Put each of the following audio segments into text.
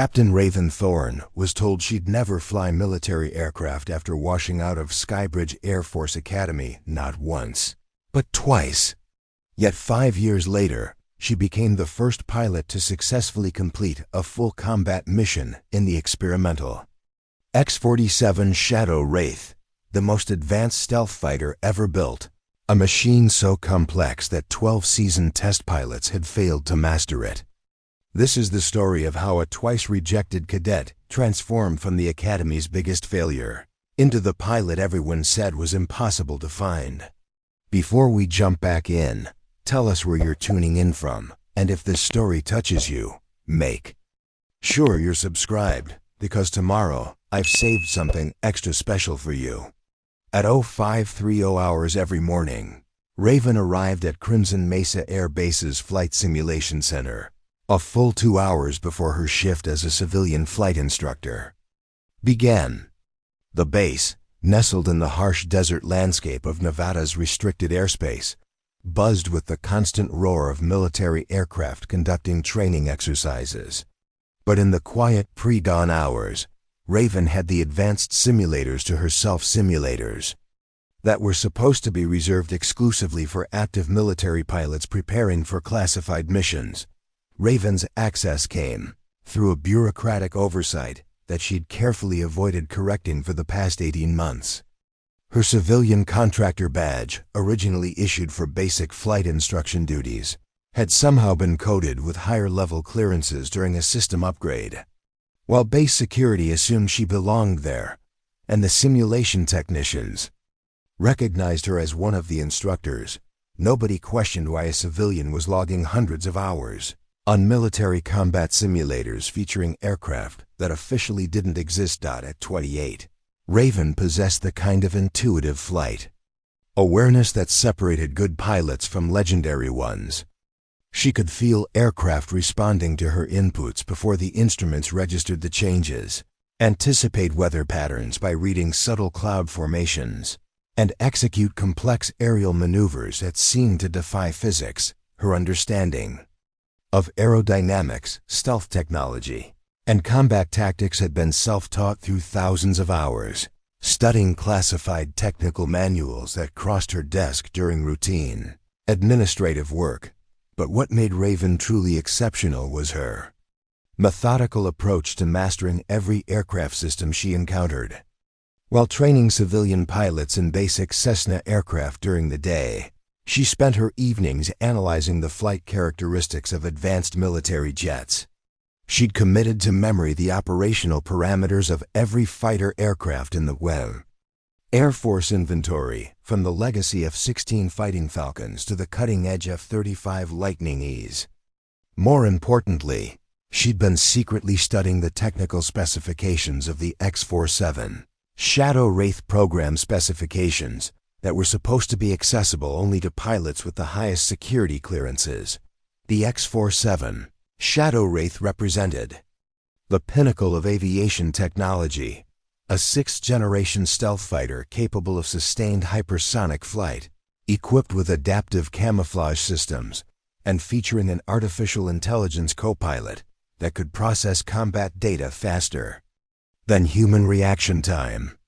Captain Raven Thorne was told she'd never fly military aircraft after washing out of Skybridge Air Force Academy not once, but twice. Yet 5 years later, she became the first pilot to successfully complete a full combat mission in the experimental X-47 Shadow Wraith, the most advanced stealth fighter ever built, a machine so complex that 12 seasoned test pilots had failed to master it. This is the story of how a twice-rejected cadet transformed from the Academy's biggest failure into the pilot everyone said was impossible to find. Before we jump back in, tell us where you're tuning in from, and if this story touches you, make sure you're subscribed, because tomorrow I've saved something extra special for you. At 0530 hours every morning, Raven arrived at Crimson Mesa Air Base's Flight Simulation Center, a full 2 hours before her shift as a civilian flight instructor began. The base, nestled in the harsh desert landscape of Nevada's restricted airspace, buzzed with the constant roar of military aircraft conducting training exercises. But in the quiet pre-dawn hours, Raven had the advanced simulators to herself simulators that were supposed to be reserved exclusively for active military pilots preparing for classified missions. Raven's access came through a bureaucratic oversight that she'd carefully avoided correcting for the past 18 months. Her civilian contractor badge, originally issued for basic flight instruction duties, had somehow been coded with higher-level clearances during a system upgrade. While base security assumed she belonged there, and the simulation technicians recognized her as one of the instructors, nobody questioned why a civilian was logging hundreds of hours on military combat simulators featuring aircraft that officially didn't exist. At 28, Raven possessed the kind of intuitive flight awareness that separated good pilots from legendary ones. She could feel aircraft responding to her inputs before the instruments registered the changes, anticipate weather patterns by reading subtle cloud formations, and execute complex aerial maneuvers that seemed to defy physics. Her understanding of aerodynamics, stealth technology, and combat tactics had been self-taught through thousands of hours, studying classified technical manuals that crossed her desk during routine administrative work. But what made Raven truly exceptional was her methodical approach to mastering every aircraft system she encountered. While training civilian pilots in basic Cessna aircraft during the day, she spent her evenings analyzing the flight characteristics of advanced military jets. She'd committed to memory the operational parameters of every fighter aircraft in the Air Force inventory, from the legacy F-16 Fighting Falcons to the cutting-edge F-35 Lightning E's. More importantly, she'd been secretly studying the technical specifications of the X-47 Shadow Wraith program specifications that were supposed to be accessible only to pilots with the highest security clearances. The X-47 Shadow Wraith represented the pinnacle of aviation technology, a sixth-generation stealth fighter capable of sustained hypersonic flight, equipped with adaptive camouflage systems, and featuring an artificial intelligence co-pilot that could process combat data faster than human reaction time.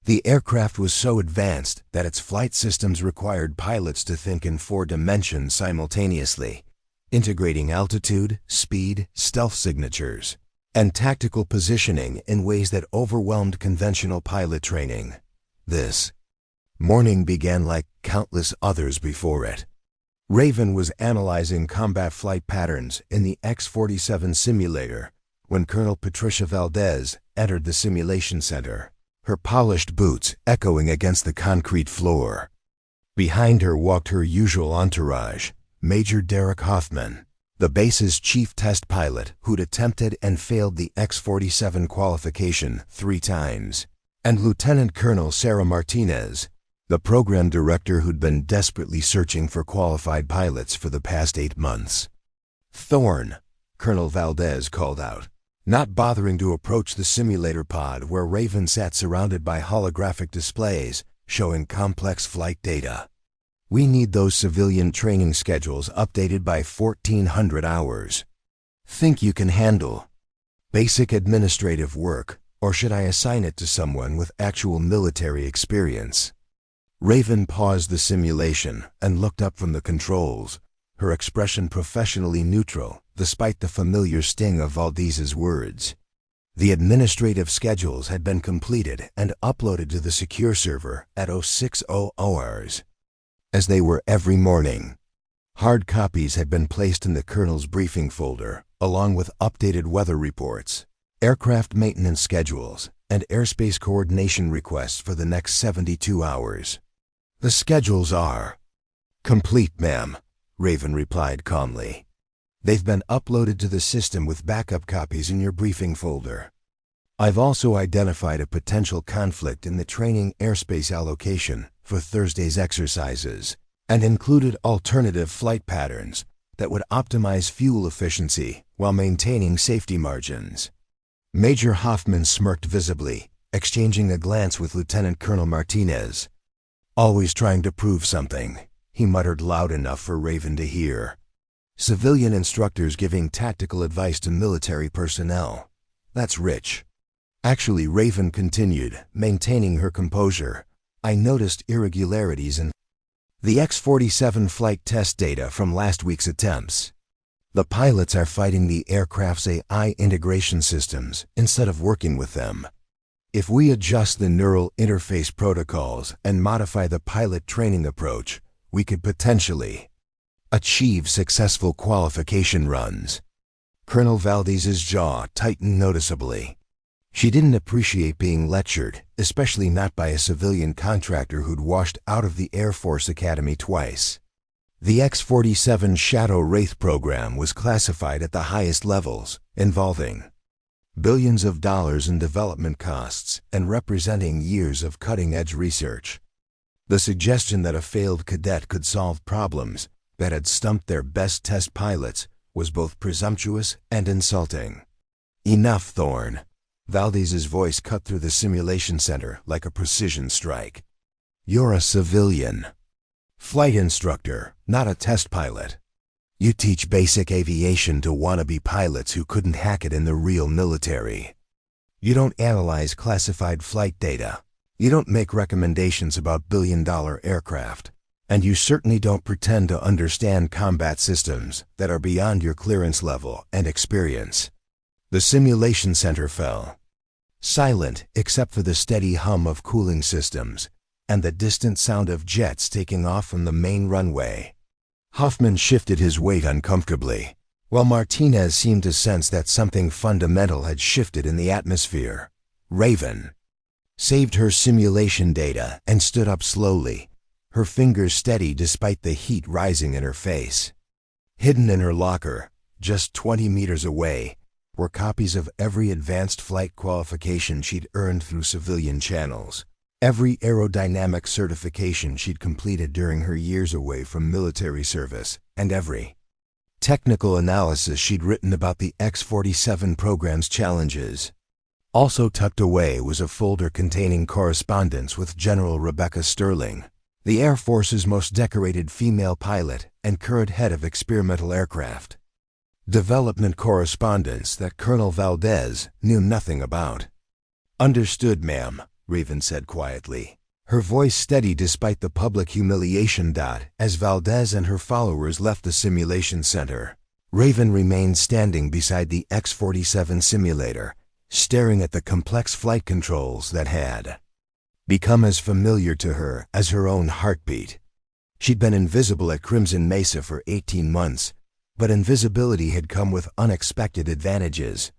The aircraft was so advanced that its flight systems required pilots to think in 4 dimensions simultaneously, integrating altitude, speed, stealth signatures, and tactical positioning in ways that overwhelmed conventional pilot training. This morning began like countless others before it. Raven was analyzing combat flight patterns in the X-47 simulator when Colonel Patricia Valdez entered the simulation center, her polished boots echoing against the concrete floor. Behind her walked her usual entourage, Major Derek Hoffman, the base's chief test pilot who'd attempted and failed the X-47 qualification 3 times, and Lieutenant Colonel Sarah Martinez, the program director who'd been desperately searching for qualified pilots for the past 8 months. "Thorne," Colonel Valdez called out, not bothering to approach the simulator pod where Raven sat surrounded by holographic displays showing complex flight data. "We need those civilian training schedules updated by 1400 hours. Think you can handle Basic administrative work, or should I assign it to someone with actual military experience? Raven paused the simulation and looked up from the controls, her expression professionally neutral, despite the familiar sting of Valdez's words. The administrative schedules had been completed and uploaded to the secure server at 0600 hours, as they were every morning. Hard copies had been placed in the colonel's briefing folder, along with updated weather reports, aircraft maintenance schedules, and airspace coordination requests for the next 72 hours. The schedules are complete, ma'am, Raven replied calmly. They've been uploaded to the system with backup copies in your briefing folder. I've also identified a potential conflict in the training airspace allocation for Thursday's exercises and included alternative flight patterns that would optimize fuel efficiency while maintaining safety margins. Major Hoffman smirked visibly, exchanging a glance with Lieutenant Colonel Martinez. Always trying to prove something, he muttered loud enough for Raven to hear. Civilian instructors giving tactical advice to military personnel. That's rich. Actually, Raven continued, maintaining her composure. I noticed irregularities in the X-47 flight test data from last week's attempts. The pilots are fighting the aircraft's AI integration systems instead of working with them. If we adjust the neural interface protocols and modify the pilot training approach, we could potentially achieve successful qualification runs. Colonel Valdez's jaw tightened noticeably. She didn't appreciate being lectured, especially not by a civilian contractor who'd washed out of the Air Force Academy twice. The X-47 Shadow Wraith program was classified at the highest levels, involving billions of dollars in development costs and representing years of cutting-edge research. The suggestion that a failed cadet could solve problems that had stumped their best test pilots was both presumptuous and insulting. Enough, Thorne. Valdez's voice cut through the simulation center like a precision strike. You're a civilian flight instructor, not a test pilot. You teach basic aviation to wannabe pilots who couldn't hack it in the real military. You don't analyze classified flight data. You don't make recommendations about billion-dollar aircraft. And you certainly don't pretend to understand combat systems that are beyond your clearance level and experience. The simulation center fell, silent except for the steady hum of cooling systems and the distant sound of jets taking off from the main runway. Hoffman shifted his weight uncomfortably, while Martinez seemed to sense that something fundamental had shifted in the atmosphere. Raven saved her simulation data and stood up slowly, her fingers steady despite the heat rising in her face. Hidden in her locker, just 20 meters away, were copies of every advanced flight qualification she'd earned through civilian channels, every aerodynamic certification she'd completed during her years away from military service, and every technical analysis she'd written about the X-47 program's challenges. Also tucked away was a folder containing correspondence with General Rebecca Sterling, the Air Force's most decorated female pilot and current head of experimental aircraft. Development correspondence that Colonel Valdez knew nothing about. Understood, ma'am, Raven said quietly, her voice steady despite the public humiliation. As Valdez and her followers left the simulation center, Raven remained standing beside the X-47 simulator, staring at the complex flight controls that had become as familiar to her as her own heartbeat. She'd been invisible at Crimson Mesa for 18 months, but invisibility had come with unexpected advantages.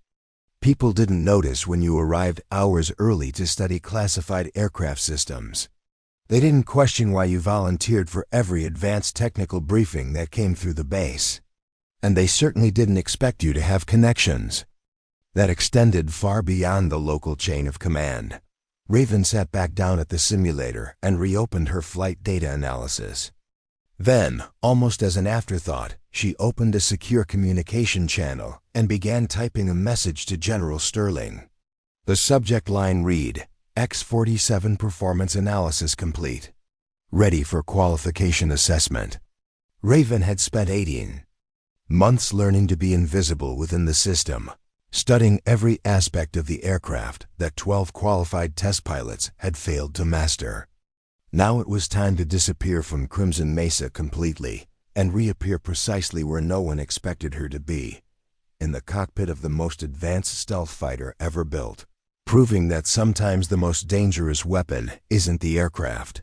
People didn't notice when you arrived hours early to study classified aircraft systems. They didn't question why you volunteered for every advanced technical briefing that came through the base. And they certainly didn't expect you to have connections that extended far beyond the local chain of command. Raven sat back down at the simulator and reopened her flight data analysis. Then, almost as an afterthought, she opened a secure communication channel and began typing a message to General Sterling. The subject line read, X-47 performance analysis complete. Ready for qualification assessment. Raven had spent 18 months learning to be invisible within the system, studying every aspect of the aircraft that 12 qualified test pilots had failed to master. Now it was time to disappear from Crimson Mesa completely and reappear precisely where no one expected her to be, in the cockpit of the most advanced stealth fighter ever built, proving that sometimes the most dangerous weapon isn't the aircraft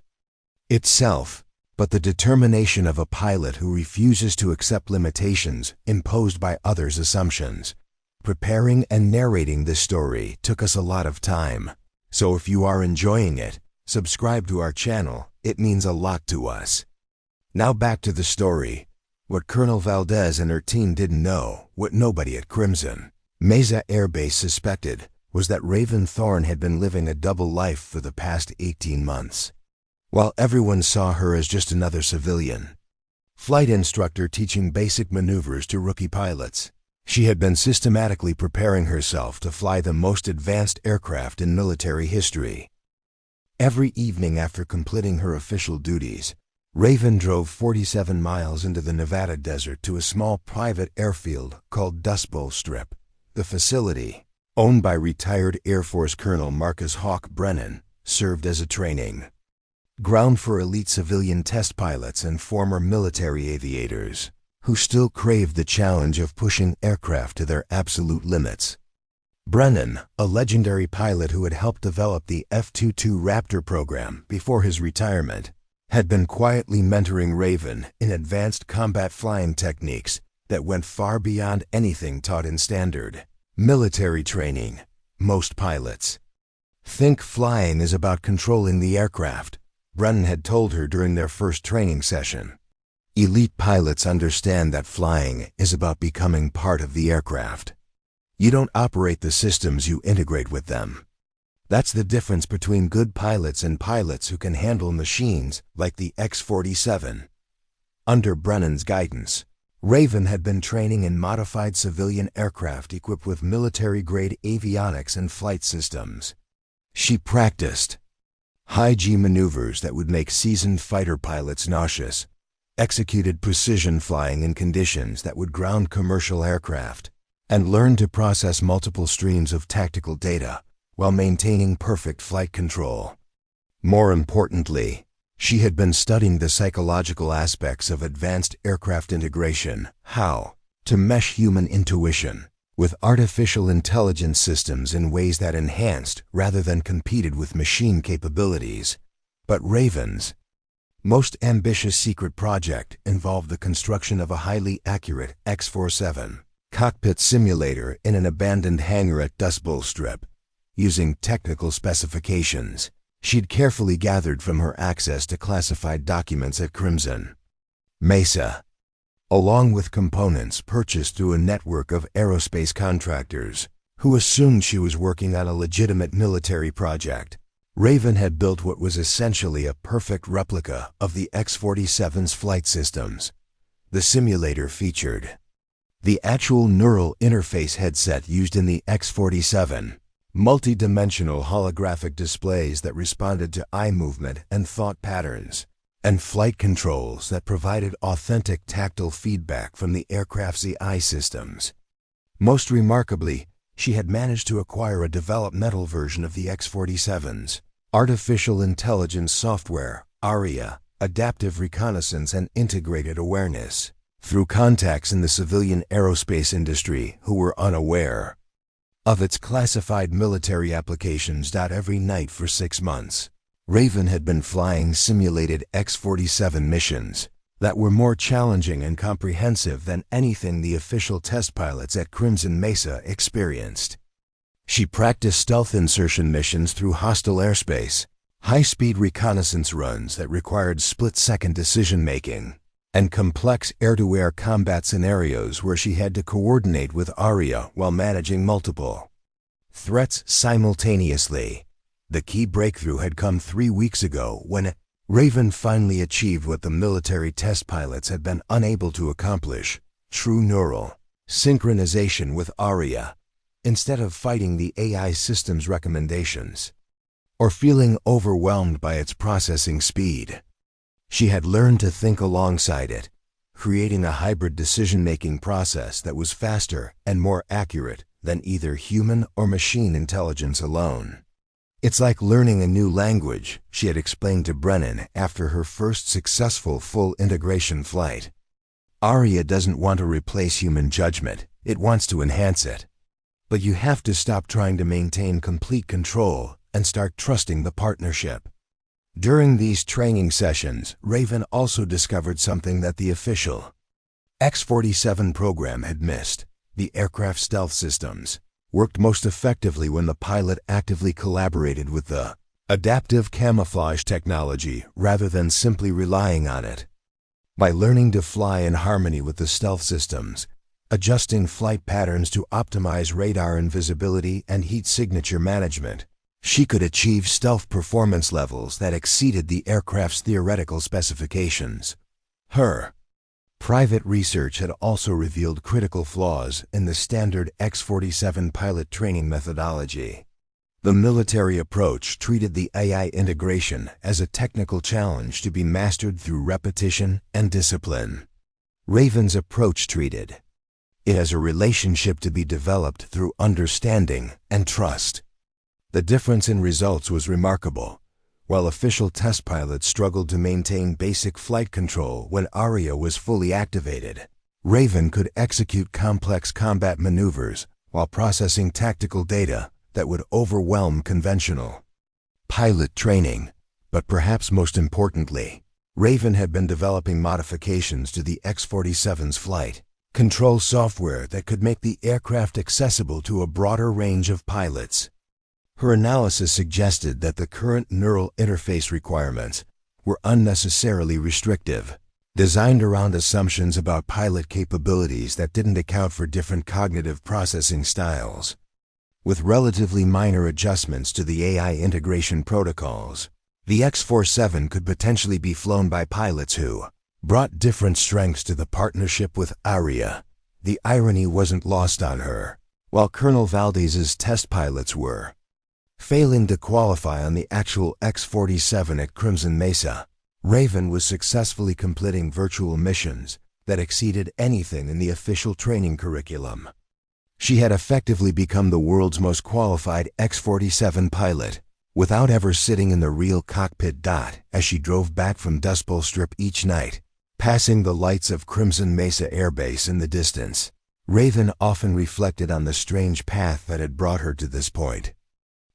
itself, but the determination of a pilot who refuses to accept limitations imposed by others' assumptions. Preparing and narrating this story took us a lot of time, so if you are enjoying it, subscribe to our channel. It means a lot to us. Now back to the story. What Colonel Valdez and her team didn't know, what nobody at Crimson Mesa Air Base suspected, was that Raven Thorne had been living a double life for the past 18 months. While everyone saw her as just another civilian flight instructor teaching basic maneuvers to rookie pilots, she had been systematically preparing herself to fly the most advanced aircraft in military history. Every evening after completing her official duties, Raven drove 47 miles into the Nevada desert to a small private airfield called Dust Bowl Strip. The facility, owned by retired Air Force Colonel Marcus Hawk Brennan, served as a training ground for elite civilian test pilots and former military aviators who still craved the challenge of pushing aircraft to their absolute limits. Brennan, a legendary pilot who had helped develop the F-22 Raptor program before his retirement, had been quietly mentoring Raven in advanced combat flying techniques that went far beyond anything taught in standard military training. Most pilots think flying is about controlling the aircraft, Brennan had told her during their first training session. Elite pilots understand that flying is about becoming part of the aircraft. You don't operate the systems, you integrate with them. That's the difference between good pilots and pilots who can handle machines like the X-47. Under Brennan's guidance, Raven had been training in modified civilian aircraft equipped with military-grade avionics and flight systems. She practiced high-G maneuvers that would make seasoned fighter pilots nauseous, executed precision flying in conditions that would ground commercial aircraft, and learned to process multiple streams of tactical data while maintaining perfect flight control. More importantly, she had been studying the psychological aspects of advanced aircraft integration, how to mesh human intuition with artificial intelligence systems in ways that enhanced rather than competed with machine capabilities. But Raven's most ambitious secret project involved the construction of a highly accurate X-47 cockpit simulator in an abandoned hangar at Dust Bowl Strip, using technical specifications she'd carefully gathered from her access to classified documents at Crimson Mesa, along with components purchased through a network of aerospace contractors who assumed she was working on a legitimate military project. Raven had built what was essentially a perfect replica of the X-47's flight systems. The simulator featured the actual neural interface headset used in the X-47, multi-dimensional holographic displays that responded to eye movement and thought patterns, and flight controls that provided authentic tactile feedback from the aircraft's AI systems. Most remarkably, she had managed to acquire a developmental version of the X-47's artificial intelligence software, ARIA, adaptive reconnaissance and integrated awareness, through contacts in the civilian aerospace industry who were unaware of its classified military applications. Every night for 6 months, Raven had been flying simulated X-47 missions that were more challenging and comprehensive than anything the official test pilots at Crimson Mesa experienced. She practiced stealth insertion missions through hostile airspace, high-speed reconnaissance runs that required split-second decision-making, and complex air-to-air combat scenarios where she had to coordinate with ARIA while managing multiple threats simultaneously. The key breakthrough had come 3 weeks ago when Raven finally achieved what the military test pilots had been unable to accomplish: true neural synchronization with ARIA. Instead of fighting the AI system's recommendations or feeling overwhelmed by its processing speed, she had learned to think alongside it, creating a hybrid decision-making process that was faster and more accurate than either human or machine intelligence alone. It's like learning a new language, she had explained to Brennan after her first successful full integration flight. Aria doesn't want to replace human judgment, it wants to enhance it. But you have to stop trying to maintain complete control and start trusting the partnership. During these training sessions, Raven also discovered something that the official X-47 program had missed. The aircraft stealth systems worked most effectively when the pilot actively collaborated with the adaptive camouflage technology rather than simply relying on it. By learning to fly in harmony with the stealth systems, adjusting flight patterns to optimize radar invisibility and heat signature management, she could achieve stealth performance levels that exceeded the aircraft's theoretical specifications. Her private research had also revealed critical flaws in the standard X-47 pilot training methodology. The military approach treated the AI integration as a technical challenge to be mastered through repetition and discipline. Raven's approach treated it as a relationship to be developed through understanding and trust. The difference in results was remarkable. While official test pilots struggled to maintain basic flight control when Aria was fully activated, Raven could execute complex combat maneuvers while processing tactical data that would overwhelm conventional pilot training. But perhaps most importantly, Raven had been developing modifications to the X-47's flight control software that could make the aircraft accessible to a broader range of pilots. Her analysis suggested that the current neural interface requirements were unnecessarily restrictive, designed around assumptions about pilot capabilities that didn't account for different cognitive processing styles. With relatively minor adjustments to the AI integration protocols, the X-47 could potentially be flown by pilots who brought different strengths to the partnership with Aria. The irony wasn't lost on her. While Colonel Valdez's test pilots were failing to qualify on the actual X-47 at Crimson Mesa, Raven was successfully completing virtual missions that exceeded anything in the official training curriculum. She had effectively become the world's most qualified X-47 pilot, without ever sitting in the real cockpit. As she drove back from Dust Bowl Strip each night, passing the lights of Crimson Mesa Air Base in the distance, Raven often reflected on the strange path that had brought her to this point.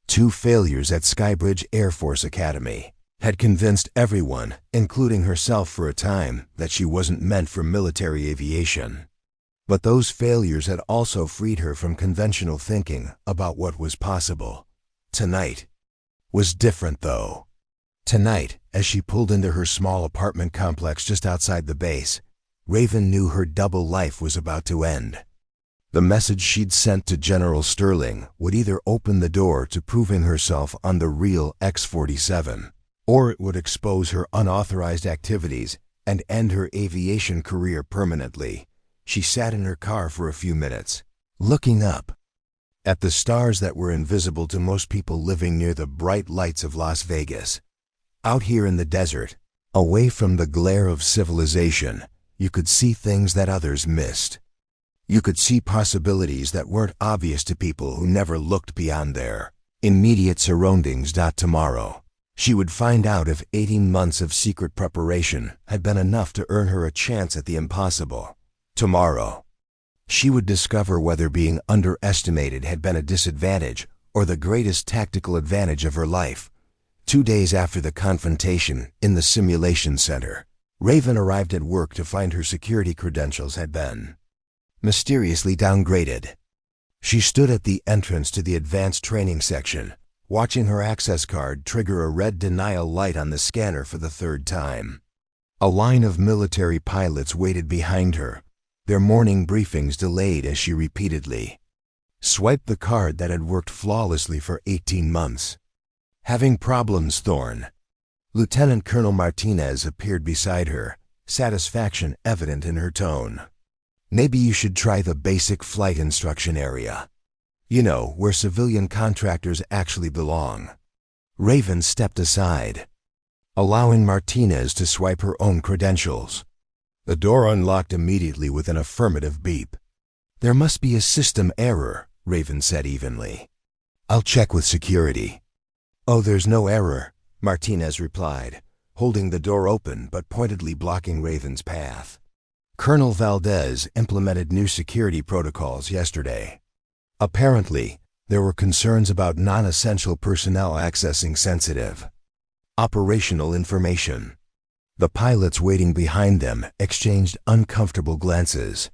2 failures at Skybridge Air Force Academy had convinced everyone, including herself for a time, that she wasn't meant for military aviation. But those failures had also freed her from conventional thinking about what was possible. Tonight was different, though. Tonight, as she pulled into her small apartment complex just outside the base, Raven knew her double life was about to end. The message she'd sent to General Sterling would either open the door to proving herself on the real X-47, or it would expose her unauthorized activities and end her aviation career permanently. She sat in her car for a few minutes, looking up at the stars that were invisible to most people living near the bright lights of Las Vegas. Out here in the desert, away from the glare of civilization, you could see things that others missed. You could see possibilities that weren't obvious to people who never looked beyond their immediate surroundings. Tomorrow, she would find out if 18 months of secret preparation had been enough to earn her a chance at the impossible. Tomorrow, she would discover whether being underestimated had been a disadvantage or the greatest tactical advantage of her life. 2 days after the confrontation in the simulation center, Raven arrived at work to find her security credentials had been mysteriously downgraded. She stood at the entrance to the advanced training section, watching her access card trigger a red denial light on the scanner for the 3rd time. A line of military pilots waited behind her, their morning briefings delayed as she repeatedly swiped the card that had worked flawlessly for 18 months. Having problems, Thorne? Lieutenant Colonel Martinez appeared beside her, satisfaction evident in her tone. Maybe you should try the basic flight instruction area. You know, where civilian contractors actually belong. Raven stepped aside, allowing Martinez to swipe her own credentials. The door unlocked immediately with an affirmative beep. There must be a system error, Raven said evenly. I'll check with security. Oh, there's no error, Martinez replied, holding the door open but pointedly blocking Raven's path. Colonel Valdez implemented new security protocols yesterday. Apparently, there were concerns about non-essential personnel accessing sensitive operational information. The pilots waiting behind them exchanged uncomfortable glances.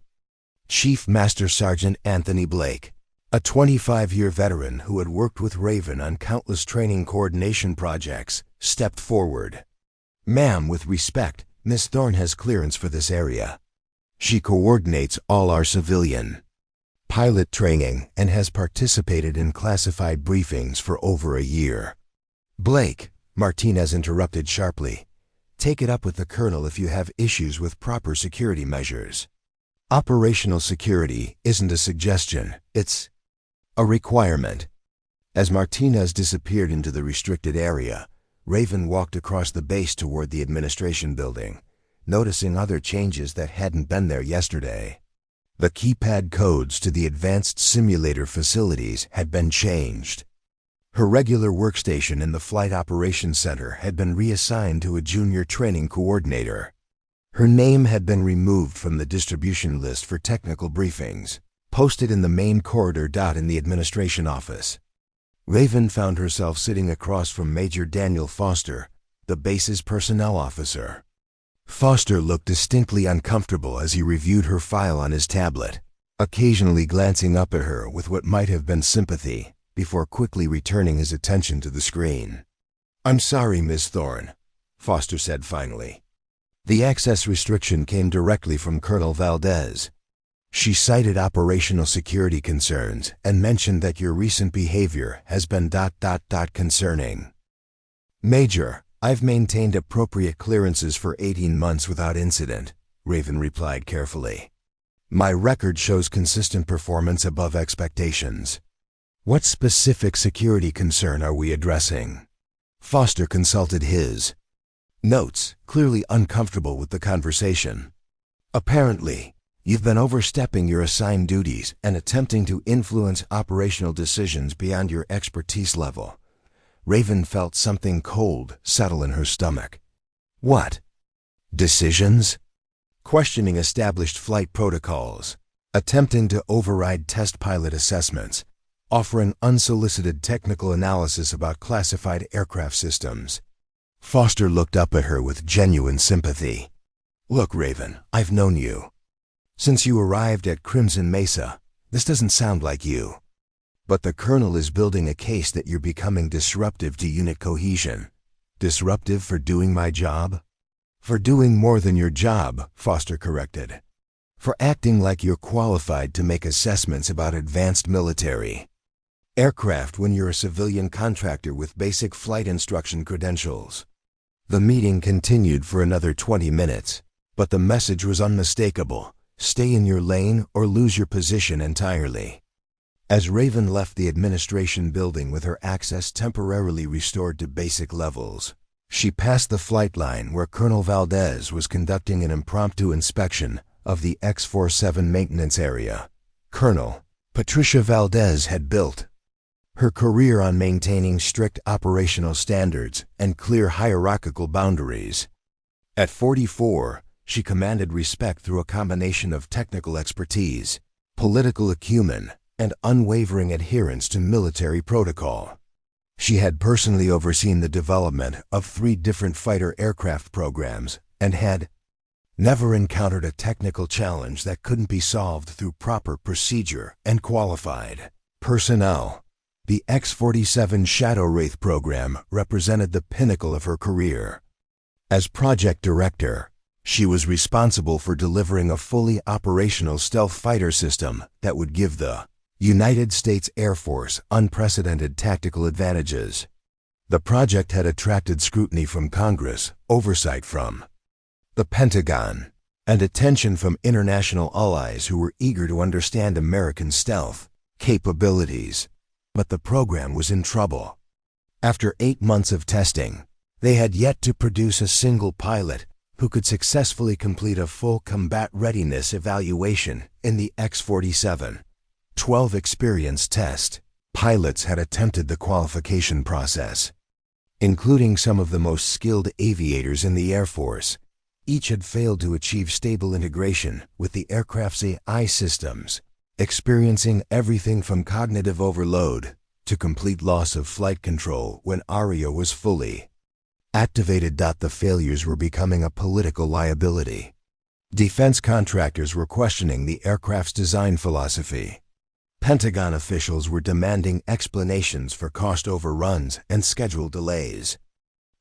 Chief Master Sergeant Anthony Blake, a 25-year veteran who had worked with Raven on countless training coordination projects, stepped forward. Ma'am, with respect, Miss Thorne has clearance for this area. She coordinates all our civilian pilot training and has participated in classified briefings for over a year. Blake, Martinez interrupted sharply, take it up with the colonel if you have issues with proper security measures. Operational security isn't a suggestion, it's a requirement. As Martinez disappeared into the restricted area, Raven walked across the base toward the administration building, noticing other changes that hadn't been there yesterday. The keypad codes to the advanced simulator facilities had been changed. Her regular workstation in the Flight Operations Center had been reassigned to a junior training coordinator. Her name had been removed from the distribution list for technical briefings, posted in the main corridor dot in the administration office. Raven found herself sitting across from Major Daniel Foster, the base's personnel officer. Foster looked distinctly uncomfortable as he reviewed her file on his tablet, occasionally glancing up at her with what might have been sympathy, before quickly returning his attention to the screen. I'm sorry, Miss Thorne, Foster said finally. The access restriction came directly from Colonel Valdez. She cited operational security concerns and mentioned that your recent behavior has been ... concerning. Major, I've maintained appropriate clearances for 18 months without incident, Raven replied carefully. My record shows consistent performance above expectations. What specific security concern are we addressing? Foster consulted his notes, clearly uncomfortable with the conversation. Apparently, you've been overstepping your assigned duties and attempting to influence operational decisions beyond your expertise level. Raven felt something cold settle in her stomach. What? Decisions? Questioning established flight protocols, attempting to override test pilot assessments, offering unsolicited technical analysis about classified aircraft systems. Foster looked up at her with genuine sympathy. Look, Raven, I've known you since you arrived at Crimson Mesa. This doesn't sound like you. But the colonel is building a case that you're becoming disruptive to unit cohesion. Disruptive for doing my job? For doing more than your job, Foster corrected. For acting like you're qualified to make assessments about advanced military aircraft when you're a civilian contractor with basic flight instruction credentials. The meeting continued for another 20 minutes, but the message was unmistakable. Stay in your lane or lose your position entirely. As Raven left the administration building with her access temporarily restored to basic levels, she passed the flight line where Colonel Valdez was conducting an impromptu inspection of the X-47 maintenance area. Colonel Patricia Valdez had built her career on maintaining strict operational standards and clear hierarchical boundaries. At 44, she commanded respect through a combination of technical expertise, political acumen, and unwavering adherence to military protocol. She had personally overseen the development of 3 different fighter aircraft programs and had never encountered a technical challenge that couldn't be solved through proper procedure and qualified personnel. The X-47 Shadow Wraith program represented the pinnacle of her career. As project director, she was responsible for delivering a fully operational stealth fighter system that would give the United States Air Force unprecedented tactical advantages. The project had attracted scrutiny from Congress, oversight from the Pentagon, and attention from international allies who were eager to understand American stealth capabilities. But the program was in trouble. After 8 months of testing, they had yet to produce a single pilot who could successfully complete a full combat readiness evaluation in the X-47. 12 experience test, pilots had attempted the qualification process. Including some of the most skilled aviators in the Air Force, each had failed to achieve stable integration with the aircraft's AI systems, experiencing everything from cognitive overload to complete loss of flight control when ARIA was fully activated. The failures were becoming a political liability. Defense contractors were questioning the aircraft's design philosophy. Pentagon officials were demanding explanations for cost overruns and schedule delays.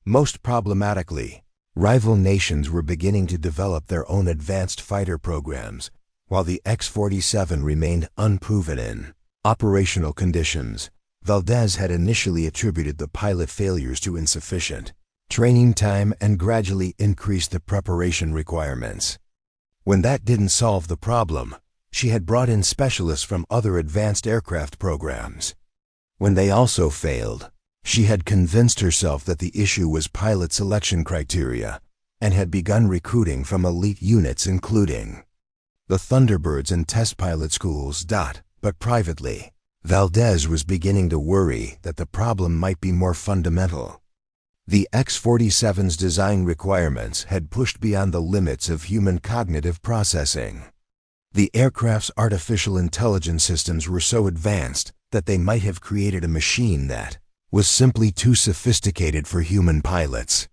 Most problematically, rival nations were beginning to develop their own advanced fighter programs, while the X-47 remained unproven in operational conditions. Valdez had initially attributed the pilot failures to insufficient training time and gradually increased the preparation requirements. When that didn't solve the problem, she had brought in specialists from other advanced aircraft programs. When they also failed, she had convinced herself that the issue was pilot selection criteria and had begun recruiting from elite units including the Thunderbirds and test pilot schools. But privately, Valdez was beginning to worry that the problem might be more fundamental. The X-47's design requirements had pushed beyond the limits of human cognitive processing. The aircraft's artificial intelligence systems were so advanced that they might have created a machine that was simply too sophisticated for human pilots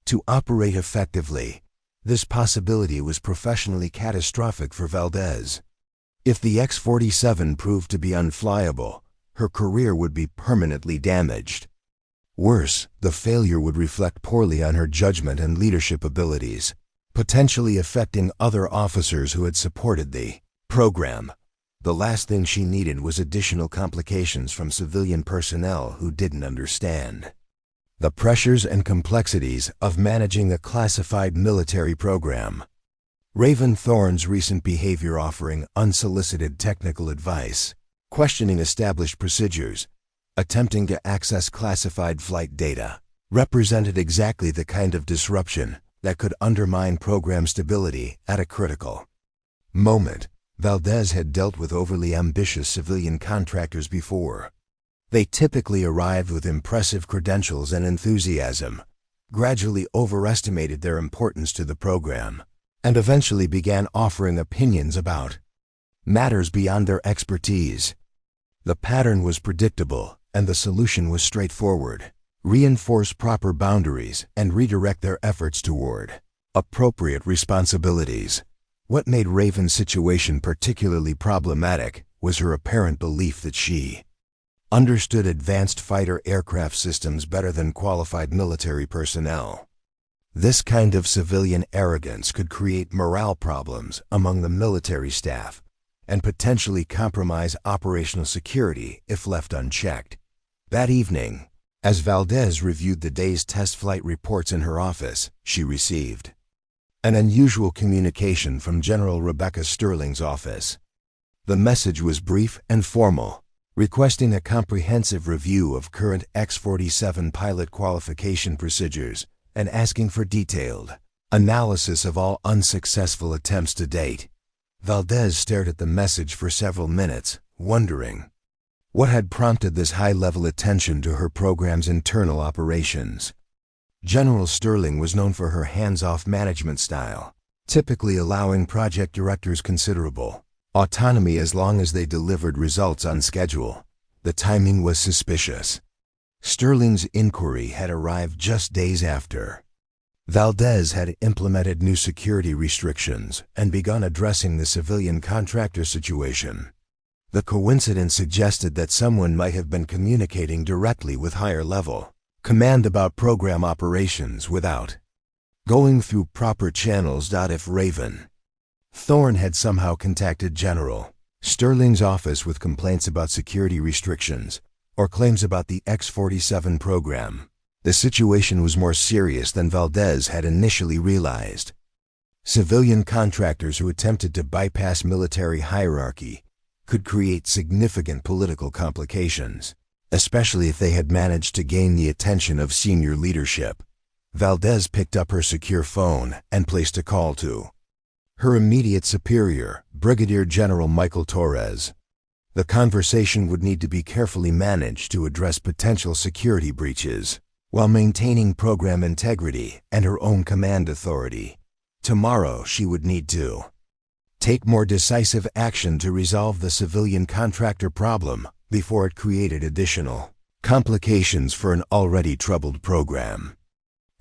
to operate effectively. This possibility was professionally catastrophic for Valdez. If the X-47 proved to be unflyable, her career would be permanently damaged. Worse, the failure would reflect poorly on her judgment and leadership abilities, potentially affecting other officers who had supported the program. The last thing she needed was additional complications from civilian personnel who didn't understand the pressures and complexities of managing a classified military program. Raven Thorne's recent behavior, offering unsolicited technical advice, questioning established procedures, attempting to access classified flight data, represented exactly the kind of disruption that could undermine program stability at a critical moment. Valdez had dealt with overly ambitious civilian contractors before. They typically arrived with impressive credentials and enthusiasm, gradually overestimated their importance to the program, and eventually began offering opinions about matters beyond their expertise. The pattern was predictable, and the solution was straightforward: reinforce proper boundaries and redirect their efforts toward appropriate responsibilities. What made Raven's situation particularly problematic was her apparent belief that she understood advanced fighter aircraft systems better than qualified military personnel. This kind of civilian arrogance could create morale problems among the military staff and potentially compromise operational security if left unchecked. That evening, as Valdez reviewed the day's test flight reports in her office, she received an unusual communication from General Rebecca Sterling's office. The message was brief and formal, requesting a comprehensive review of current X-47 pilot qualification procedures and asking for detailed analysis of all unsuccessful attempts to date. Valdez stared at the message for several minutes, wondering what had prompted this high-level attention to her program's internal operations. General Sterling was known for her hands-off management style, typically allowing project directors considerable autonomy as long as they delivered results on schedule. The timing was suspicious. Sterling's inquiry had arrived just days after Valdez had implemented new security restrictions and begun addressing the civilian contractor situation. The coincidence suggested that someone might have been communicating directly with higher-level command about program operations without going through proper channels. If Raven Thorne had somehow contacted General Sterling's office with complaints about security restrictions or claims about the X-47 program, the situation was more serious than Valdez had initially realized. Civilian contractors who attempted to bypass military hierarchy could create significant political complications, especially if they had managed to gain the attention of senior leadership. Valdez picked up her secure phone and placed a call to her immediate superior, Brigadier General Michael Torres. The conversation would need to be carefully managed to address potential security breaches, while maintaining program integrity and her own command authority. Tomorrow she would need to take more decisive action to resolve the civilian contractor problem before it created additional complications for an already troubled program.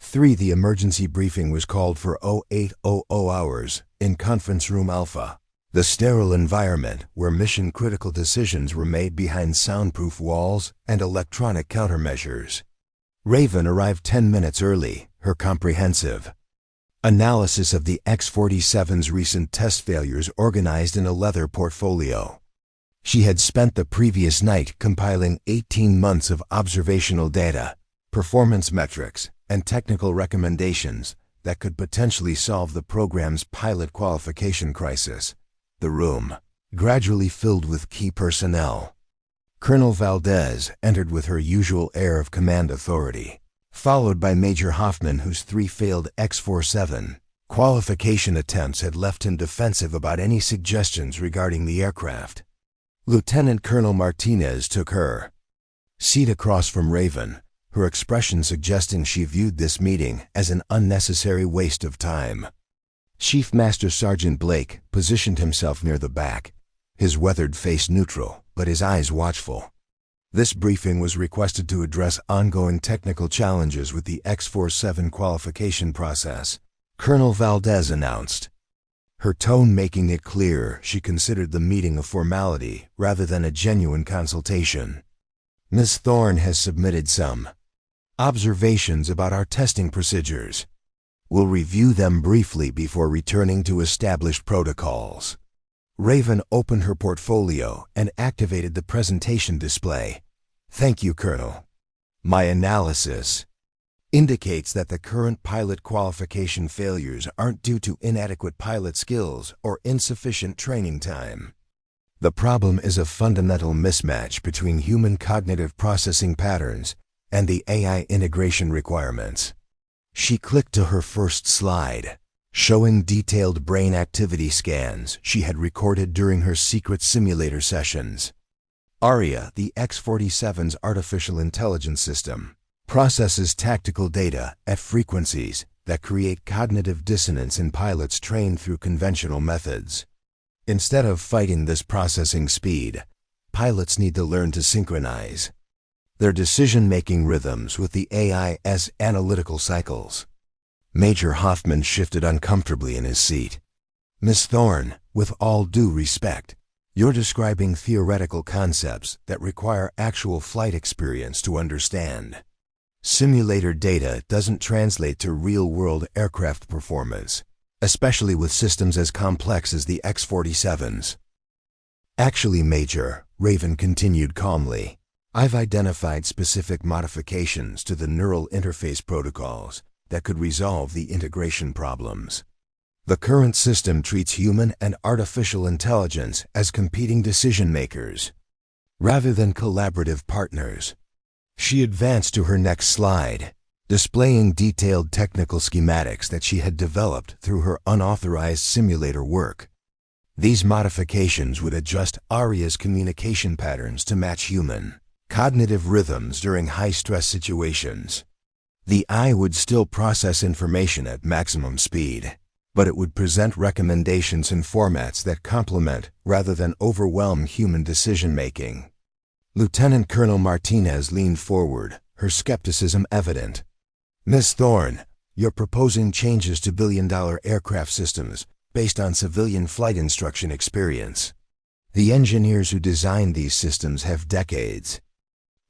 3. The emergency briefing was called for 0800 hours in Conference Room Alpha, the sterile environment where mission-critical decisions were made behind soundproof walls and electronic countermeasures. Raven arrived 10 minutes early, her comprehensive analysis of the X-47's recent test failures organized in a leather portfolio. She had spent the previous night compiling 18 months of observational data, performance metrics, and technical recommendations that could potentially solve the program's pilot qualification crisis. The room gradually filled with key personnel. Colonel Valdez entered with her usual air of command authority, followed by Major Hoffman, whose 3 failed X-47 qualification attempts had left him defensive about any suggestions regarding the aircraft. Lieutenant Colonel Martinez took her seat across from Raven, her expression suggesting she viewed this meeting as an unnecessary waste of time. Chief Master Sergeant Blake positioned himself near the back, his weathered face neutral, but his eyes watchful. This briefing was requested to address ongoing technical challenges with the X-47 qualification process, Colonel Valdez announced, her tone making it clear she considered the meeting a formality rather than a genuine consultation. Ms. Thorne has submitted some observations about our testing procedures. We'll review them briefly before returning to established protocols. Raven opened her portfolio and activated the presentation display. Thank you, Colonel. My analysis indicates that the current pilot qualification failures aren't due to inadequate pilot skills or insufficient training time. The problem is a fundamental mismatch between human cognitive processing patterns and the AI integration requirements. She clicked to her first slide, showing detailed brain activity scans she had recorded during her secret simulator sessions. ARIA, the X-47's artificial intelligence system, processes tactical data at frequencies that create cognitive dissonance in pilots trained through conventional methods. Instead of fighting this processing speed, pilots need to learn to synchronize their decision-making rhythms with the AI's analytical cycles. Major Hoffman shifted uncomfortably in his seat. Miss Thorne, with all due respect, you're describing theoretical concepts that require actual flight experience to understand. Simulator data doesn't translate to real-world aircraft performance, especially with systems as complex as the X-47's. Actually, Major, Raven continued calmly, I've identified specific modifications to the neural interface protocols that could resolve the integration problems. The current system treats human and artificial intelligence as competing decision-makers, rather than collaborative partners. She advanced to her next slide, displaying detailed technical schematics that she had developed through her unauthorized simulator work. These modifications would adjust ARIA's communication patterns to match human cognitive rhythms during high-stress situations. The eye would still process information at maximum speed, but it would present recommendations in formats that complement rather than overwhelm human decision-making. Lieutenant Colonel Martinez leaned forward, her skepticism evident. Miss Thorne, you're proposing changes to billion-dollar aircraft systems based on civilian flight instruction experience. The engineers who designed these systems have decades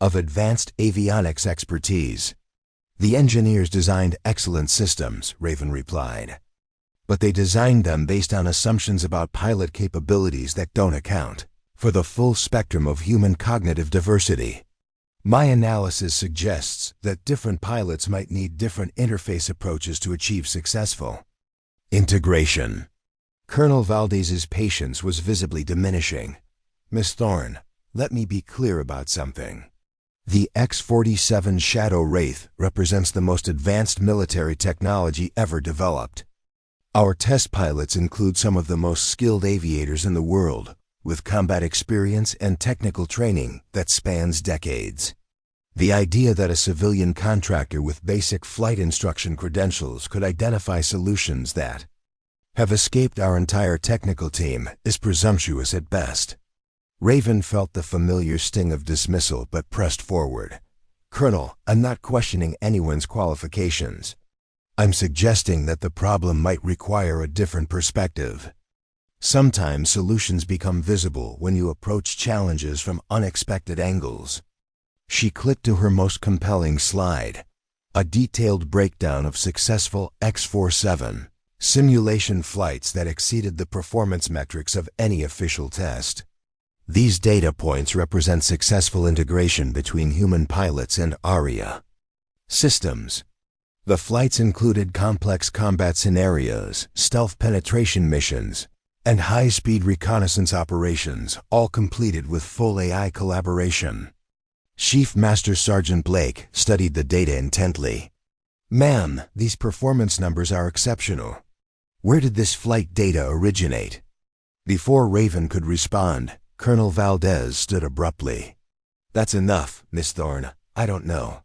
of advanced avionics expertise. The engineers designed excellent systems, Raven replied. But they designed them based on assumptions about pilot capabilities that don't account for the full spectrum of human cognitive diversity. My analysis suggests that different pilots might need different interface approaches to achieve successful integration. Colonel Valdez's patience was visibly diminishing. Miss Thorne, let me be clear about something. The X-47 Shadow Wraith represents the most advanced military technology ever developed. Our test pilots include some of the most skilled aviators in the world, with combat experience and technical training that spans decades. The idea that a civilian contractor with basic flight instruction credentials could identify solutions that have escaped our entire technical team is presumptuous at best. Raven felt the familiar sting of dismissal but pressed forward. "Colonel, I'm not questioning anyone's qualifications. I'm suggesting that the problem might require a different perspective. Sometimes solutions become visible when you approach challenges from unexpected angles." She clicked to her most compelling slide, a detailed breakdown of successful X-47 simulation flights that exceeded the performance metrics of any official test. These data points represent successful integration between human pilots and ARIA systems. The flights included complex combat scenarios, stealth penetration missions, and high-speed reconnaissance operations, all completed with full AI collaboration. Chief Master Sergeant Blake studied the data intently. "Ma'am, these performance numbers are exceptional. Where did this flight data originate?" Before Raven could respond, Colonel Valdez stood abruptly. "That's enough, Miss Thorne. I don't know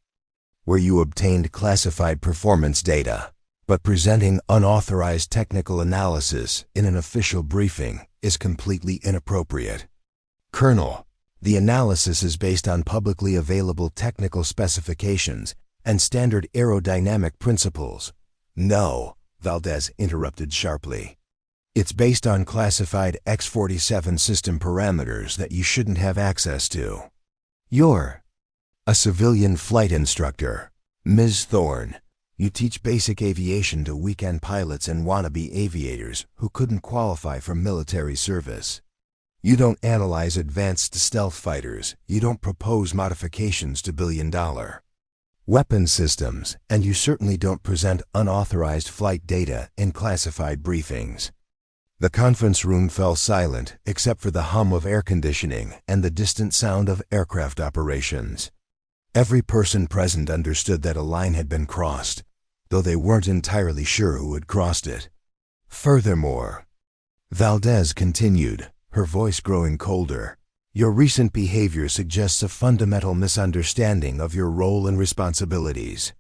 where you obtained classified performance data, but presenting unauthorized technical analysis in an official briefing is completely inappropriate." "Colonel, the analysis is based on publicly available technical specifications and standard aerodynamic principles." "No," Valdez interrupted sharply. "It's based on classified X-47 system parameters that you shouldn't have access to. You're a civilian flight instructor, Ms. Thorne. You teach basic aviation to weekend pilots and wannabe aviators who couldn't qualify for military service. You don't analyze advanced stealth fighters. You don't propose modifications to billion-dollar weapon systems, and you certainly don't present unauthorized flight data in classified briefings." The conference room fell silent except for the hum of air conditioning and the distant sound of aircraft operations. Every person present understood that a line had been crossed, though they weren't entirely sure who had crossed it. "Furthermore," Valdez continued, her voice growing colder, "your recent behavior suggests a fundamental misunderstanding of your role and responsibilities.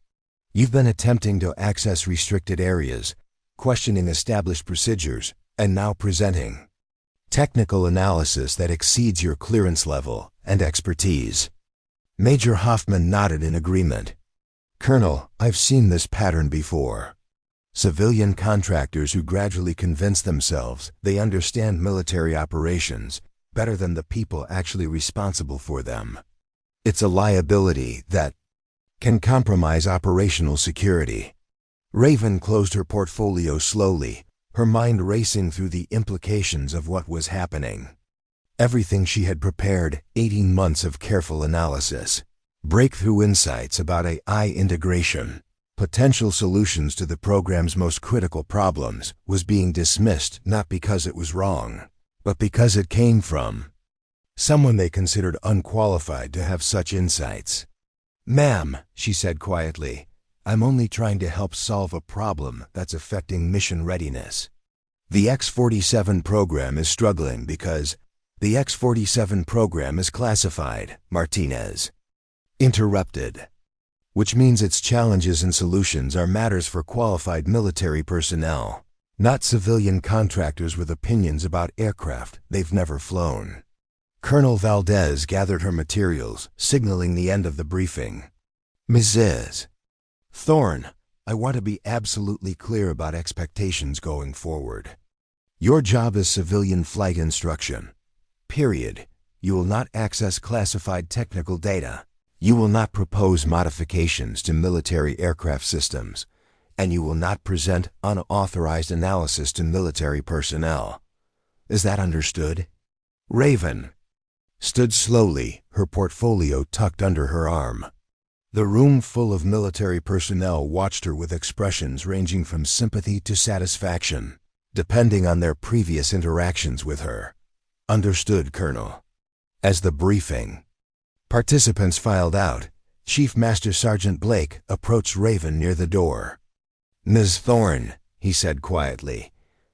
You've been attempting to access restricted areas, questioning established procedures, and now presenting technical analysis that exceeds your clearance level and expertise." Major Hoffman nodded in agreement. "Colonel, I've seen this pattern before. Civilian contractors who gradually convince themselves they understand military operations better than the people actually responsible for them. It's a liability that can compromise operational security." Raven closed her portfolio slowly, her mind racing through the implications of what was happening. Everything she had prepared, 18 months of careful analysis, breakthrough insights about AI integration, potential solutions to the program's most critical problems, was being dismissed not because it was wrong, but because it came from someone they considered unqualified to have such insights. "Ma'am," she said quietly, "I'm only trying to help solve a problem that's affecting mission readiness. The X-47 program is struggling because the X-47 program is classified," Martinez interrupted, "which means its challenges and solutions are matters for qualified military personnel, not civilian contractors with opinions about aircraft they've never flown." Colonel Valdez gathered her materials, signaling the end of the briefing. "Mrs. Thorne, I want to be absolutely clear about expectations going forward. Your job is civilian flight instruction. Period. You will not access classified technical data. You will not propose modifications to military aircraft systems, and you will not present unauthorized analysis to military personnel. Is that understood?" Raven stood slowly, her portfolio tucked under her arm. The room full of military personnel watched her with expressions ranging from sympathy to satisfaction, depending on their previous interactions with her. "Understood, Colonel." As the briefing participants filed out, Chief Master Sergeant Blake approached Raven near the door. "Ms. Thorne," he said quietly,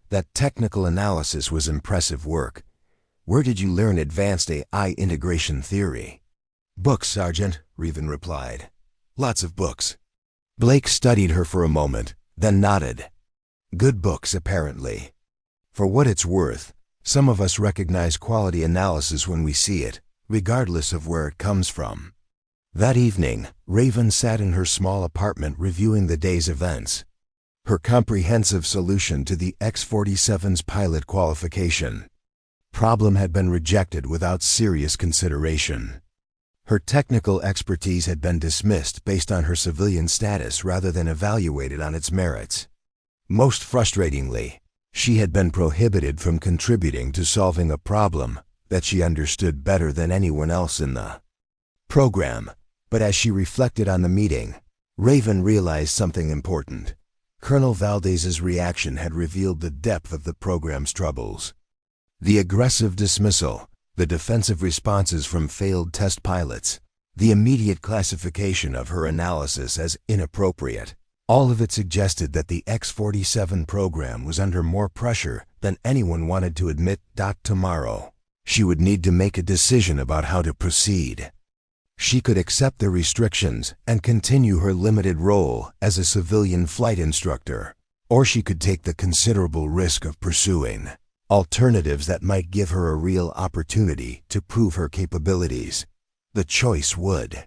"that technical analysis was impressive work. Where did you learn advanced AI integration theory? Books, Sergeant, Raven replied. Lots of books. Blake studied her for a moment, then nodded. Good books, apparently. For what it's worth, some of us recognize quality analysis when we see it, regardless of where it comes from. That evening, Raven sat in her small apartment reviewing the day's events. Her comprehensive solution to the X-47's pilot qualification problem had been rejected without serious consideration. Her technical expertise had been dismissed based on her civilian status rather than evaluated on its merits. Most frustratingly, she had been prohibited from contributing to solving a problem that she understood better than anyone else in the program. But as she reflected on the meeting, Raven realized something important. Colonel Valdez's reaction had revealed the depth of the program's troubles. The aggressive dismissal, the defensive responses from failed test pilots, the immediate classification of her analysis as inappropriate, all of it suggested that the X-47 program was under more pressure than anyone wanted to admit. Tomorrow, she would need to make a decision about how to proceed. She could accept the restrictions and continue her limited role as a civilian flight instructor, or she could take the considerable risk of pursuing alternatives that might give her a real opportunity to prove her capabilities. The choice would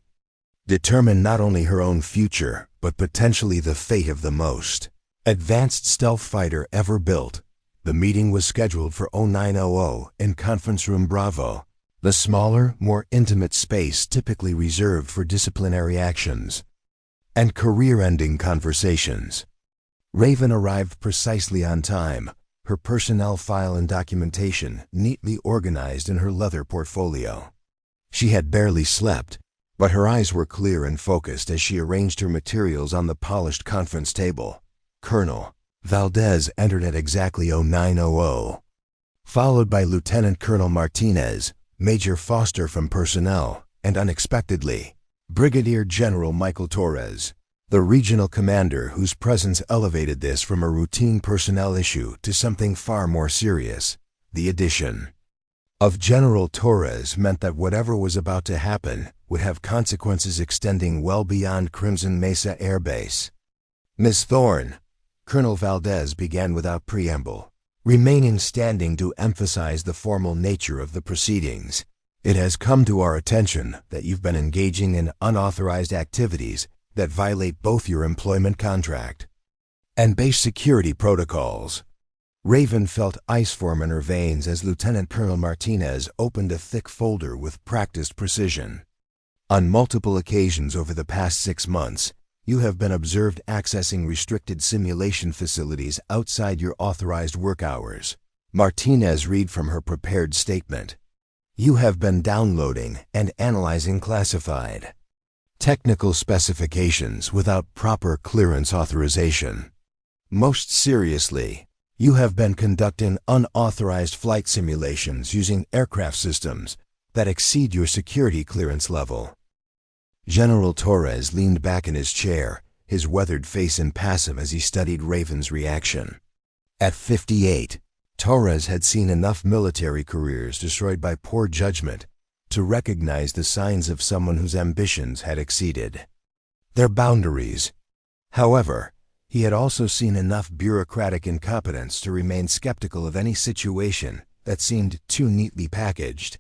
determine not only her own future, but potentially the fate of the most advanced stealth fighter ever built. The meeting was scheduled for 0900 in Conference Room Bravo, the smaller, more intimate space typically reserved for disciplinary actions and career-ending conversations. Raven arrived precisely on time, her personnel file and documentation neatly organized in her leather portfolio. She had barely slept, but her eyes were clear and focused as she arranged her materials on the polished conference table. Colonel Valdez entered at exactly 0900, followed by Lieutenant Colonel Martinez, Major Foster from personnel, and unexpectedly, Brigadier General Michael Torres, the regional commander whose presence elevated this from a routine personnel issue to something far more serious. The addition of General Torres meant that whatever was about to happen would have consequences extending well beyond Crimson Mesa Air Base. Ms. Thorne, Colonel Valdez began without preamble, remaining standing to emphasize the formal nature of the proceedings. It has come to our attention that you've been engaging in unauthorized activities that violate both your employment contract and base security protocols. Raven felt ice form in her veins as Lieutenant Colonel Martinez opened a thick folder with practiced precision. On multiple occasions over the past 6 months, you have been observed accessing restricted simulation facilities outside your authorized work hours. Martinez read from her prepared statement. You have been downloading and analyzing classified technical specifications without proper clearance authorization. Most seriously, you have been conducting unauthorized flight simulations using aircraft systems that exceed your security clearance level. General Torres leaned back in his chair, his weathered face impassive as he studied Raven's reaction. At 58, Torres had seen enough military careers destroyed by poor judgment to recognize the signs of someone whose ambitions had exceeded their boundaries. However, he had also seen enough bureaucratic incompetence to remain skeptical of any situation that seemed too neatly packaged.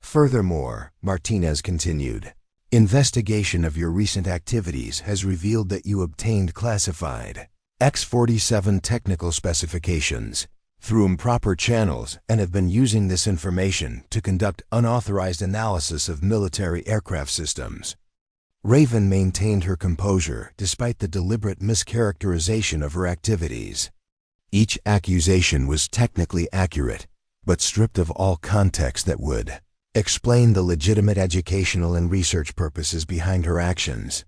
Furthermore, Martinez continued, investigation of your recent activities has revealed that you obtained classified X-47 technical specifications through improper channels and have been using this information to conduct unauthorized analysis of military aircraft systems. Raven maintained her composure despite the deliberate mischaracterization of her activities. Each accusation was technically accurate, but stripped of all context that would explain the legitimate educational and research purposes behind her actions.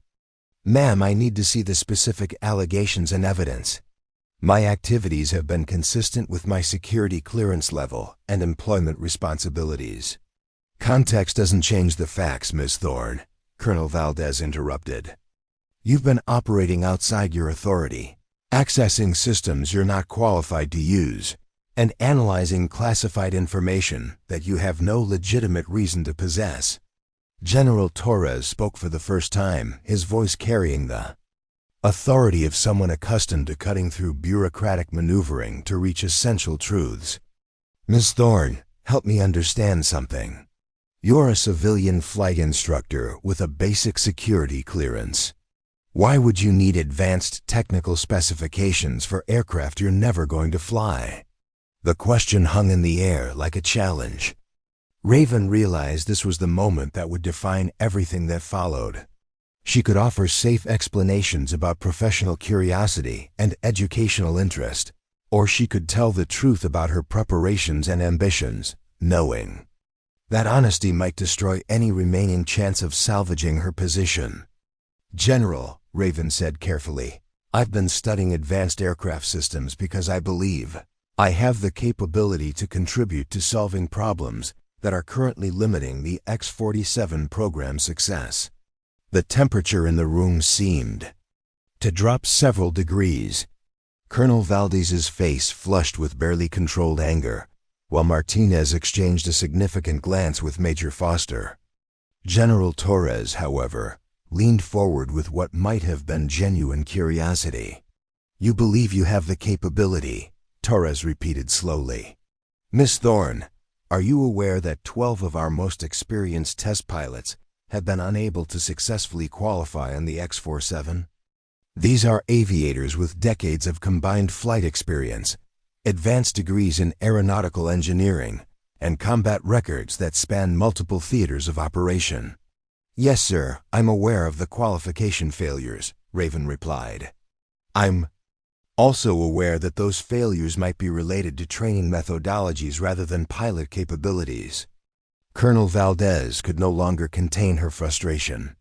Ma'am, I need to see the specific allegations and evidence. My activities have been consistent with my security clearance level and employment responsibilities. Context doesn't change the facts, Ms. Thorne, Colonel Valdez interrupted. You've been operating outside your authority, accessing systems you're not qualified to use, and analyzing classified information that you have no legitimate reason to possess. General Torres spoke for the first time, his voice carrying the authority of someone accustomed to cutting through bureaucratic maneuvering to reach essential truths. Ms. Thorne, help me understand something. You're a civilian flight instructor with a basic security clearance. Why would you need advanced technical specifications for aircraft you're never going to fly? The question hung in the air like a challenge. Raven realized this was the moment that would define everything that followed. She could offer safe explanations about professional curiosity and educational interest, or she could tell the truth about her preparations and ambitions, knowing that honesty might destroy any remaining chance of salvaging her position. General, Raven said carefully, I've been studying advanced aircraft systems because I believe I have the capability to contribute to solving problems that are currently limiting the X-47 program's success. The temperature in the room seemed to drop several degrees. Colonel Valdez's face flushed with barely controlled anger, while Martinez exchanged a significant glance with Major Foster. General Torres, however, leaned forward with what might have been genuine curiosity. You believe you have the capability, Torres repeated slowly. Miss Thorne, are you aware that 12 of our most experienced test pilots have been unable to successfully qualify on the X-47? These are aviators with decades of combined flight experience, advanced degrees in aeronautical engineering, and combat records that span multiple theaters of operation. Yes, sir, I'm aware of the qualification failures, Raven replied. I'm also aware that those failures might be related to training methodologies rather than pilot capabilities. Colonel Valdez could no longer contain her frustration.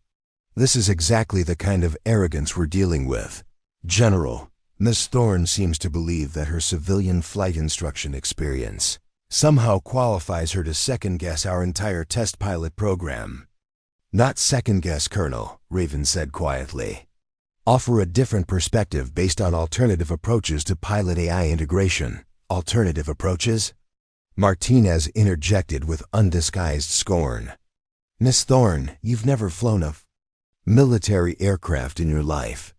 This is exactly the kind of arrogance we're dealing with. General, Miss Thorne seems to believe that her civilian flight instruction experience somehow qualifies her to second-guess our entire test pilot program. Not second-guess, Colonel, Raven said quietly. Offer a different perspective based on alternative approaches to pilot AI integration. Alternative approaches? Martinez interjected with undisguised scorn. Miss Thorne, you've never flown a military aircraft in your life.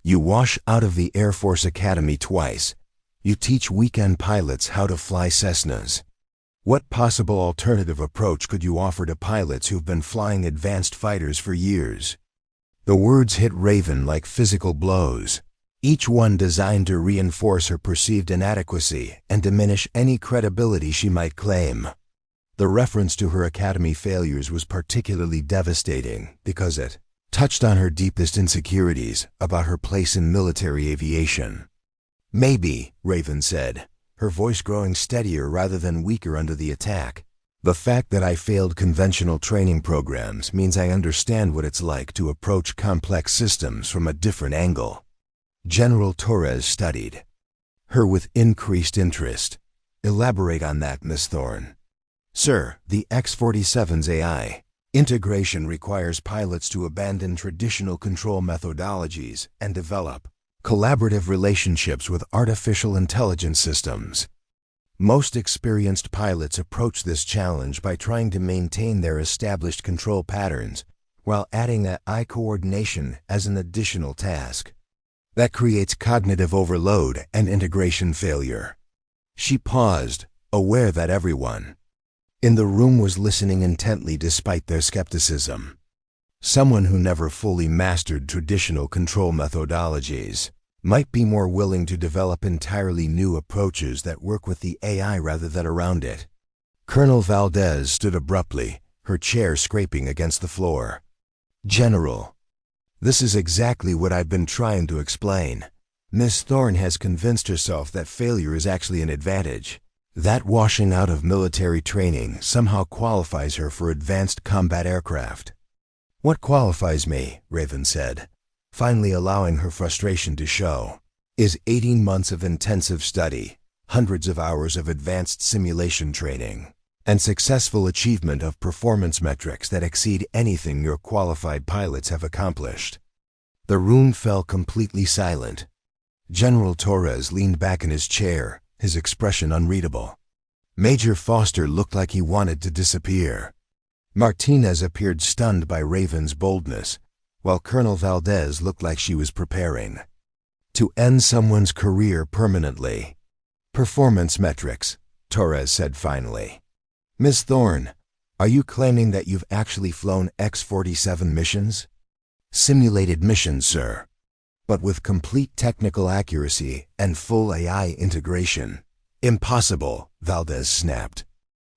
You wash out of the Air Force Academy twice. You teach weekend pilots how to fly Cessnas. What possible alternative approach could you offer to pilots who've been flying advanced fighters for years? The words hit Raven like physical blows, each one designed to reinforce her perceived inadequacy and diminish any credibility she might claim. The reference to her academy failures was particularly devastating because it touched on her deepest insecurities about her place in military aviation. Maybe, Raven said, her voice growing steadier rather than weaker under the attack. The fact that I failed conventional training programs means I understand what it's like to approach complex systems from a different angle. General Torres studied her with increased interest. Elaborate on that, Miss Thorne. Sir, the X-47's AI integration requires pilots to abandon traditional control methodologies and develop collaborative relationships with artificial intelligence systems. Most experienced pilots approach this challenge by trying to maintain their established control patterns while adding eye coordination as an additional task. That creates cognitive overload and integration failure. She paused, aware that everyone in the room was listening intently despite their skepticism. Someone who never fully mastered traditional control methodologies might be more willing to develop entirely new approaches that work with the AI rather than around it. Colonel Valdez stood abruptly, her chair scraping against the floor. General, this is exactly what I've been trying to explain. Miss Thorne has convinced herself that failure is actually an advantage. That washing out of military training somehow qualifies her for advanced combat aircraft. What qualifies me, Raven said, finally allowing her frustration to show, is 18 months of intensive study, hundreds of hours of advanced simulation training, and successful achievement of performance metrics that exceed anything your qualified pilots have accomplished. The room fell completely silent. General Torres leaned back in his chair, his expression unreadable. Major Foster looked like he wanted to disappear. Martinez appeared stunned by Raven's boldness, while Colonel Valdez looked like she was preparing to end someone's career permanently. "Performance metrics," Torres said finally. "Miss Thorne, are you claiming that you've actually flown X-47 missions?" "Simulated missions, sir. But with complete technical accuracy and full AI integration." "Impossible," Valdez snapped.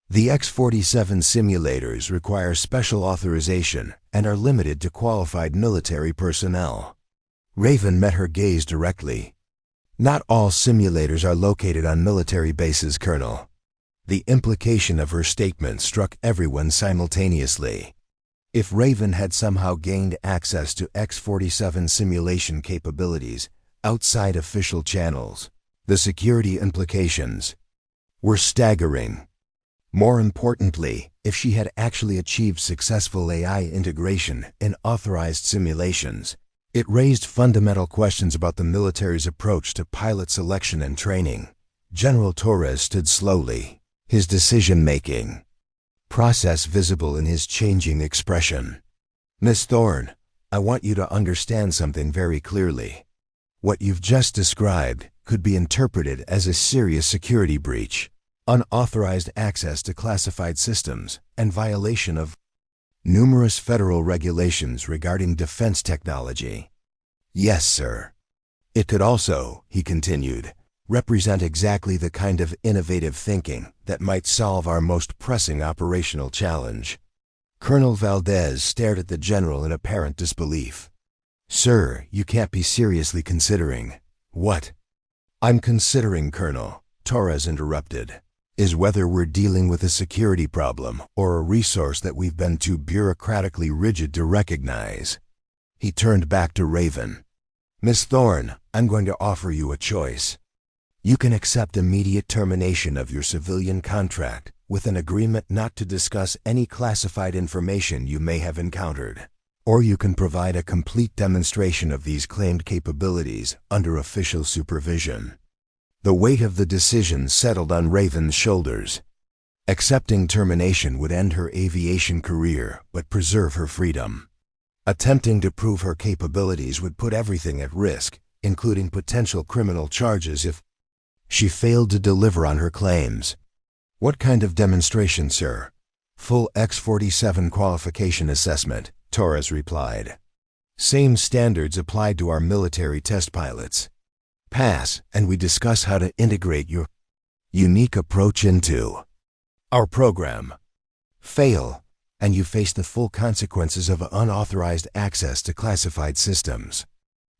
"The X-47 simulators require special authorization and are limited to qualified military personnel." Raven met her gaze directly. "Not all simulators are located on military bases, Colonel." The implication of her statement struck everyone simultaneously. If Raven had somehow gained access to X-47 simulation capabilities outside official channels, the security implications were staggering. More importantly, if she had actually achieved successful AI integration in authorized simulations, it raised fundamental questions about the military's approach to pilot selection and training. General Torres stood slowly, his decision-making process visible in his changing expression. "Miss Thorne, I want you to understand something very clearly. What you've just described could be interpreted as a serious security breach, unauthorized access to classified systems, and violation of numerous federal regulations regarding defense technology." "Yes, sir." "It could also," he continued, "represent exactly the kind of innovative thinking that might solve our most pressing operational challenge." Colonel Valdez stared at the general in apparent disbelief. "Sir, you can't be seriously considering—" "What?" "I'm considering, Colonel," Torres interrupted, "is whether we're dealing with a security problem or a resource that we've been too bureaucratically rigid to recognize." He turned back to Raven. "Miss Thorne, I'm going to offer you a choice. You can accept immediate termination of your civilian contract with an agreement not to discuss any classified information you may have encountered. Or you can provide a complete demonstration of these claimed capabilities under official supervision." The weight of the decision settled on Raven's shoulders. Accepting termination would end her aviation career but preserve her freedom. Attempting to prove her capabilities would put everything at risk, including potential criminal charges if she failed to deliver on her claims. "What kind of demonstration, sir?" "Full X-47 qualification assessment," Torres replied. "Same standards applied to our military test pilots. Pass, and we discuss how to integrate your unique approach into our program. Fail, and you face the full consequences of unauthorized access to classified systems."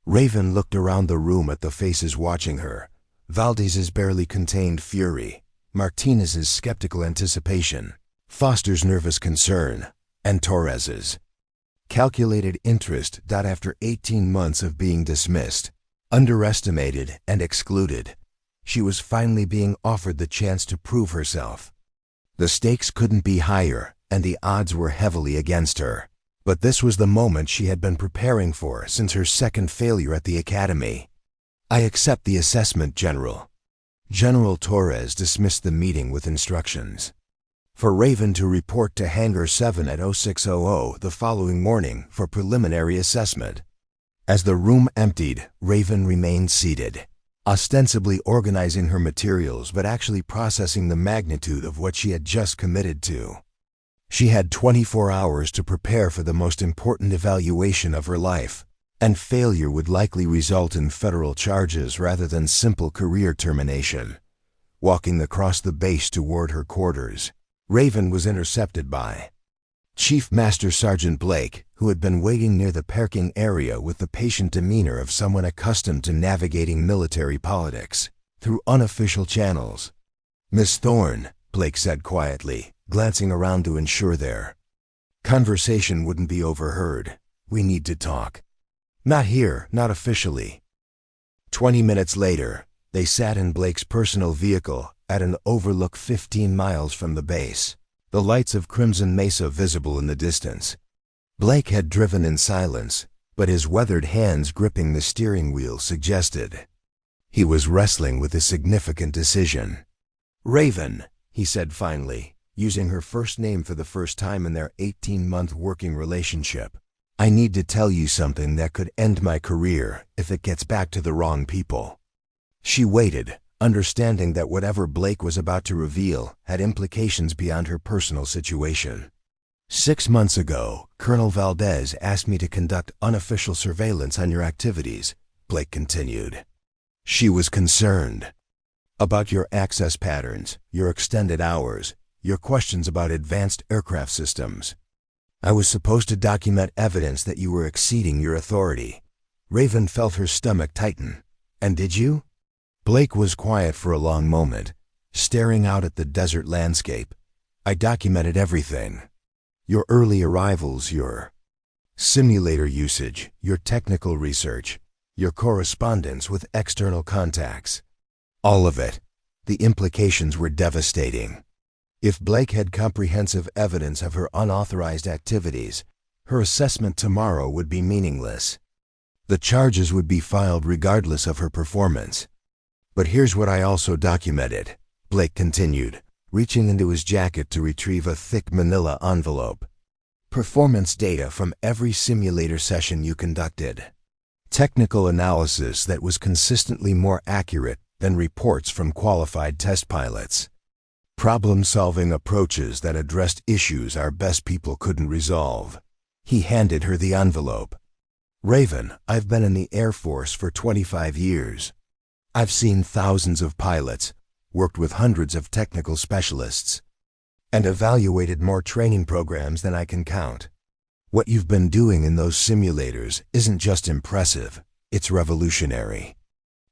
Raven looked around the room at the faces watching her. Valdez's barely contained fury, Martinez's skeptical anticipation, Foster's nervous concern, and Torres's calculated interest. After 18 months of being dismissed, underestimated, and excluded, she was finally being offered the chance to prove herself. The stakes couldn't be higher, and the odds were heavily against her. But this was the moment she had been preparing for since her second failure at the academy. "I accept the assessment, General." General Torres dismissed the meeting with instructions for Raven to report to Hangar 7 at 0600 the following morning for preliminary assessment. As the room emptied, Raven remained seated, ostensibly organizing her materials but actually processing the magnitude of what she had just committed to. She had 24 hours to prepare for the most important evaluation of her life, and failure would likely result in federal charges rather than simple career termination. Walking across the base toward her quarters, Raven was intercepted by Chief Master Sergeant Blake, who had been waiting near the parking area with the patient demeanor of someone accustomed to navigating military politics through unofficial channels. "Miss Thorne," Blake said quietly, glancing around to ensure their conversation wouldn't be overheard. "We need to talk." "Not here, not officially." 20 minutes later, they sat in Blake's personal vehicle at an overlook 15 miles from the base, the lights of Crimson Mesa visible in the distance. Blake had driven in silence, but his weathered hands gripping the steering wheel suggested He was wrestling with a significant decision. "Raven," he said finally, using her first name for the first time in their 18-month working relationship. "I need to tell you something that could end my career if it gets back to the wrong people." She waited, understanding that whatever Blake was about to reveal had implications beyond her personal situation. "6 months ago, Colonel Valdez asked me to conduct unofficial surveillance on your activities," Blake continued. She was concerned about your access patterns, your extended hours, your questions about advanced aircraft systems. "I was supposed to document evidence that you were exceeding your authority." Raven felt her stomach tighten. "And did you?" Blake was quiet for a long moment, staring out at the desert landscape. "I documented everything. Your early arrivals, your simulator usage, your technical research, your correspondence with external contacts. All of it. The implications were devastating." If Blake had comprehensive evidence of her unauthorized activities, her assessment tomorrow would be meaningless. The charges would be filed regardless of her performance. "But here's what I also documented," Blake continued, reaching into his jacket to retrieve a thick manila envelope. "Performance data from every simulator session you conducted. Technical analysis that was consistently more accurate than reports from qualified test pilots. Problem-solving approaches that addressed issues our best people couldn't resolve." He handed her the envelope. "Raven, I've been in the Air Force for 25 years. I've seen thousands of pilots, worked with hundreds of technical specialists, and evaluated more training programs than I can count. What you've been doing in those simulators isn't just impressive, it's revolutionary."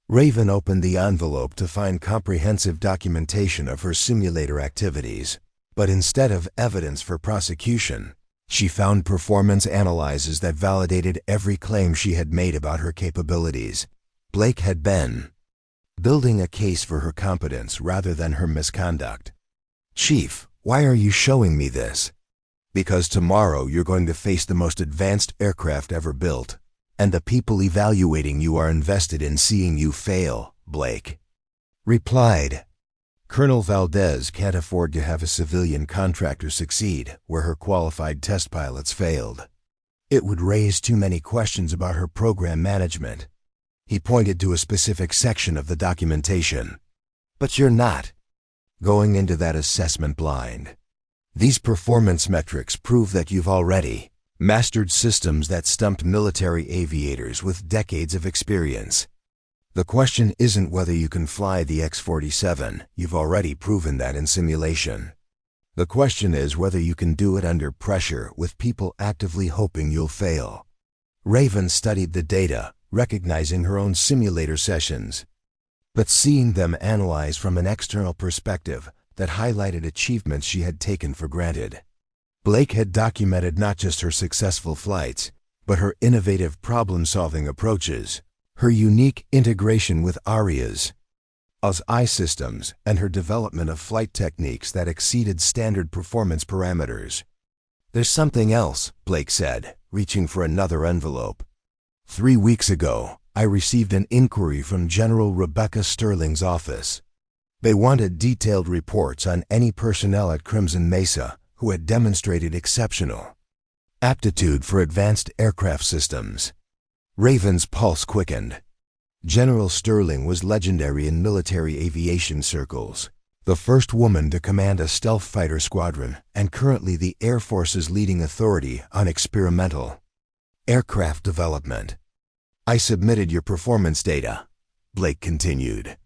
Raven opened the envelope to find comprehensive documentation of her simulator activities. But instead of evidence for prosecution, she found performance analyses that validated every claim she had made about her capabilities. Blake had been building a case for her competence rather than her misconduct. "Chief, why are you showing me this?" "Because tomorrow you're going to face the most advanced aircraft ever built. And the people evaluating you are invested in seeing you fail," Blake replied. "Colonel Valdez can't afford to have a civilian contractor succeed where her qualified test pilots failed. It would raise too many questions about her program management." He pointed to a specific section of the documentation. "But you're not going into that assessment blind. These performance metrics prove that you've already mastered systems that stumped military aviators with decades of experience. The question isn't whether you can fly the X-47, you've already proven that in simulation. The question is whether you can do it under pressure with people actively hoping you'll fail." Raven studied the data, recognizing her own simulator sessions, but seeing them analyzed from an external perspective that highlighted achievements she had taken for granted. Blake had documented not just her successful flights, but her innovative problem-solving approaches, her unique integration with ARIA's AI systems, and her development of flight techniques that exceeded standard performance parameters. "There's something else," Blake said, reaching for another envelope. 3 weeks ago, I received an inquiry from General Rebecca Sterling's office. They wanted detailed reports on any personnel at Crimson Mesa who had demonstrated exceptional aptitude for advanced aircraft systems." Raven's pulse quickened. General Sterling was legendary in military aviation circles, the first woman to command a stealth fighter squadron and currently the Air Force's leading authority on experimental aircraft development. "I submitted your performance data," Blake continued.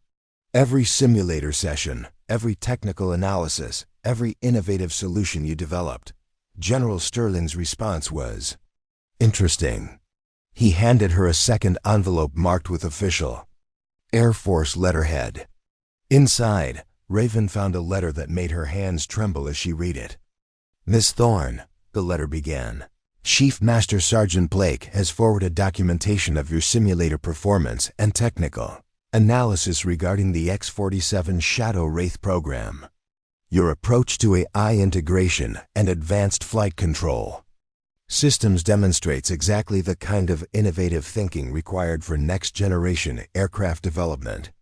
"Every simulator session, every technical analysis, every innovative solution you developed." General Sterling's response was, "Interesting." He handed her a second envelope marked with official Air Force letterhead. Inside, Raven found a letter that made her hands tremble as she read it. "Miss Thorne," the letter began, "Chief Master Sergeant Blake has forwarded documentation of your simulator performance and technical analysis regarding the X-47 Shadow Wraith program. Your approach to AI integration and advanced flight control Systems demonstrates exactly the kind of innovative thinking required for next-generation aircraft development.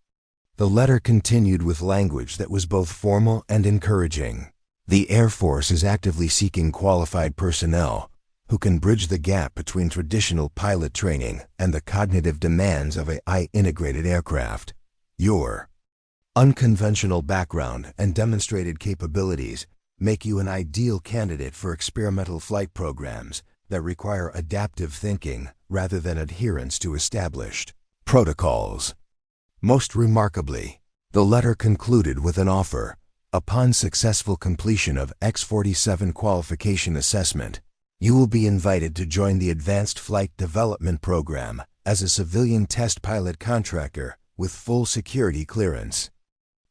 The letter continued with language that was both formal and encouraging. The Air Force is actively seeking qualified personnel who can bridge the gap between traditional pilot training and the cognitive demands of AI integrated aircraft. Your unconventional background and demonstrated capabilities make you an ideal candidate for experimental flight programs that require adaptive thinking rather than adherence to established protocols. Most remarkably, the letter concluded with an offer. Upon successful completion of X-47 qualification assessment, you will be invited to join the Advanced Flight Development Program as a civilian test pilot contractor with full security clearance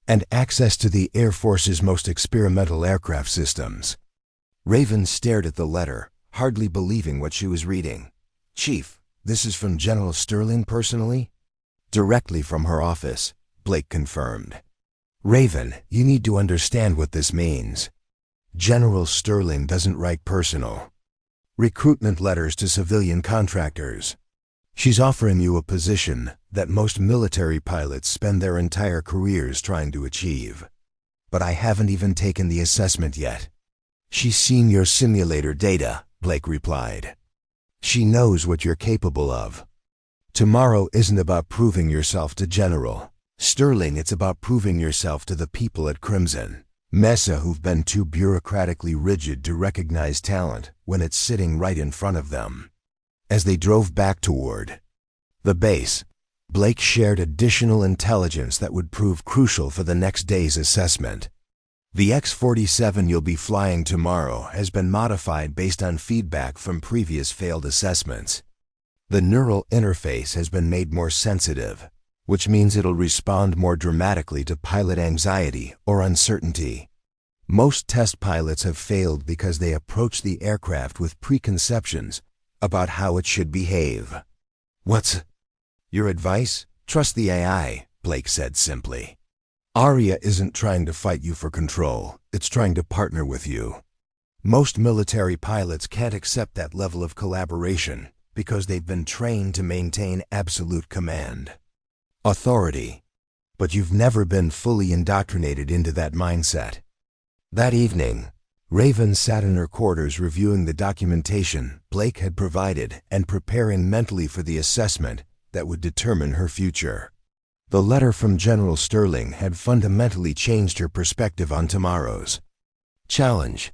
and access to the Air Force's most experimental aircraft systems. Raven stared at the letter, hardly believing what she was reading. "Chief, this is from General Sterling personally?" "Directly from her office," Blake confirmed. "Raven, you need to understand what this means. General Sterling doesn't write personal recruitment letters to civilian contractors. She's offering you a position that most military pilots spend their entire careers trying to achieve. But I haven't even taken the assessment yet." "She's seen your simulator data," Blake replied. "She knows what you're capable of. Tomorrow isn't about proving yourself to General Sterling, it's about proving yourself to the people at Crimson Mesa who've been too bureaucratically rigid to recognize talent when it's sitting right in front of them." As they drove back toward the base, Blake shared additional intelligence that would prove crucial for the next day's assessment. "The X-47 you'll be flying tomorrow has been modified based on feedback from previous failed assessments. The neural interface has been made more sensitive, which means it'll respond more dramatically to pilot anxiety or uncertainty. Most test pilots have failed because they approach the aircraft with preconceptions about how it should behave." "What's your advice?" "Trust the AI," Blake said simply. "Aria isn't trying to fight you for control, it's trying to partner with you. Most military pilots can't accept that level of collaboration because they've been trained to maintain absolute command. Authority. But you've never been fully indoctrinated into that mindset." That evening, Raven sat in her quarters reviewing the documentation Blake had provided and preparing mentally for the assessment that would determine her future. The letter from General Sterling had fundamentally changed her perspective on tomorrow's challenge.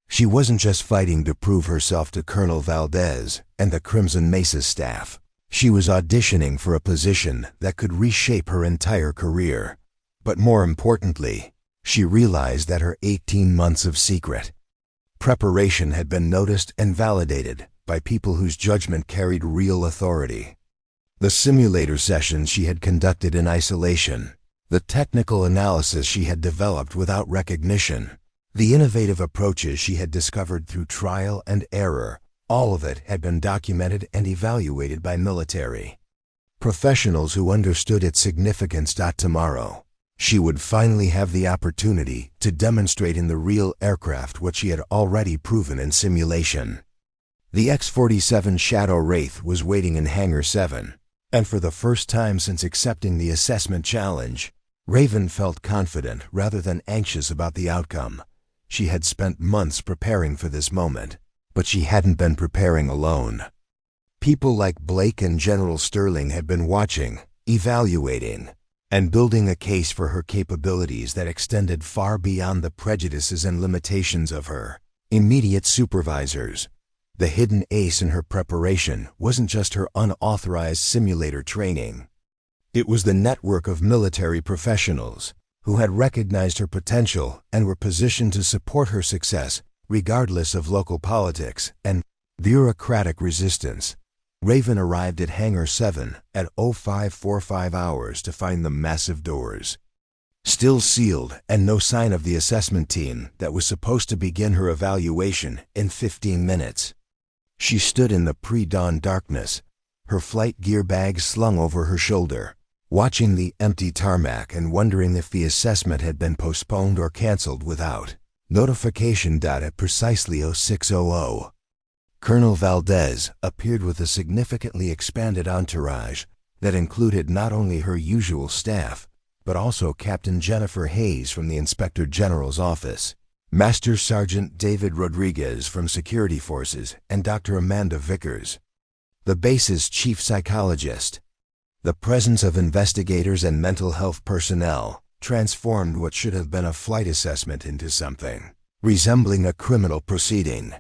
She wasn't just fighting to prove herself to Colonel Valdez and the Crimson Mesa staff. She was auditioning for a position that could reshape her entire career. But more importantly, she realized that her 18 months of secret preparation had been noticed and validated by people whose judgment carried real authority. The simulator sessions she had conducted in isolation, the technical analysis she had developed without recognition, the innovative approaches she had discovered through trial and error, all of it had been documented and evaluated by military professionals who understood its significance. Tomorrow, she would finally have the opportunity to demonstrate in the real aircraft what she had already proven in simulation. The X-47 Shadow Wraith was waiting in Hangar 7, and for the first time since accepting the assessment challenge, Raven felt confident rather than anxious about the outcome. She had spent months preparing for this moment, but she hadn't been preparing alone. People like Blake and General Sterling had been watching, evaluating, and building a case for her capabilities that extended far beyond the prejudices and limitations of her immediate supervisors. The hidden ace in her preparation wasn't just her unauthorized simulator training. It was the network of military professionals who had recognized her potential and were positioned to support her success regardless of local politics and bureaucratic resistance. Raven arrived at Hangar 7 at 0545 hours to find the massive doors still sealed and no sign of the assessment team that was supposed to begin her evaluation in 15 minutes. She stood in the pre-dawn darkness, her flight gear bag slung over her shoulder, watching the empty tarmac and wondering if the assessment had been postponed or canceled without notification. At precisely 0600 Colonel Valdez appeared with a significantly expanded entourage that included not only her usual staff, but also Captain Jennifer Hayes from the Inspector General's office, Master Sergeant David Rodriguez from Security Forces, and Dr. Amanda Vickers, the base's chief psychologist. The presence of investigators and mental health personnel transformed what should have been a flight assessment into something resembling a criminal proceeding.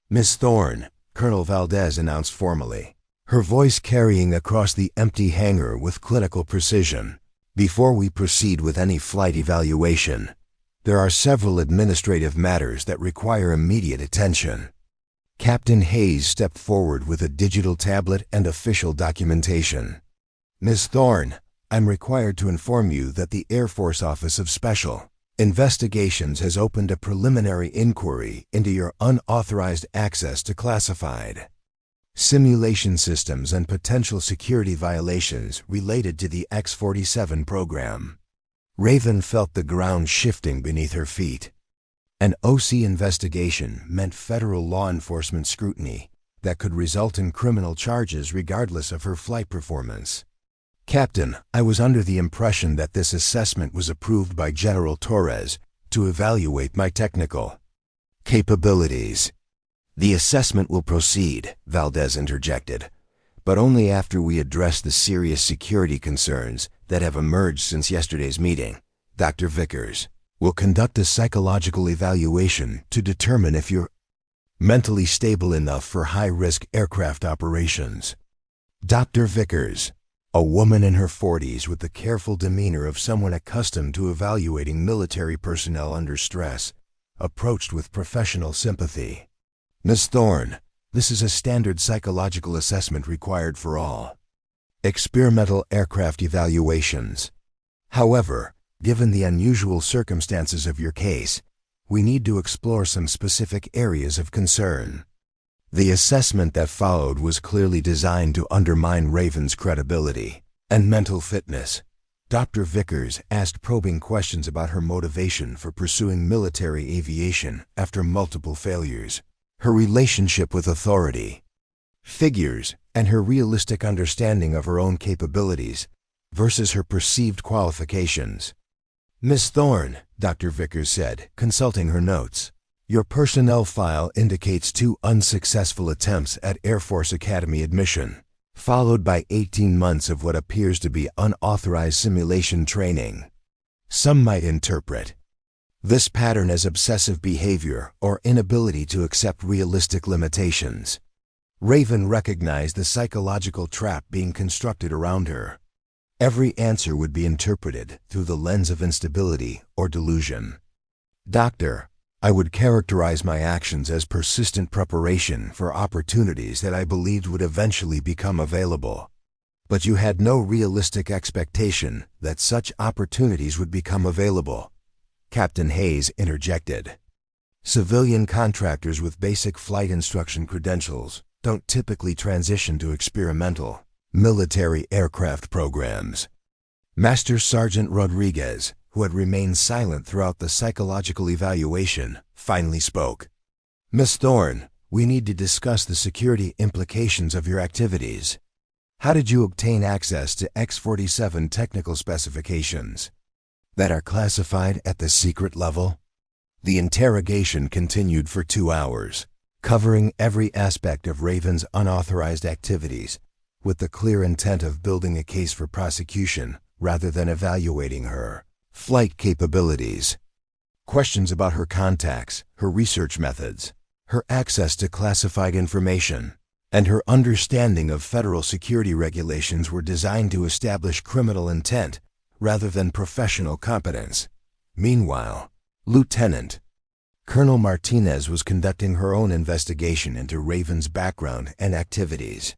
"Miss Thorne," Colonel Valdez announced formally, her voice carrying across the empty hangar with clinical precision. "Before we proceed with any flight evaluation, there are several administrative matters that require immediate attention." Captain Hayes stepped forward with a digital tablet and official documentation. "Miss Thorne, I'm required to inform you that the Air Force Office of Special Investigations has opened a preliminary inquiry into your unauthorized access to classified simulation systems and potential security violations related to the X-47 program." Raven felt the ground shifting beneath her feet. An OC investigation meant federal law enforcement scrutiny that could result in criminal charges regardless of her flight performance. "Captain, I was under the impression that this assessment was approved by General Torres to evaluate my technical capabilities." "The assessment will proceed," Valdez interjected, "but only after we address the serious security concerns that have emerged since yesterday's meeting. Dr. Vickers will conduct a psychological evaluation to determine if you're mentally stable enough for high-risk aircraft operations." Dr. Vickers, a woman in her 40s with the careful demeanor of someone accustomed to evaluating military personnel under stress, approached with professional sympathy. "Miss Thorne, this is a standard psychological assessment required for all experimental aircraft evaluations. However, given the unusual circumstances of your case, we need to explore some specific areas of concern." The assessment that followed was clearly designed to undermine Raven's credibility and mental fitness. Dr. Vickers asked probing questions about her motivation for pursuing military aviation after multiple failures, her relationship with authority figures, and her realistic understanding of her own capabilities versus her perceived qualifications. "Miss Thorne," Dr. Vickers said, consulting her notes, "your personnel file indicates 2 unsuccessful attempts at Air Force Academy admission, followed by 18 months of what appears to be unauthorized simulation training. Some might interpret this pattern as obsessive behavior or inability to accept realistic limitations." Raven recognized the psychological trap being constructed around her. Every answer would be interpreted through the lens of instability or delusion. "Doctor, I would characterize my actions as persistent preparation for opportunities that I believed would eventually become available. But you had no realistic expectation that such opportunities would become available," Captain Hayes interjected. "Civilian contractors with basic flight instruction credentials don't typically transition to experimental military aircraft programs." Master Sergeant Rodriguez, who had remained silent throughout the psychological evaluation, finally spoke. "Miss Thorne, we need to discuss the security implications of your activities. How did you obtain access to X-47 technical specifications that are classified at the secret level?" The interrogation continued for 2 hours, covering every aspect of Raven's unauthorized activities, with the clear intent of building a case for prosecution rather than evaluating her flight capabilities. Questions about her contacts, her research methods, her access to classified information, and her understanding of federal security regulations were designed to establish criminal intent rather than professional competence. Meanwhile, Lieutenant Colonel Martinez was conducting her own investigation into Raven's background and activities.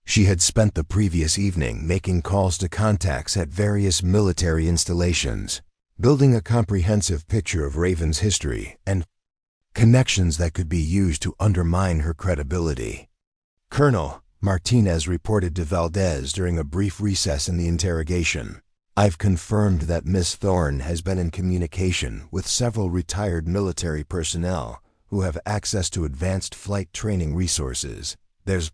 She had spent the previous evening making calls to contacts at various military installations, building a comprehensive picture of Raven's history and connections that could be used to undermine her credibility. "Colonel," Martinez reported to Valdez during a brief recess in the interrogation, "I've confirmed that Miss Thorne has been in communication with several retired military personnel who have access to advanced flight training resources. There's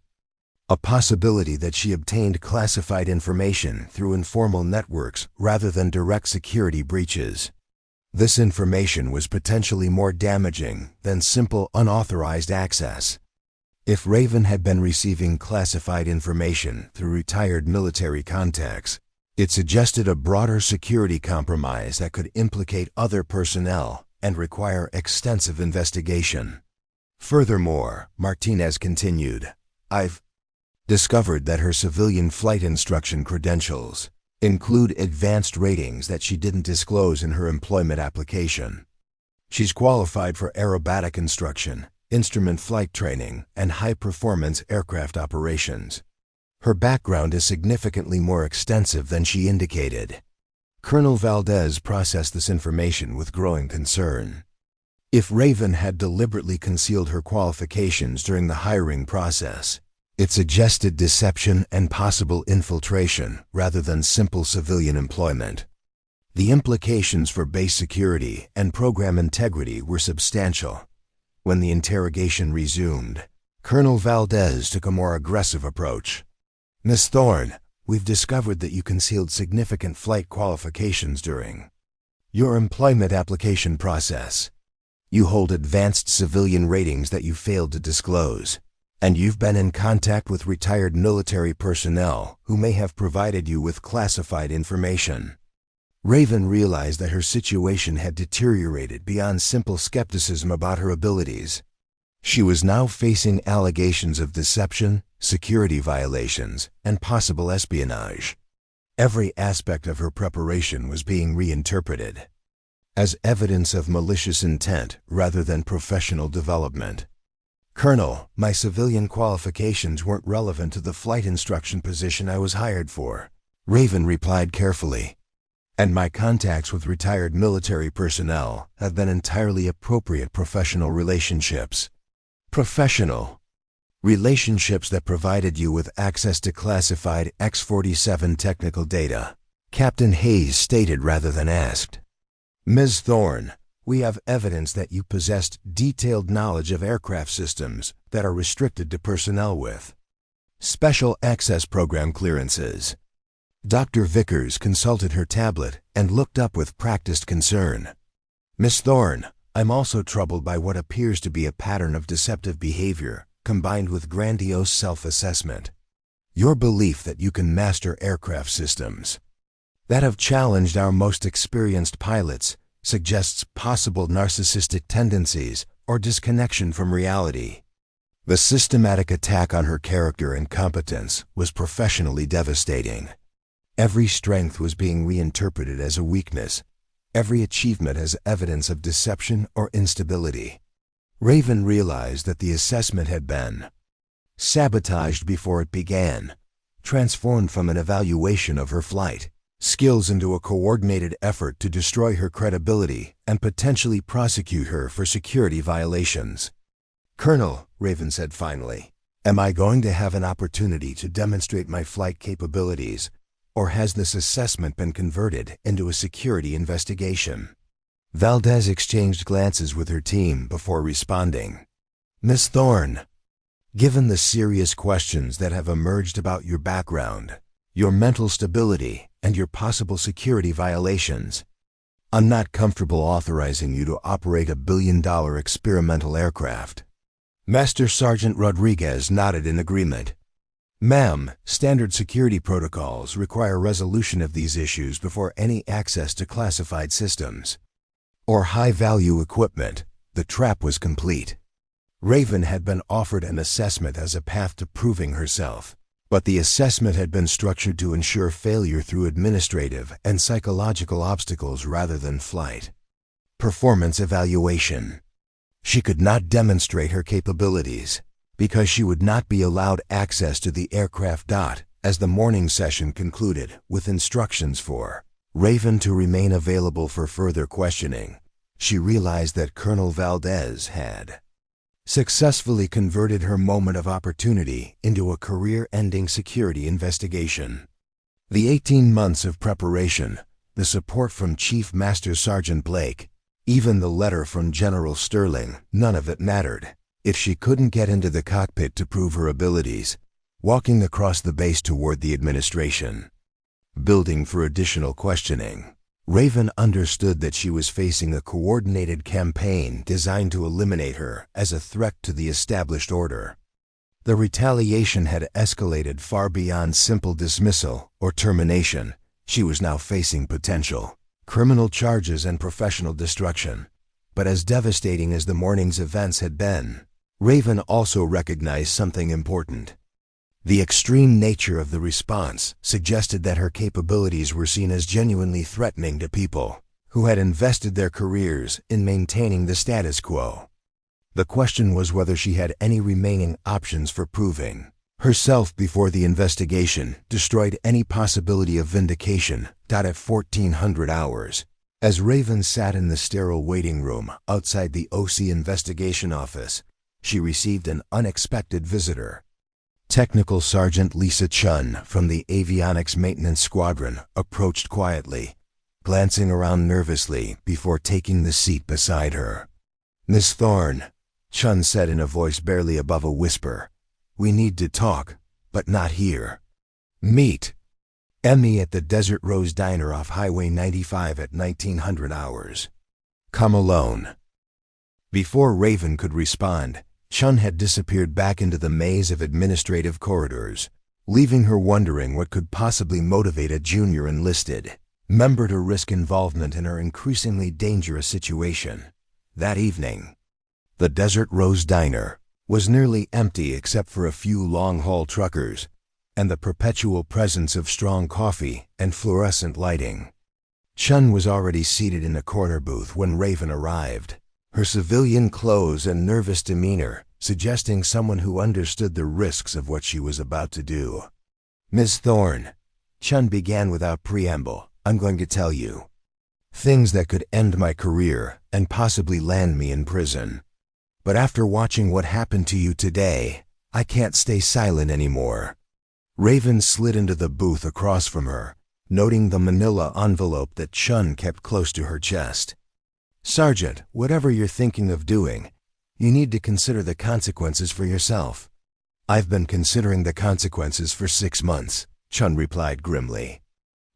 a possibility that she obtained classified information through informal networks rather than direct security breaches. This information was potentially more damaging than simple unauthorized access. If Raven had been receiving classified information through retired military contacts, it suggested a broader security compromise that could implicate other personnel and require extensive investigation. Furthermore, Martinez continued, I've discovered that her civilian flight instruction credentials include advanced ratings that she didn't disclose in her employment application. She's qualified for aerobatic instruction, instrument flight training, and high-performance aircraft operations. Her background is significantly more extensive than she indicated. Colonel Valdez processed this information with growing concern. If Raven had deliberately concealed her qualifications during the hiring process, it suggested deception and possible infiltration rather than simple civilian employment. The implications for base security and program integrity were substantial. When the interrogation resumed, Colonel Valdez took a more aggressive approach. Miss Thorne, we've discovered that you concealed significant flight qualifications during your employment application process. You hold advanced civilian ratings that you failed to disclose, and you've been in contact with retired military personnel who may have provided you with classified information. Raven realized that her situation had deteriorated beyond simple skepticism about her abilities. She was now facing allegations of deception, security violations, and possible espionage. Every aspect of her preparation was being reinterpreted as evidence of malicious intent rather than professional development. Colonel, my civilian qualifications weren't relevant to the flight instruction position I was hired for, Raven replied carefully. And my contacts with retired military personnel have been entirely appropriate professional relationships. Professional relationships that provided you with access to classified X-47 technical data, Captain Hayes stated rather than asked. Ms. Thorne, we have evidence that you possessed detailed knowledge of aircraft systems that are restricted to personnel with special access program clearances. Dr. Vickers consulted her tablet and looked up with practiced concern. Miss Thorne, I'm also troubled by what appears to be a pattern of deceptive behavior combined with grandiose self-assessment. Your belief that you can master aircraft systems that have challenged our most experienced pilots suggests possible narcissistic tendencies or disconnection from reality. The systematic attack on her character and competence was professionally devastating. Every strength was being reinterpreted as a weakness, every achievement as evidence of deception or instability. Raven realized that the assessment had been sabotaged before it began, transformed from an evaluation of her flight skills into a coordinated effort to destroy her credibility and potentially prosecute her for security violations. Colonel, Raven said finally, am I going to have an opportunity to demonstrate my flight capabilities, or has this assessment been converted into a security investigation? Valdez exchanged glances with her team before responding. Miss Thorne, given the serious questions that have emerged about your background, your mental stability, and your possible security violations, I'm not comfortable authorizing you to operate $1 billion experimental aircraft. Master Sergeant Rodriguez nodded in agreement. Ma'am, standard security protocols require resolution of these issues before any access to classified systems or high-value equipment. The trap was complete. Raven had been offered an assessment as a path to proving herself, but the assessment had been structured to ensure failure through administrative and psychological obstacles rather than flight performance evaluation. She could not demonstrate her capabilities because she would not be allowed access to the aircraft. As the morning session concluded with instructions for Raven to remain available for further questioning, she realized that Colonel Valdez had successfully converted her moment of opportunity into a career-ending security investigation. The 18 months of preparation, the support from Chief Master Sergeant Blake, Even the letter from General Sterling, none of it mattered. If she couldn't get into the cockpit to prove her abilities, walking across the base toward the administration building for additional questioning, Raven understood that she was facing a coordinated campaign designed to eliminate her as a threat to the established order. The retaliation had escalated far beyond simple dismissal or termination. She was now facing potential criminal charges and professional destruction. But as devastating as the morning's events had been, Raven also recognized something important. The extreme nature of the response suggested that her capabilities were seen as genuinely threatening to people who had invested their careers in maintaining the status quo. The question was whether she had any remaining options for proving herself before the investigation destroyed any possibility of vindication. At 1400 hours, as Raven sat in the sterile waiting room outside the OC investigation office, she received an unexpected visitor. Technical Sergeant Lisa Chun from the Avionics Maintenance Squadron approached quietly, glancing around nervously before taking the seat beside her. "Miss Thorne," Chun said in a voice barely above a whisper, "we need to talk, but not here. Meet Emmy at the Desert Rose Diner off Highway 95 at 1900 hours. Come alone." Before Raven could respond, Chun had disappeared back into the maze of administrative corridors, leaving her wondering what could possibly motivate a junior enlisted member to risk involvement in her increasingly dangerous situation. That evening, the Desert Rose Diner was nearly empty except for a few long-haul truckers and the perpetual presence of strong coffee and fluorescent lighting. Chun was already seated in a corner booth when Raven arrived, her civilian clothes and nervous demeanor suggesting someone who understood the risks of what she was about to do. "Ms. Thorne," Chun began without preamble, "I'm going to tell you things that could end my career and possibly land me in prison. But after watching what happened to you today, I can't stay silent anymore." Raven slid into the booth across from her, noting the manila envelope that Chun kept close to her chest. "Sergeant, whatever you're thinking of doing, you need to consider the consequences for yourself." "I've been considering the consequences for 6 months, Chun replied grimly.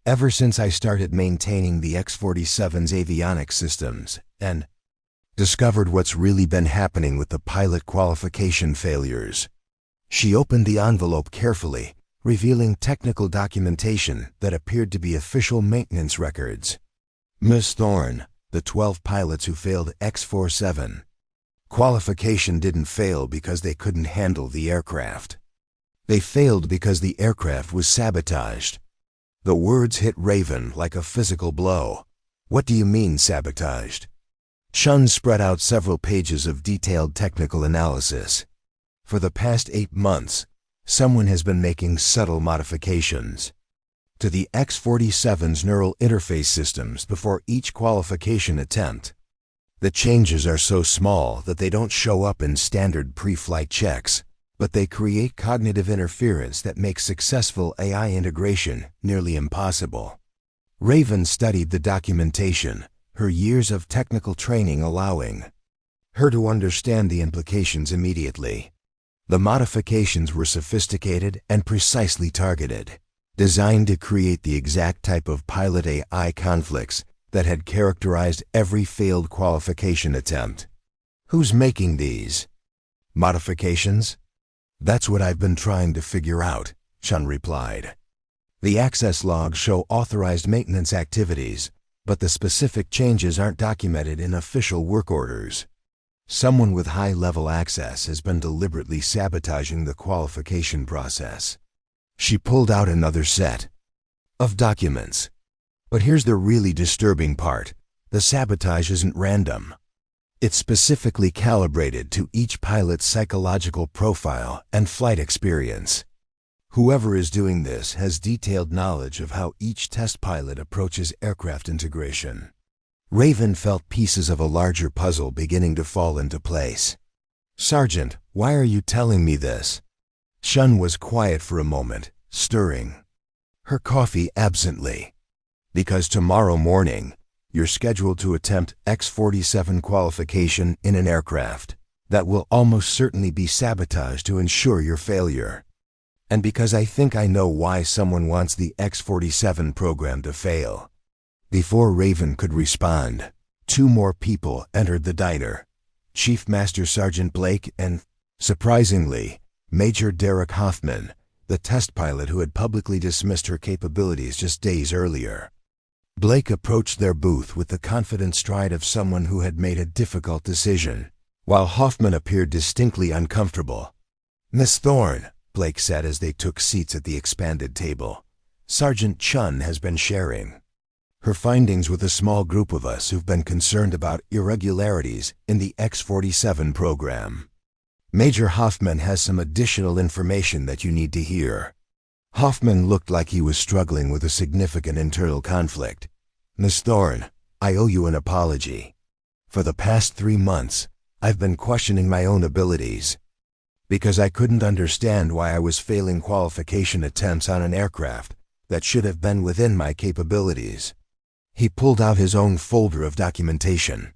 "Ever since I started maintaining the X-47's avionics systems and discovered what's really been happening with the pilot qualification failures." She opened the envelope carefully, revealing technical documentation that appeared to be official maintenance records. "Miss Thorne, the 12 pilots who failed X-47 qualification didn't fail because they couldn't handle the aircraft. They failed because the aircraft was sabotaged." The words hit Raven like a physical blow. "What do you mean, sabotaged?" Chun spread out several pages of detailed technical analysis. "For the past 8 months, someone has been making subtle modifications to the X-47's neural interface systems before each qualification attempt. The changes are so small that they don't show up in standard pre-flight checks, but they create cognitive interference that makes successful AI integration nearly impossible." Raven studied the documentation, her years of technical training allowing her to understand the implications immediately. The modifications were sophisticated and precisely targeted, designed to create the exact type of pilot AI conflicts that had characterized every failed qualification attempt. "Who's making these modifications?" "That's what I've been trying to figure out," Chun replied. "The access logs show authorized maintenance activities, but the specific changes aren't documented in official work orders. Someone with high-level access has been deliberately sabotaging the qualification process." She pulled out another set of documents. "But here's the really disturbing part. The sabotage isn't random. It's specifically calibrated to each pilot's psychological profile and flight experience. Whoever is doing this has detailed knowledge of how each test pilot approaches aircraft integration." Raven felt pieces of a larger puzzle beginning to fall into place. "Sergeant, why are you telling me this?" Chun was quiet for a moment, stirring her coffee absently. "Because tomorrow morning, You're scheduled to attempt X-47 qualification in an aircraft that will almost certainly be sabotaged to ensure your failure. And because I think I know why someone wants the X-47 program to fail." Before Raven could respond, 2 more people entered the diner: Chief Master Sergeant Blake and, surprisingly, Major Derek Hoffman, the test pilot who had publicly dismissed her capabilities just days earlier. Blake approached their booth with the confident stride of someone who had made a difficult decision, while Hoffman appeared distinctly uncomfortable. "Miss Thorne," Blake said as they took seats at the expanded table, "Sergeant Chun has been sharing her findings with a small group of us who've been concerned about irregularities in the X-47 program. Major Hoffman has some additional information that you need to hear." Hoffman looked like he was struggling with a significant internal conflict. "Miss Thorne, I owe you an apology. For the past 3 months, I've been questioning my own abilities because I couldn't understand why I was failing qualification attempts on an aircraft that should have been within my capabilities." He pulled out his own folder of documentation.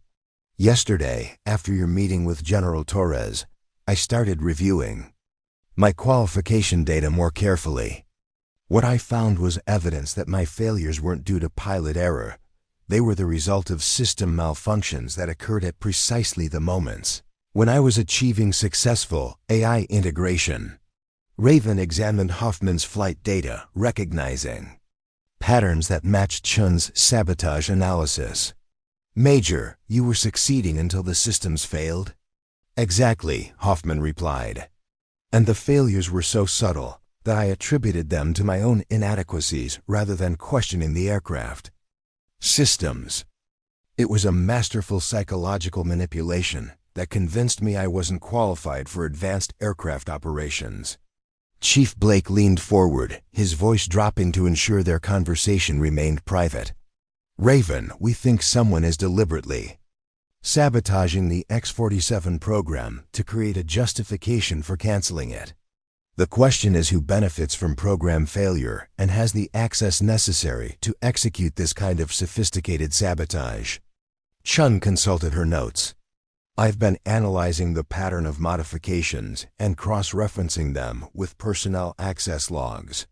"Yesterday, after your meeting with General Torres, I started reviewing my qualification data more carefully. What I found was evidence that my failures weren't due to pilot error. They were the result of system malfunctions that occurred at precisely the moments when I was achieving successful AI integration." Raven examined Hoffman's flight data, recognizing patterns that matched Chun's sabotage analysis. "Major, you were succeeding until the systems failed?" "Exactly," Hoffman replied. "And the failures were so subtle that I attributed them to my own inadequacies rather than questioning the aircraft systems. It was a masterful psychological manipulation that convinced me I wasn't qualified for advanced aircraft operations." Chief Blake leaned forward, his voice dropping to ensure their conversation remained private. "Raven, we think someone is deliberately sabotaging the X-47 program to create a justification for canceling it. The question is who benefits from program failure and has the access necessary to execute this kind of sophisticated sabotage." Chun consulted her notes. "I've been analyzing the pattern of modifications and cross-referencing them with personnel access logs.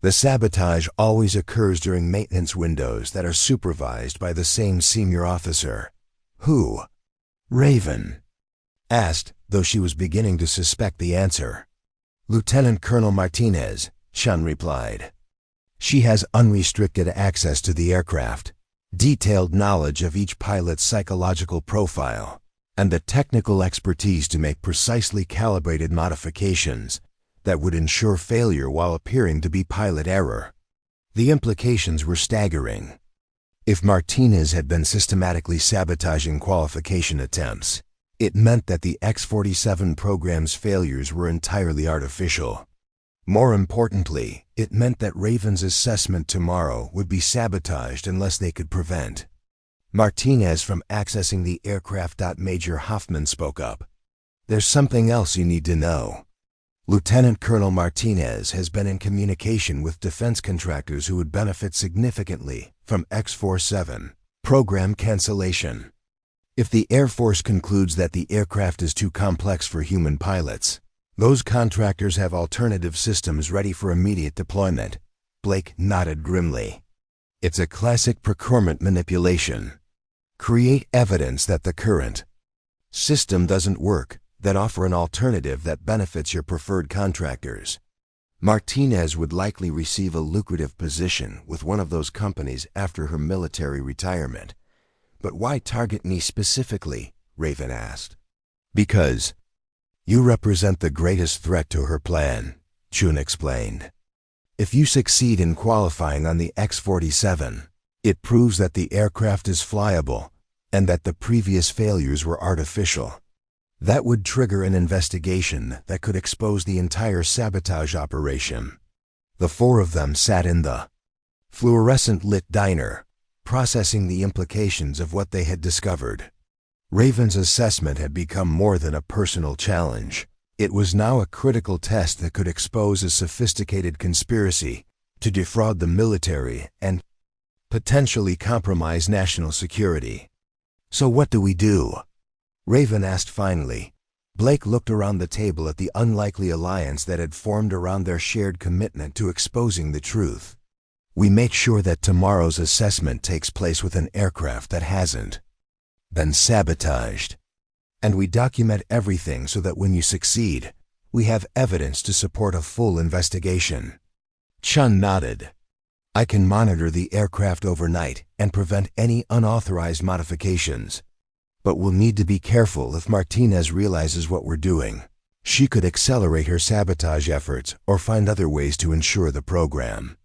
The sabotage always occurs during maintenance windows that are supervised by the same senior officer." "Who?" Raven asked, though she was beginning to suspect the answer. "Lieutenant Colonel Martinez," Chun replied. "She has unrestricted access to the aircraft, detailed knowledge of each pilot's psychological profile, and the technical expertise to make precisely calibrated modifications that would ensure failure while appearing to be pilot error." The implications were staggering. If Martinez had been systematically sabotaging qualification attempts, it meant that the X-47 program's failures were entirely artificial. More importantly, it meant that Raven's assessment tomorrow would be sabotaged unless they could prevent Martinez from accessing the aircraft. Major Hoffman spoke up. "There's something else you need to know. Lieutenant Colonel Martinez has been in communication with defense contractors who would benefit significantly from X-47 program cancellation. If the Air Force concludes that the aircraft is too complex for human pilots, those contractors have alternative systems ready for immediate deployment." Blake nodded grimly. "It's a classic procurement manipulation. Create evidence that the current system doesn't work, then offer an alternative that benefits your preferred contractors. Martinez would likely receive a lucrative position with one of those companies after her military retirement. But why target me specifically?" Raven asked. "Because you represent the greatest threat to her plan," Chun explained. "If you succeed in qualifying on the X-47, it proves that the aircraft is flyable and that the previous failures were artificial. That would trigger an investigation that could expose the entire sabotage operation." The 4 of them sat in the fluorescent-lit diner, processing the implications of what they had discovered. Raven's assessment had become more than a personal challenge. It was now a critical test that could expose a sophisticated conspiracy to defraud the military and potentially compromise national security. So what do we do? Raven asked finally. Blake looked around the table at the unlikely alliance that had formed around their shared commitment to exposing the truth. We make sure that tomorrow's assessment takes place with an aircraft that hasn't been sabotaged. And we document everything so that when you succeed, we have evidence to support a full investigation. Chun nodded. I can monitor the aircraft overnight and prevent any unauthorized modifications. But we'll need to be careful if Martinez realizes what we're doing. She could accelerate her sabotage efforts or find other ways to ensure the program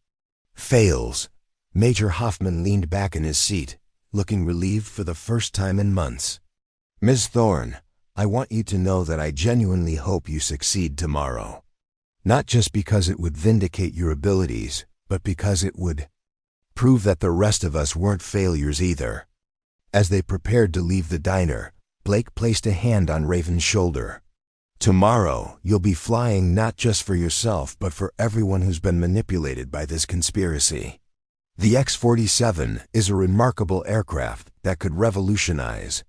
fails. Major Hoffman leaned back in his seat, looking relieved for the first time in months. Ms. Thorne, I want you to know that I genuinely hope you succeed tomorrow. Not just because it would vindicate your abilities, but because it would prove that the rest of us weren't failures either. As they prepared to leave the diner, Blake placed a hand on Raven's shoulder. Tomorrow, you'll be flying not just for yourself but for everyone who's been manipulated by this conspiracy. The X-47 is a remarkable aircraft that could revolutionize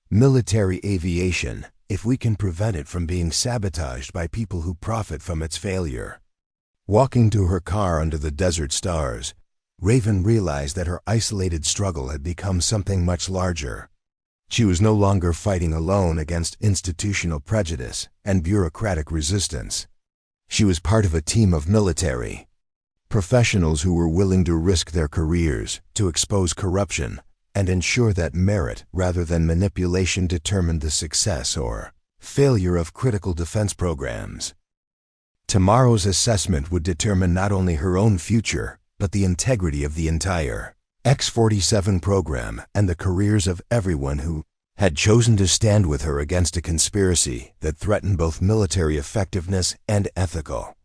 military aviation if we can prevent it from being sabotaged by people who profit from its failure. Walking to her car under the desert stars, Raven realized that her isolated struggle had become something much larger. She was no longer fighting alone against institutional prejudice and bureaucratic resistance. She was part of a team of military professionals who were willing to risk their careers to expose corruption and ensure that merit rather than manipulation determined the success or failure of critical defense programs. Tomorrow's assessment would determine not only her own future, but the integrity of the entire X-47 program and the careers of everyone who had chosen to stand with her against a conspiracy that threatened both military effectiveness and ethical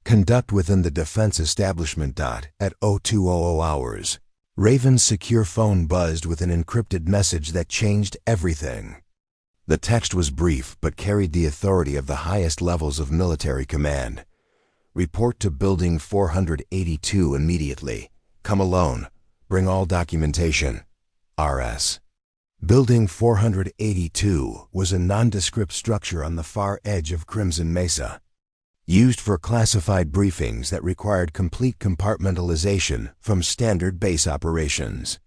conduct within the defense establishment. At 0200 hours, Raven's secure phone buzzed with an encrypted message that changed everything. The text was brief but carried the authority of the highest levels of military command. Report to Building 482 immediately. Come alone. Bring all documentation. R.S. Building 482 was a nondescript structure on the far edge of Crimson Mesa, used for classified briefings that required complete compartmentalization from standard base operations.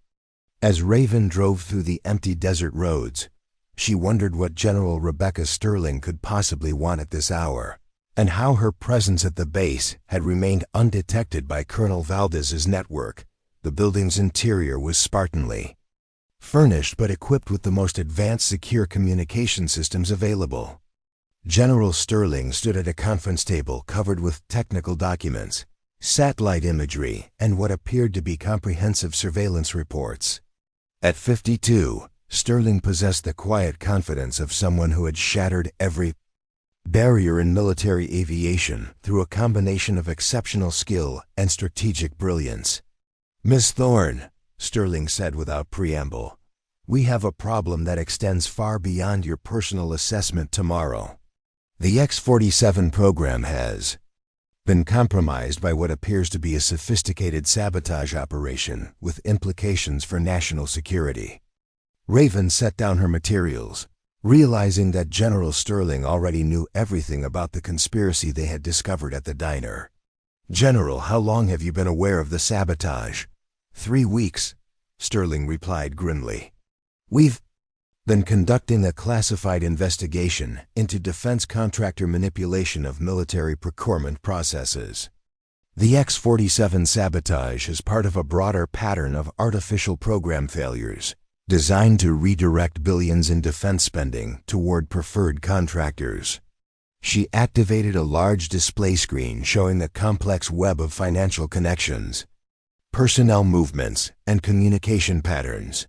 As Raven drove through the empty desert roads, she wondered what General Rebecca Sterling could possibly want at this hour, and how her presence at the base had remained undetected by Colonel Valdez's network. The building's interior was spartanly furnished but equipped with the most advanced secure communication systems available. General Sterling stood at a conference table covered with technical documents, satellite imagery, and what appeared to be comprehensive surveillance reports. At 52, Sterling possessed the quiet confidence of someone who had shattered every barrier in military aviation through a combination of exceptional skill and strategic brilliance. Miss Thorne, Sterling said without preamble, we have a problem that extends far beyond your personal assessment tomorrow. The X-47 program has been compromised by what appears to be a sophisticated sabotage operation with implications for national security. Raven set down her materials, realizing that General Sterling already knew everything about the conspiracy they had discovered at the diner. General, how long have you been aware of the sabotage? 3 weeks, Sterling replied grimly. We've been conducting a classified investigation into defense contractor manipulation of military procurement processes. The X-47 sabotage is part of a broader pattern of artificial program failures designed to redirect billions in defense spending toward preferred contractors. She activated a large display screen showing the complex web of financial connections, personnel movements, and communication patterns.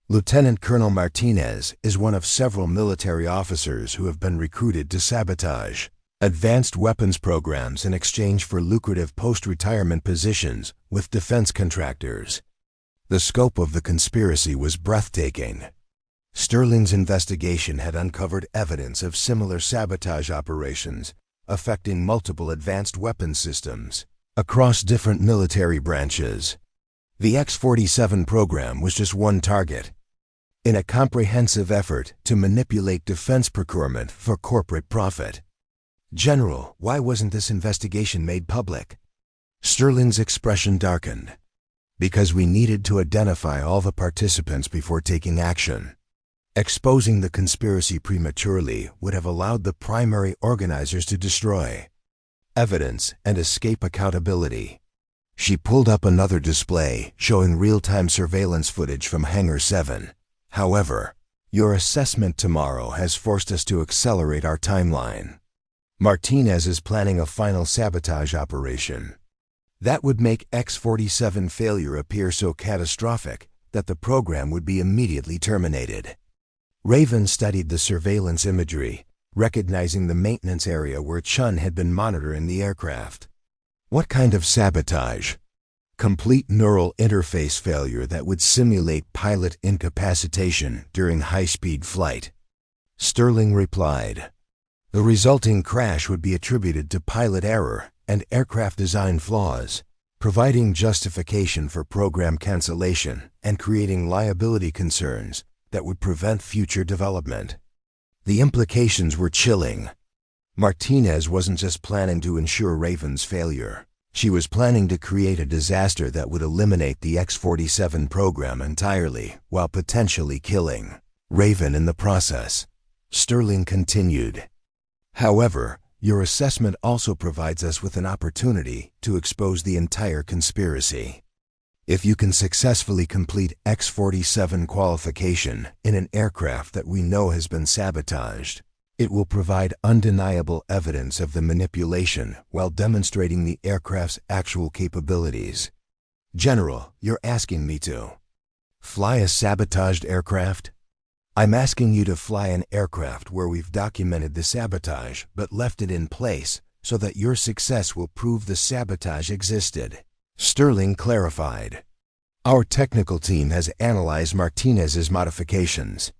Lieutenant Colonel Martinez is one of several military officers who have been recruited to sabotage advanced weapons programs in exchange for lucrative post-retirement positions with defense contractors. The scope of the conspiracy was breathtaking. Sterling's investigation had uncovered evidence of similar sabotage operations affecting multiple advanced weapons systems across different military branches. The X-47 program was just one target in a comprehensive effort to manipulate defense procurement for corporate profit. General, why wasn't this investigation made public? Sterling's expression darkened. Because we needed to identify all the participants before taking action. Exposing the conspiracy prematurely would have allowed the primary organizers to destroy evidence and escape accountability. She pulled up another display showing real-time surveillance footage from Hangar 7. However, your assessment tomorrow has forced us to accelerate our timeline. Martinez is planning a final sabotage operation. That would make X-47 failure appear so catastrophic that the program would be immediately terminated. Raven studied the surveillance imagery, recognizing the maintenance area where Chun had been monitoring the aircraft. What kind of sabotage? Complete neural interface failure that would simulate pilot incapacitation during high-speed flight. Sterling replied. The resulting crash would be attributed to pilot error and aircraft design flaws, providing justification for program cancellation and creating liability concerns that would prevent future development. The implications were chilling. Martinez wasn't just planning to ensure Raven's failure. She was planning to create a disaster that would eliminate the X-47 program entirely while potentially killing Raven in the process. Sterling continued. However, your assessment also provides us with an opportunity to expose the entire conspiracy. If you can successfully complete X-47 qualification in an aircraft that we know has been sabotaged, it will provide undeniable evidence of the manipulation while demonstrating the aircraft's actual capabilities. General, you're asking me to fly a sabotaged aircraft? I'm asking you to fly an aircraft where we've documented the sabotage but left it in place so that your success will prove the sabotage existed. Sterling clarified. Our technical team has analyzed Martinez's modifications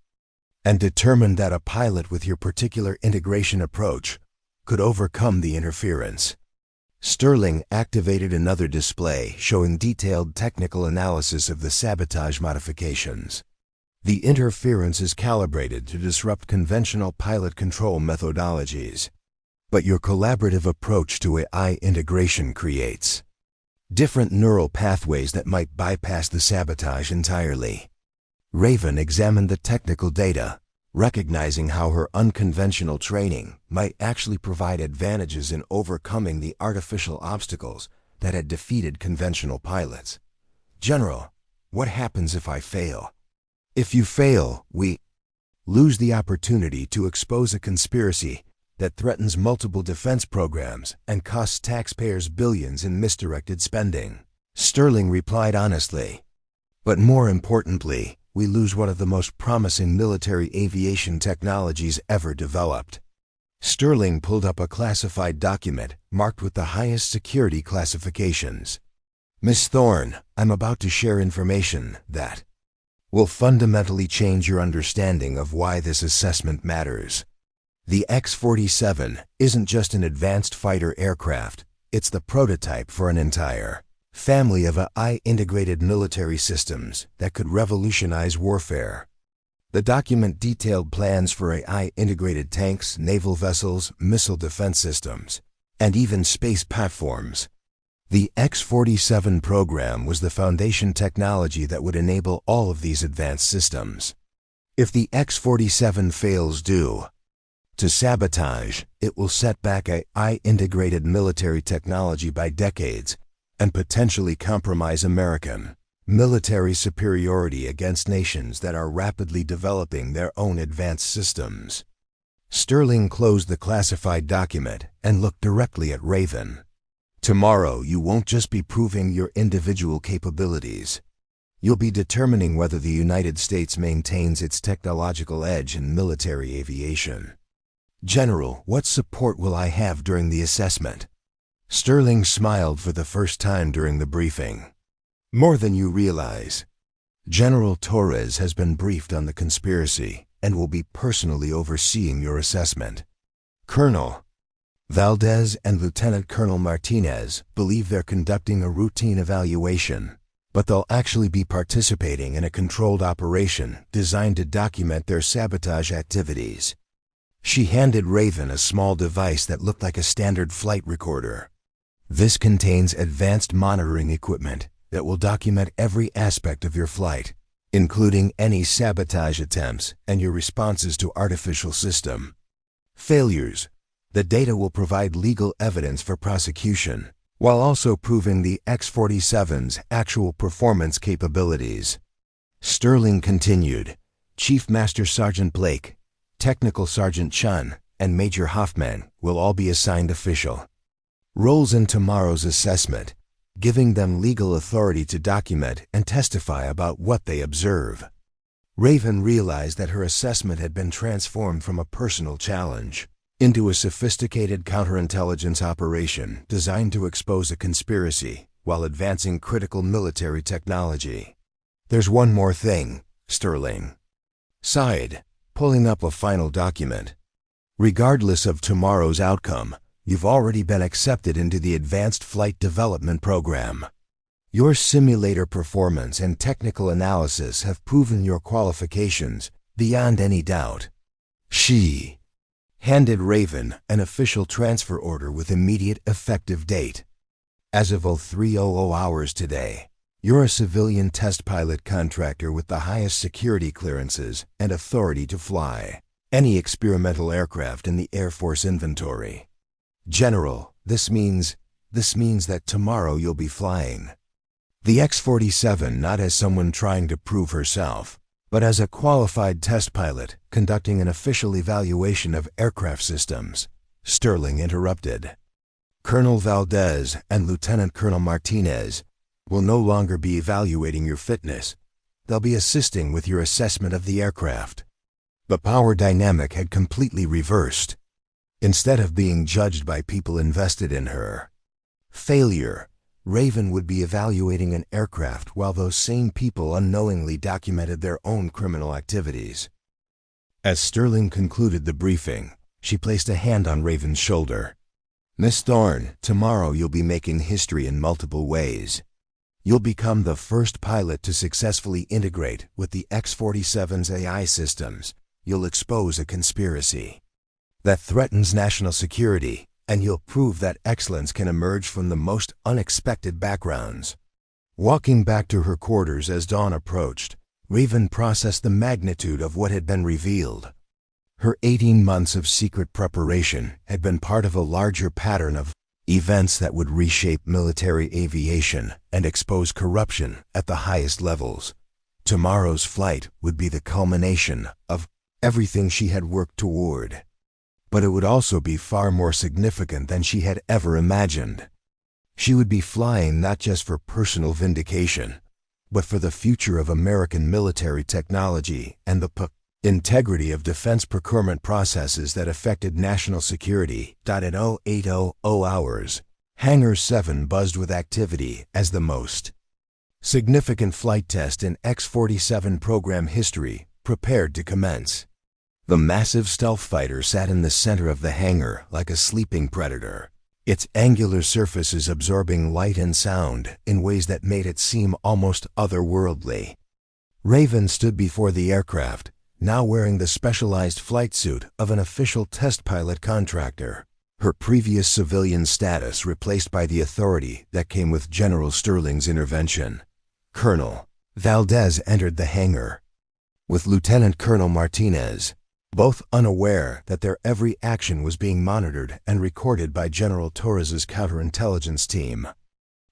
and determined that a pilot with your particular integration approach could overcome the interference. Sterling activated another display showing detailed technical analysis of the sabotage modifications. The interference is calibrated to disrupt conventional pilot control methodologies, but your collaborative approach to AI integration creates different neural pathways that might bypass the sabotage entirely. Raven examined the technical data, recognizing how her unconventional training might actually provide advantages in overcoming the artificial obstacles that had defeated conventional pilots. General, what happens if I fail? If you fail, we lose the opportunity to expose a conspiracy that threatens multiple defense programs and costs taxpayers billions in misdirected spending. Sterling replied honestly. But more importantly, we lose one of the most promising military aviation technologies ever developed. Sterling pulled up a classified document marked with the highest security classifications. Miss Thorne, I'm about to share information that will fundamentally change your understanding of why this assessment matters. The X-47 isn't just an advanced fighter aircraft, it's the prototype for an entire family of AI-integrated military systems that could revolutionize warfare. The document detailed plans for AI-integrated tanks, naval vessels, missile defense systems, and even space platforms. The X-47 program was the foundation technology that would enable all of these advanced systems. If the X-47 fails due to sabotage, it will set back AI-integrated military technology by decades and potentially compromise American military superiority against nations that are rapidly developing their own advanced systems. Sterling closed the classified document and looked directly at Raven. Tomorrow, you won't just be proving your individual capabilities. You'll be determining whether the United States maintains its technological edge in military aviation. General, what support will I have during the assessment? Sterling smiled for the first time during the briefing. More than you realize. General Torres has been briefed on the conspiracy and will be personally overseeing your assessment. Colonel Valdez and Lieutenant Colonel Martinez believe they're conducting a routine evaluation but they'll actually be participating in a controlled operation designed to document their sabotage activities. She handed Raven a small device that looked like a standard flight recorder. This contains advanced monitoring equipment that will document every aspect of your flight, including any sabotage attempts and your responses to artificial system failures. The data will provide legal evidence for prosecution, while also proving the X-47's actual performance capabilities. Sterling continued. Chief Master Sergeant Blake, Technical Sergeant Chun, and Major Hoffman will all be assigned official roles in tomorrow's assessment, giving them legal authority to document and testify about what they observe. Raven realized that her assessment had been transformed from a personal challenge into a sophisticated counterintelligence operation designed to expose a conspiracy while advancing critical military technology. "There's one more thing," Sterling sighed, pulling up a final document. "Regardless of tomorrow's outcome, you've already been accepted into the Advanced Flight Development Program. Your simulator performance and technical analysis have proven your qualifications beyond any doubt." She handed Raven an official transfer order with immediate effective date. "As of 0300 hours today, you're a civilian test pilot contractor with the highest security clearances and authority to fly any experimental aircraft in the Air Force inventory. General, this means that tomorrow you'll be flying the X-47 not as someone trying to prove herself, but as a qualified test pilot conducting an official evaluation of aircraft systems," Sterling interrupted. "Colonel Valdez and Lieutenant Colonel Martinez will no longer be evaluating your fitness. They'll be assisting with your assessment of the aircraft." The power dynamic had completely reversed. Instead of being judged by people invested in her failure, Raven would be evaluating an aircraft while those same people unknowingly documented their own criminal activities. As Sterling concluded the briefing, she placed a hand on Raven's shoulder. "Miss Thorne, tomorrow you'll be making history in multiple ways. You'll become the first pilot to successfully integrate with the X-47's AI systems. You'll expose a conspiracy that threatens national security, and you'll prove that excellence can emerge from the most unexpected backgrounds." Walking back to her quarters as dawn approached, Raven processed the magnitude of what had been revealed. Her 18 months of secret preparation had been part of a larger pattern of events that would reshape military aviation and expose corruption at the highest levels. Tomorrow's flight would be the culmination of everything she had worked toward. But it would also be far more significant than she had ever imagined. She would be flying not just for personal vindication, but for the future of American military technology and the integrity of defense procurement processes that affected national security. At 0800 hours, Hangar 7 buzzed with activity as the most significant flight test in X-47 program history prepared to commence. The massive stealth fighter sat in the center of the hangar like a sleeping predator, its angular surfaces absorbing light and sound in ways that made it seem almost otherworldly. Raven stood before the aircraft, now wearing the specialized flight suit of an official test pilot contractor, her previous civilian status replaced by the authority that came with General Sterling's intervention. Colonel Valdez entered the hangar with Lieutenant Colonel Martinez, both unaware that their every action was being monitored and recorded by General Torres's counterintelligence team.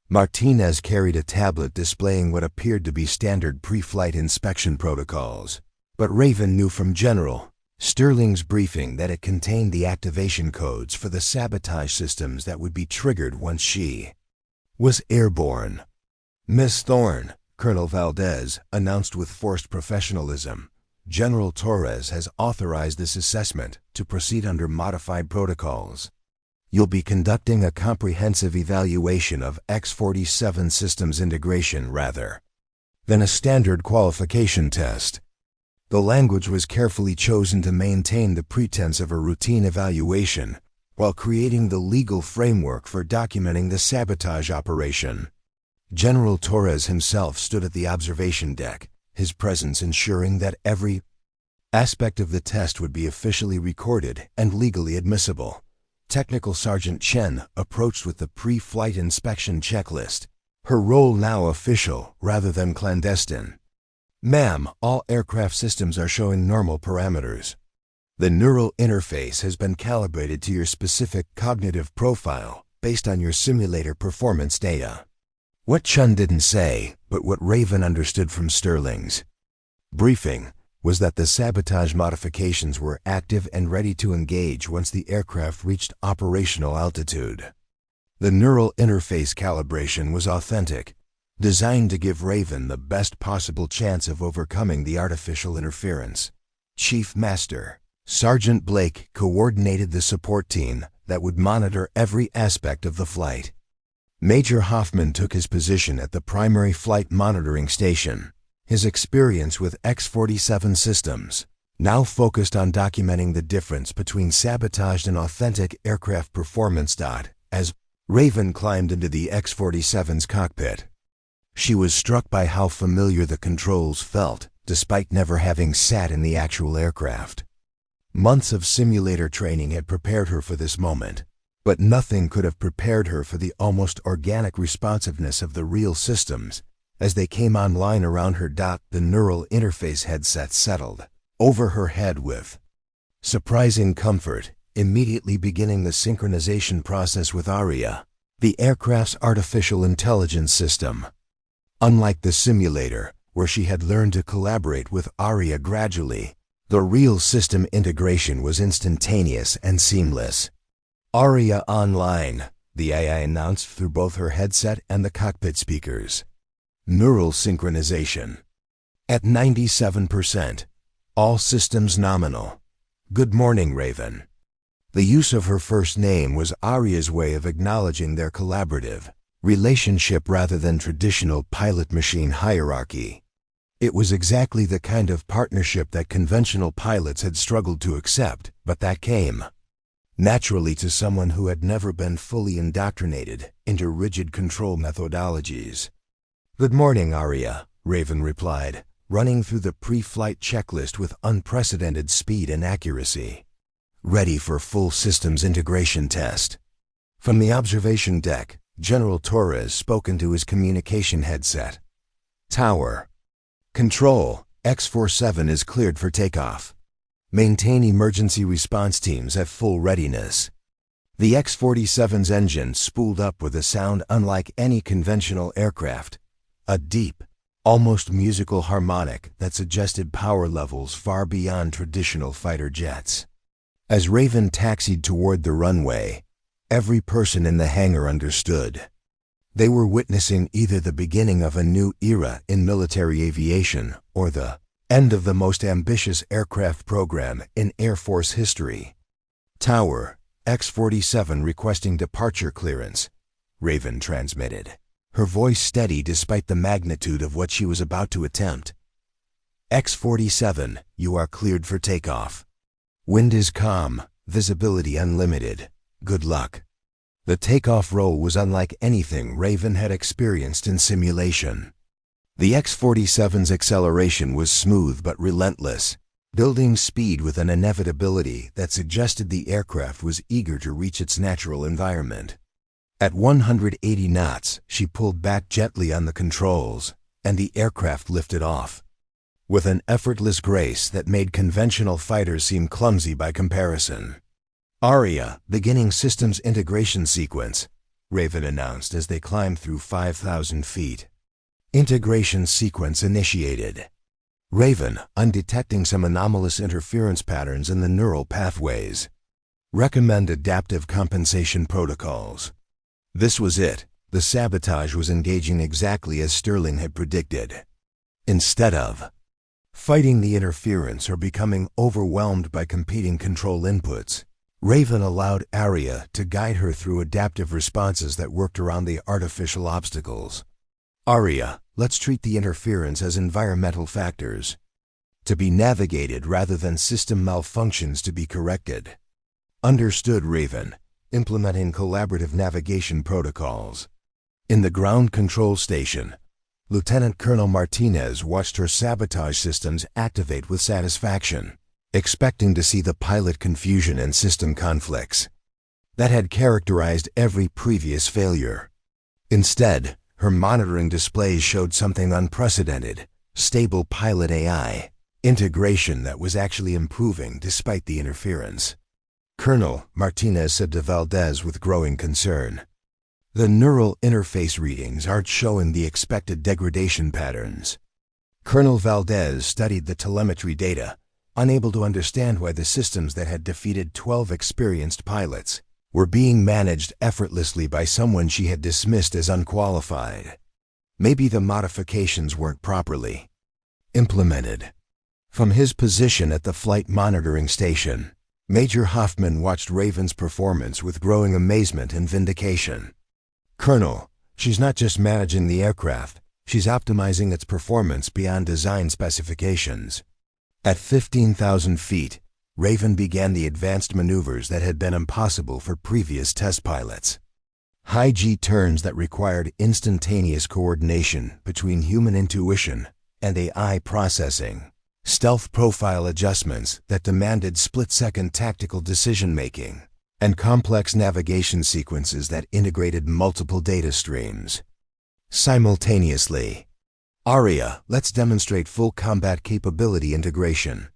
Martinez carried a tablet displaying what appeared to be standard pre-flight inspection protocols, but Raven knew from General Sterling's briefing that it contained the activation codes for the sabotage systems that would be triggered once she was airborne. "Miss Thorne," Colonel Valdez announced with forced professionalism, "General Torres has authorized this assessment to proceed under modified protocols. You'll be conducting a comprehensive evaluation of X-47 systems integration rather than a standard qualification test." The language was carefully chosen to maintain the pretense of a routine evaluation while creating the legal framework for documenting the sabotage operation. General Torres himself stood at the observation deck, his presence ensuring that every aspect of the test would be officially recorded and legally admissible. Technical Sergeant Chen approached with the pre-flight inspection checklist, her role now official rather than clandestine. "Ma'am, all aircraft systems are showing normal parameters. The neural interface has been calibrated to your specific cognitive profile based on your simulator performance data." What Chen didn't say, but what Raven understood from Sterling's briefing, was that the sabotage modifications were active and ready to engage once the aircraft reached operational altitude. The neural interface calibration was authentic, designed to give Raven the best possible chance of overcoming the artificial interference. Chief Master Sergeant Blake coordinated the support team that would monitor every aspect of the flight. Major Hoffman took his position at the primary flight monitoring station, his experience with X-47 systems now focused on documenting the difference between sabotaged and authentic aircraft performance. As Raven climbed into the X-47's cockpit, she was struck by how familiar the controls felt, despite never having sat in the actual aircraft. Months of simulator training had prepared her for this moment, but nothing could have prepared her for the almost organic responsiveness of the real systems as they came online around her. The neural interface headset settled over her head with surprising comfort, immediately beginning the synchronization process with Aria, the aircraft's artificial intelligence system. Unlike the simulator, where she had learned to collaborate with Aria gradually, the real system integration was instantaneous and seamless. "Aria online," the AI announced through both her headset and the cockpit speakers. Neural synchronization at 97%. All systems nominal. "Good morning, Raven." The use of her first name was Aria's way of acknowledging their collaborative relationship rather than traditional pilot-machine hierarchy. It was exactly the kind of partnership that conventional pilots had struggled to accept, but that came naturally to someone who had never been fully indoctrinated into rigid control methodologies. "Good morning, Aria," Raven replied, running through the pre-flight checklist with unprecedented speed and accuracy. "Ready for full systems integration test." From the observation deck, General Torres spoke into his communication headset. "Tower. Control, X-47 is cleared for takeoff. Maintain emergency response teams at full readiness." The X-47's engine spooled up with a sound unlike any conventional aircraft, a deep, almost musical harmonic that suggested power levels far beyond traditional fighter jets. As Raven taxied toward the runway, every person in the hangar understood. They were witnessing either the beginning of a new era in military aviation or the end of the most ambitious aircraft program in Air Force history. "Tower, X-47 requesting departure clearance," Raven transmitted, her voice steady despite the magnitude of what she was about to attempt. "X-47, you are cleared for takeoff. Wind is calm, visibility unlimited. Good luck." The takeoff roll was unlike anything Raven had experienced in simulation. The X-47's acceleration was smooth but relentless, building speed with an inevitability that suggested the aircraft was eager to reach its natural environment. At 180 knots, she pulled back gently on the controls, and the aircraft lifted off, with an effortless grace that made conventional fighters seem clumsy by comparison. "Aria, beginning systems integration sequence," Raven announced as they climbed through 5,000 feet. Integration sequence initiated. Raven, undetecting some anomalous interference patterns in the neural pathways. Recommend adaptive compensation protocols. This was it. The sabotage was engaging exactly as Sterling had predicted. Instead of fighting the interference or becoming overwhelmed by competing control inputs, Raven allowed Aria to guide her through adaptive responses that worked around the artificial obstacles. "Aria, let's treat the interference as environmental factors, to be navigated rather than system malfunctions to be corrected." "Understood, Raven," implementing collaborative navigation protocols. In the ground control station, Lieutenant Colonel Martinez watched her sabotage systems activate with satisfaction, expecting to see the pilot confusion and system conflicts that had characterized every previous failure. Instead, her monitoring displays showed something unprecedented: stable pilot AI integration that was actually improving despite the interference. Colonel Martinez said to Valdez with growing concern, "The neural interface readings aren't showing the expected degradation patterns." Colonel Valdez studied the telemetry data, unable to understand why the systems that had defeated 12 experienced pilots were being managed effortlessly by someone she had dismissed as unqualified. Maybe the modifications weren't properly implemented. From his position at the flight monitoring station, Major Hoffman watched Raven's performance with growing amazement and vindication. "Colonel, she's not just managing the aircraft, she's optimizing its performance beyond design specifications." At 15,000 feet, Raven began the advanced maneuvers that had been impossible for previous test pilots. High-G turns that required instantaneous coordination between human intuition and AI processing. Stealth profile adjustments that demanded split-second tactical decision-making, and complex navigation sequences that integrated multiple data streams simultaneously. "Aria, let's demonstrate full combat capability integration."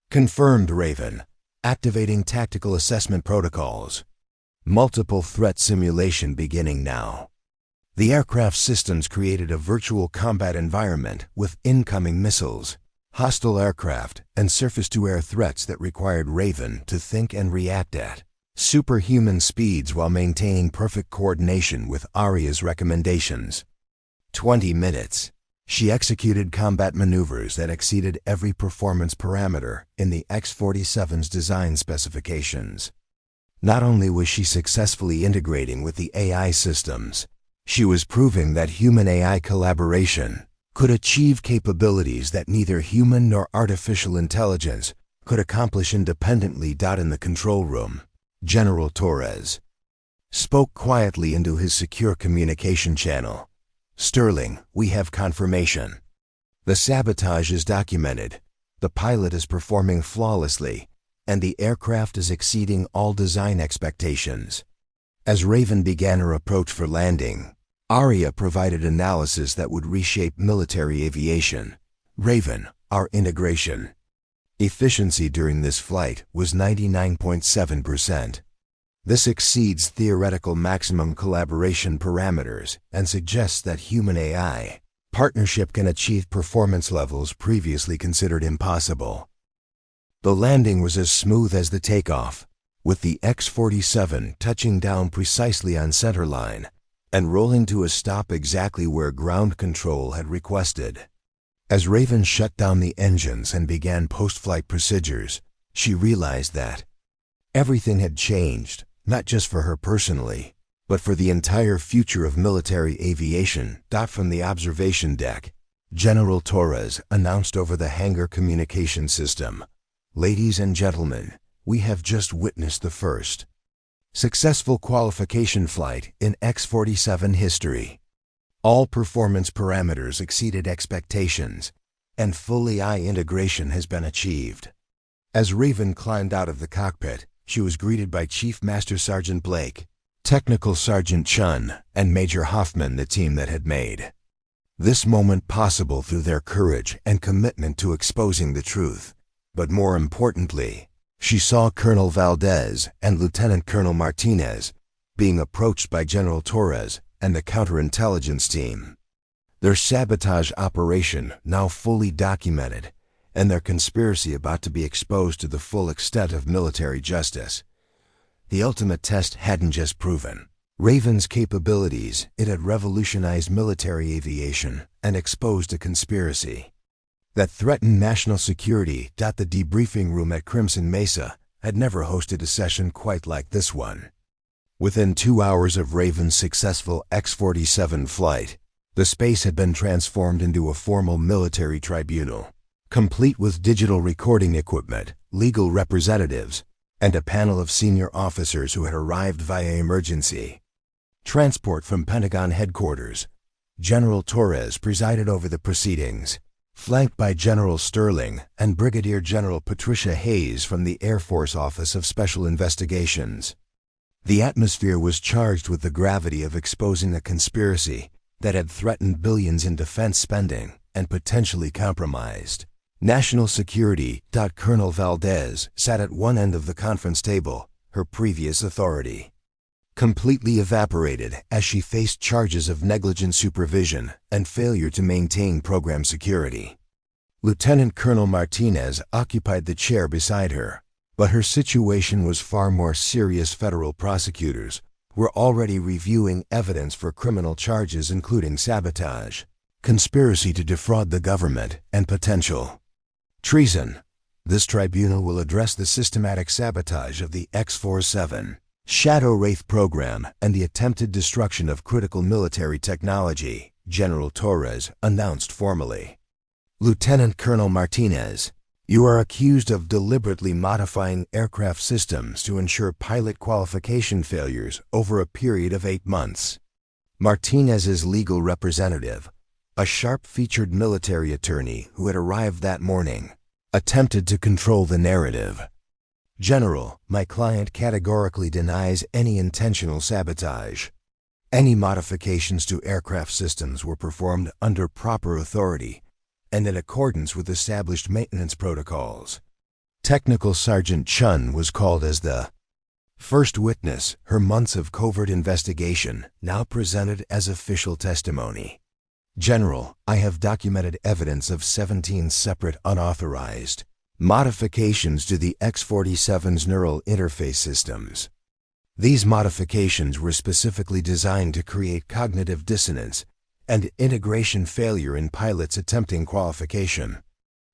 "Confirmed, Raven. Activating tactical assessment protocols. Multiple threat simulation beginning now." The aircraft systems created a virtual combat environment with incoming missiles, hostile aircraft, and surface-to-air threats that required Raven to think and react at superhuman speeds while maintaining perfect coordination with Aria's recommendations. 20 minutes. She executed combat maneuvers that exceeded every performance parameter in the X-47's design specifications. Not only was she successfully integrating with the AI systems, she was proving that human-AI collaboration could achieve capabilities that neither human nor artificial intelligence could accomplish independently. In the control room, General Torres spoke quietly into his secure communication channel. "Sterling, we have confirmation. The sabotage is documented, the pilot is performing flawlessly, and the aircraft is exceeding all design expectations." As Raven began her approach for landing, Aria provided analysis that would reshape military aviation. "Raven, our integration efficiency during this flight was 99.7%. This exceeds theoretical maximum collaboration parameters and suggests that human-AI partnership can achieve performance levels previously considered impossible." The landing was as smooth as the takeoff, with the X-47 touching down precisely on centerline and rolling to a stop exactly where ground control had requested. As Raven shut down the engines and began post-flight procedures, she realized that everything had changed, not just for her personally, but for the entire future of military aviation. From the observation deck, General Torres announced over the hangar communication system, "Ladies and gentlemen, we have just witnessed the first successful qualification flight in X-47 history. All performance parameters exceeded expectations, and full AI integration has been achieved." As Raven climbed out of the cockpit, she was greeted by Chief Master Sergeant Blake, Technical Sergeant Chun, and Major Hoffman, the team that had made this moment possible through their courage and commitment to exposing the truth. But more importantly, she saw Colonel Valdez and Lieutenant Colonel Martinez being approached by General Torres and the counterintelligence team. Their sabotage operation now fully documented, and their conspiracy about to be exposed to the full extent of military justice. The ultimate test hadn't just proven Raven's capabilities, it had revolutionized military aviation and exposed a conspiracy that threatened national security. The debriefing room at Crimson Mesa had never hosted a session quite like this one. Within 2 hours of Raven's successful X-47 flight, the space had been transformed into a formal military tribunal, complete with digital recording equipment, legal representatives, and a panel of senior officers who had arrived via emergency Transport from Pentagon headquarters. General Torres presided over the proceedings, flanked by General Sterling and Brigadier General Patricia Hayes from the Air Force Office of Special Investigations. The atmosphere was charged with the gravity of exposing a conspiracy that had threatened billions in defense spending and potentially compromised national security. Colonel Valdez sat at one end of the conference table, her previous authority completely evaporated as she faced charges of negligent supervision and failure to maintain program security. Lieutenant Colonel Martinez occupied the chair beside her, but her situation was far more serious. Federal prosecutors were already reviewing evidence for criminal charges including sabotage, conspiracy to defraud the government, and potential treason. This tribunal will address the systematic sabotage of the X-47 Shadow Wraith program and the attempted destruction of critical military technology, General Torres announced formally. Lieutenant Colonel Martinez, you are accused of deliberately modifying aircraft systems to ensure pilot qualification failures over a period of 8 months. Martinez's legal representative, a sharp-featured military attorney who had arrived that morning, attempted to control the narrative. General, my client categorically denies any intentional sabotage. Any modifications to aircraft systems were performed under proper authority and in accordance with established maintenance protocols. Technical Sergeant Chun was called as the first witness. Her months of covert investigation now presented as official testimony. General, I have documented evidence of 17 separate unauthorized modifications to the X-47's neural interface systems. These modifications were specifically designed to create cognitive dissonance and integration failure in pilots attempting qualification.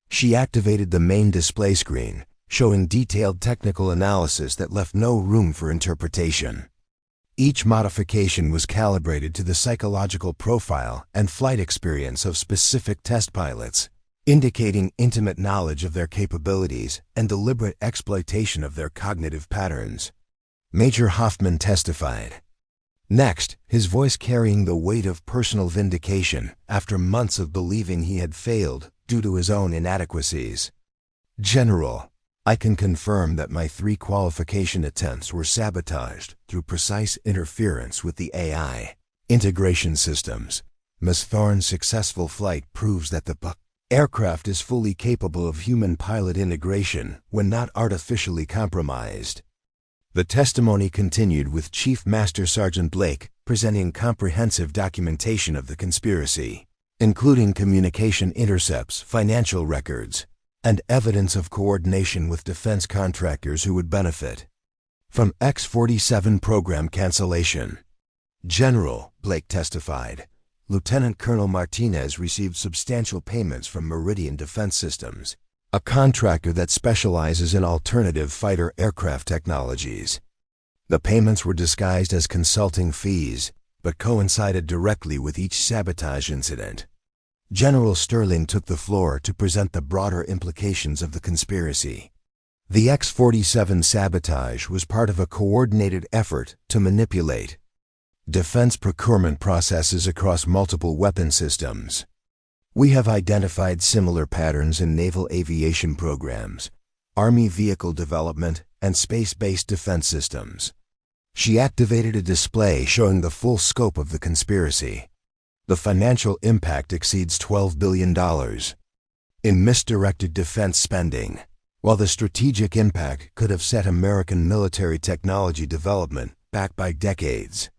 She activated the main display screen, showing detailed technical analysis that left no room for interpretation. Each modification was calibrated to the psychological profile and flight experience of specific test pilots, indicating intimate knowledge of their capabilities and deliberate exploitation of their cognitive patterns. Major Hoffman testified. Next, his voice carrying the weight of personal vindication after months of believing he had failed due to his own inadequacies. General, I can confirm that my 3 qualification attempts were sabotaged through precise interference with the AI integration systems. Ms. Thorne's successful flight proves that the aircraft is fully capable of human-pilot integration when not artificially compromised. The testimony continued with Chief Master Sergeant Blake presenting comprehensive documentation of the conspiracy, including communication intercepts, financial records, and evidence of coordination with defense contractors who would benefit from X-47 program cancellation. General, Blake testified, Lieutenant Colonel Martinez received substantial payments from Meridian Defense Systems, a contractor that specializes in alternative fighter aircraft technologies. The payments were disguised as consulting fees, but coincided directly with each sabotage incident. General Sterling took the floor to present the broader implications of the conspiracy. The X-47 sabotage was part of a coordinated effort to manipulate defense procurement processes across multiple weapon systems. We have identified similar patterns in naval aviation programs, Army vehicle development, and space-based defense systems. She activated a display showing the full scope of the conspiracy. The financial impact exceeds $12 billion in misdirected defense spending, while the strategic impact could have set American military technology development back by decades.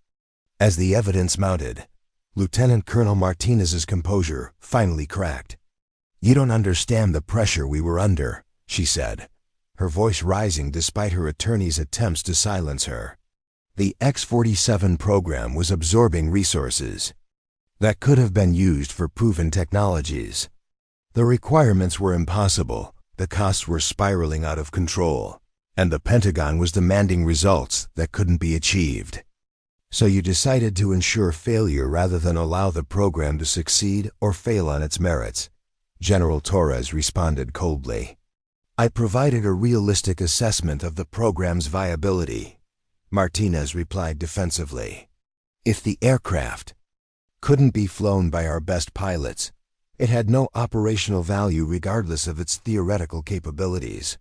As the evidence mounted, Lieutenant Colonel Martinez's composure finally cracked. "You don't understand the pressure we were under," she said, her voice rising despite her attorney's attempts to silence her. The X-47 program was absorbing resources that could have been used for proven technologies. The requirements were impossible, the costs were spiraling out of control, and the Pentagon was demanding results that couldn't be achieved. So you decided to ensure failure rather than allow the program to succeed or fail on its merits, General Torres responded coldly. I provided a realistic assessment of the program's viability, Martinez replied defensively. If the aircraft couldn't be flown by our best pilots, it had no operational value regardless of its theoretical capabilities.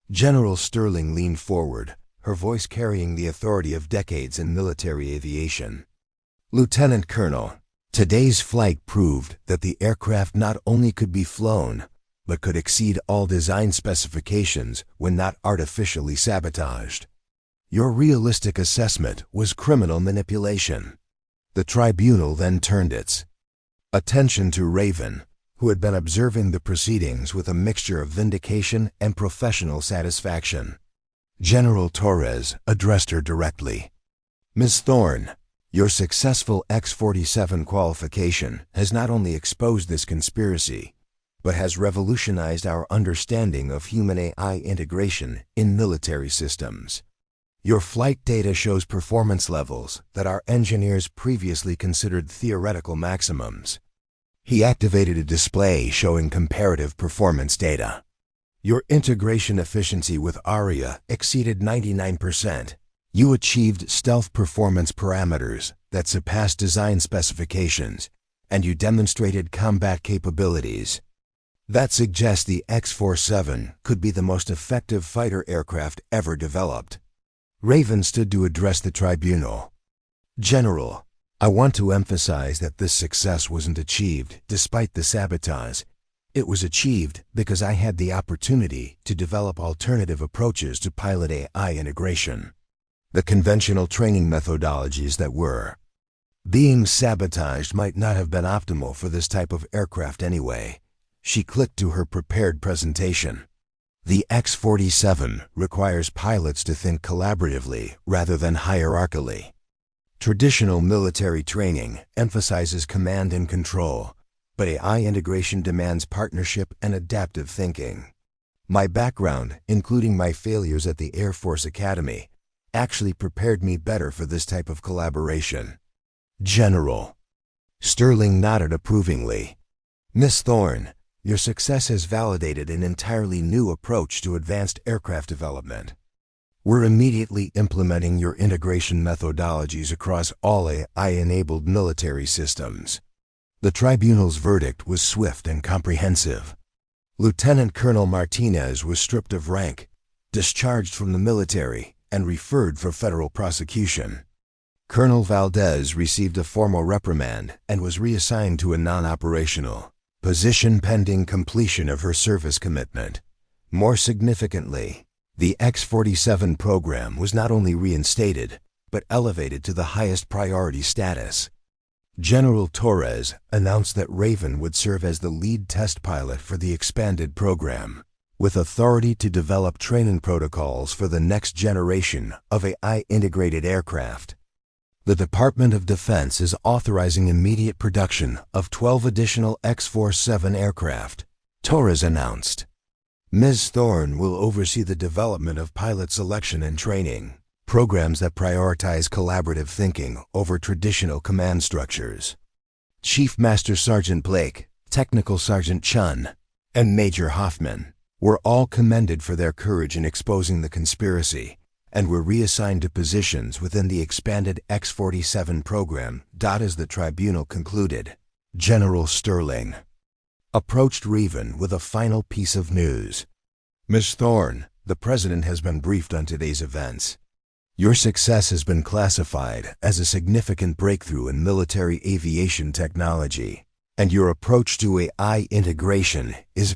General Sterling leaned forward, her voice carrying the authority of decades in military aviation. Lieutenant Colonel, today's flight proved that the aircraft not only could be flown, but could exceed all design specifications when not artificially sabotaged. Your realistic assessment was criminal manipulation. The tribunal then turned its attention to Raven, who had been observing the proceedings with a mixture of vindication and professional satisfaction. General Torres addressed her directly. Ms. Thorne, your successful X-47 qualification has not only exposed this conspiracy, but has revolutionized our understanding of human-AI integration in military systems. Your flight data shows performance levels that our engineers previously considered theoretical maximums. He activated a display showing comparative performance data. Your integration efficiency with ARIA exceeded 99%. You achieved stealth performance parameters that surpassed design specifications, and you demonstrated combat capabilities that suggest the X-47 could be the most effective fighter aircraft ever developed. Raven stood to address the tribunal. General, I want to emphasize that this success wasn't achieved despite the sabotage. It was achieved because I had the opportunity to develop alternative approaches to pilot AI integration. The conventional training methodologies that were being sabotaged might not have been optimal for this type of aircraft anyway. She clicked to her prepared presentation. The X-47 requires pilots to think collaboratively rather than hierarchically. Traditional military training emphasizes command and control, but AI integration demands partnership and adaptive thinking. My background, including my failures at the Air Force Academy, actually prepared me better for this type of collaboration. General. Sterling nodded approvingly. Ms. Thorne, your success has validated an entirely new approach to advanced aircraft development. We're immediately implementing your integration methodologies across all AI-enabled military systems. The tribunal's verdict was swift and comprehensive. Lieutenant Colonel Martinez was stripped of rank, discharged from the military, and referred for federal prosecution. Colonel Valdez received a formal reprimand and was reassigned to a non-operational position pending completion of her service commitment. More significantly, the X-47 program was not only reinstated, but elevated to the highest priority status. General Torres announced that Raven would serve as the lead test pilot for the expanded program, with authority to develop training protocols for the next generation of AI-integrated aircraft. The Department of Defense is authorizing immediate production of 12 additional X-47 aircraft, Torres announced. Ms. Thorne will oversee the development of pilot selection and training, programs that prioritize collaborative thinking over traditional command structures. Chief Master Sergeant Blake, Technical Sergeant Chun, and Major Hoffman were all commended for their courage in exposing the conspiracy, and were reassigned to positions within the expanded X-47 program. As the tribunal concluded, General Sterling approached Raven with a final piece of news. Ms. Thorne, the President has been briefed on today's events. Your success has been classified as a significant breakthrough in military aviation technology, and your approach to AI integration is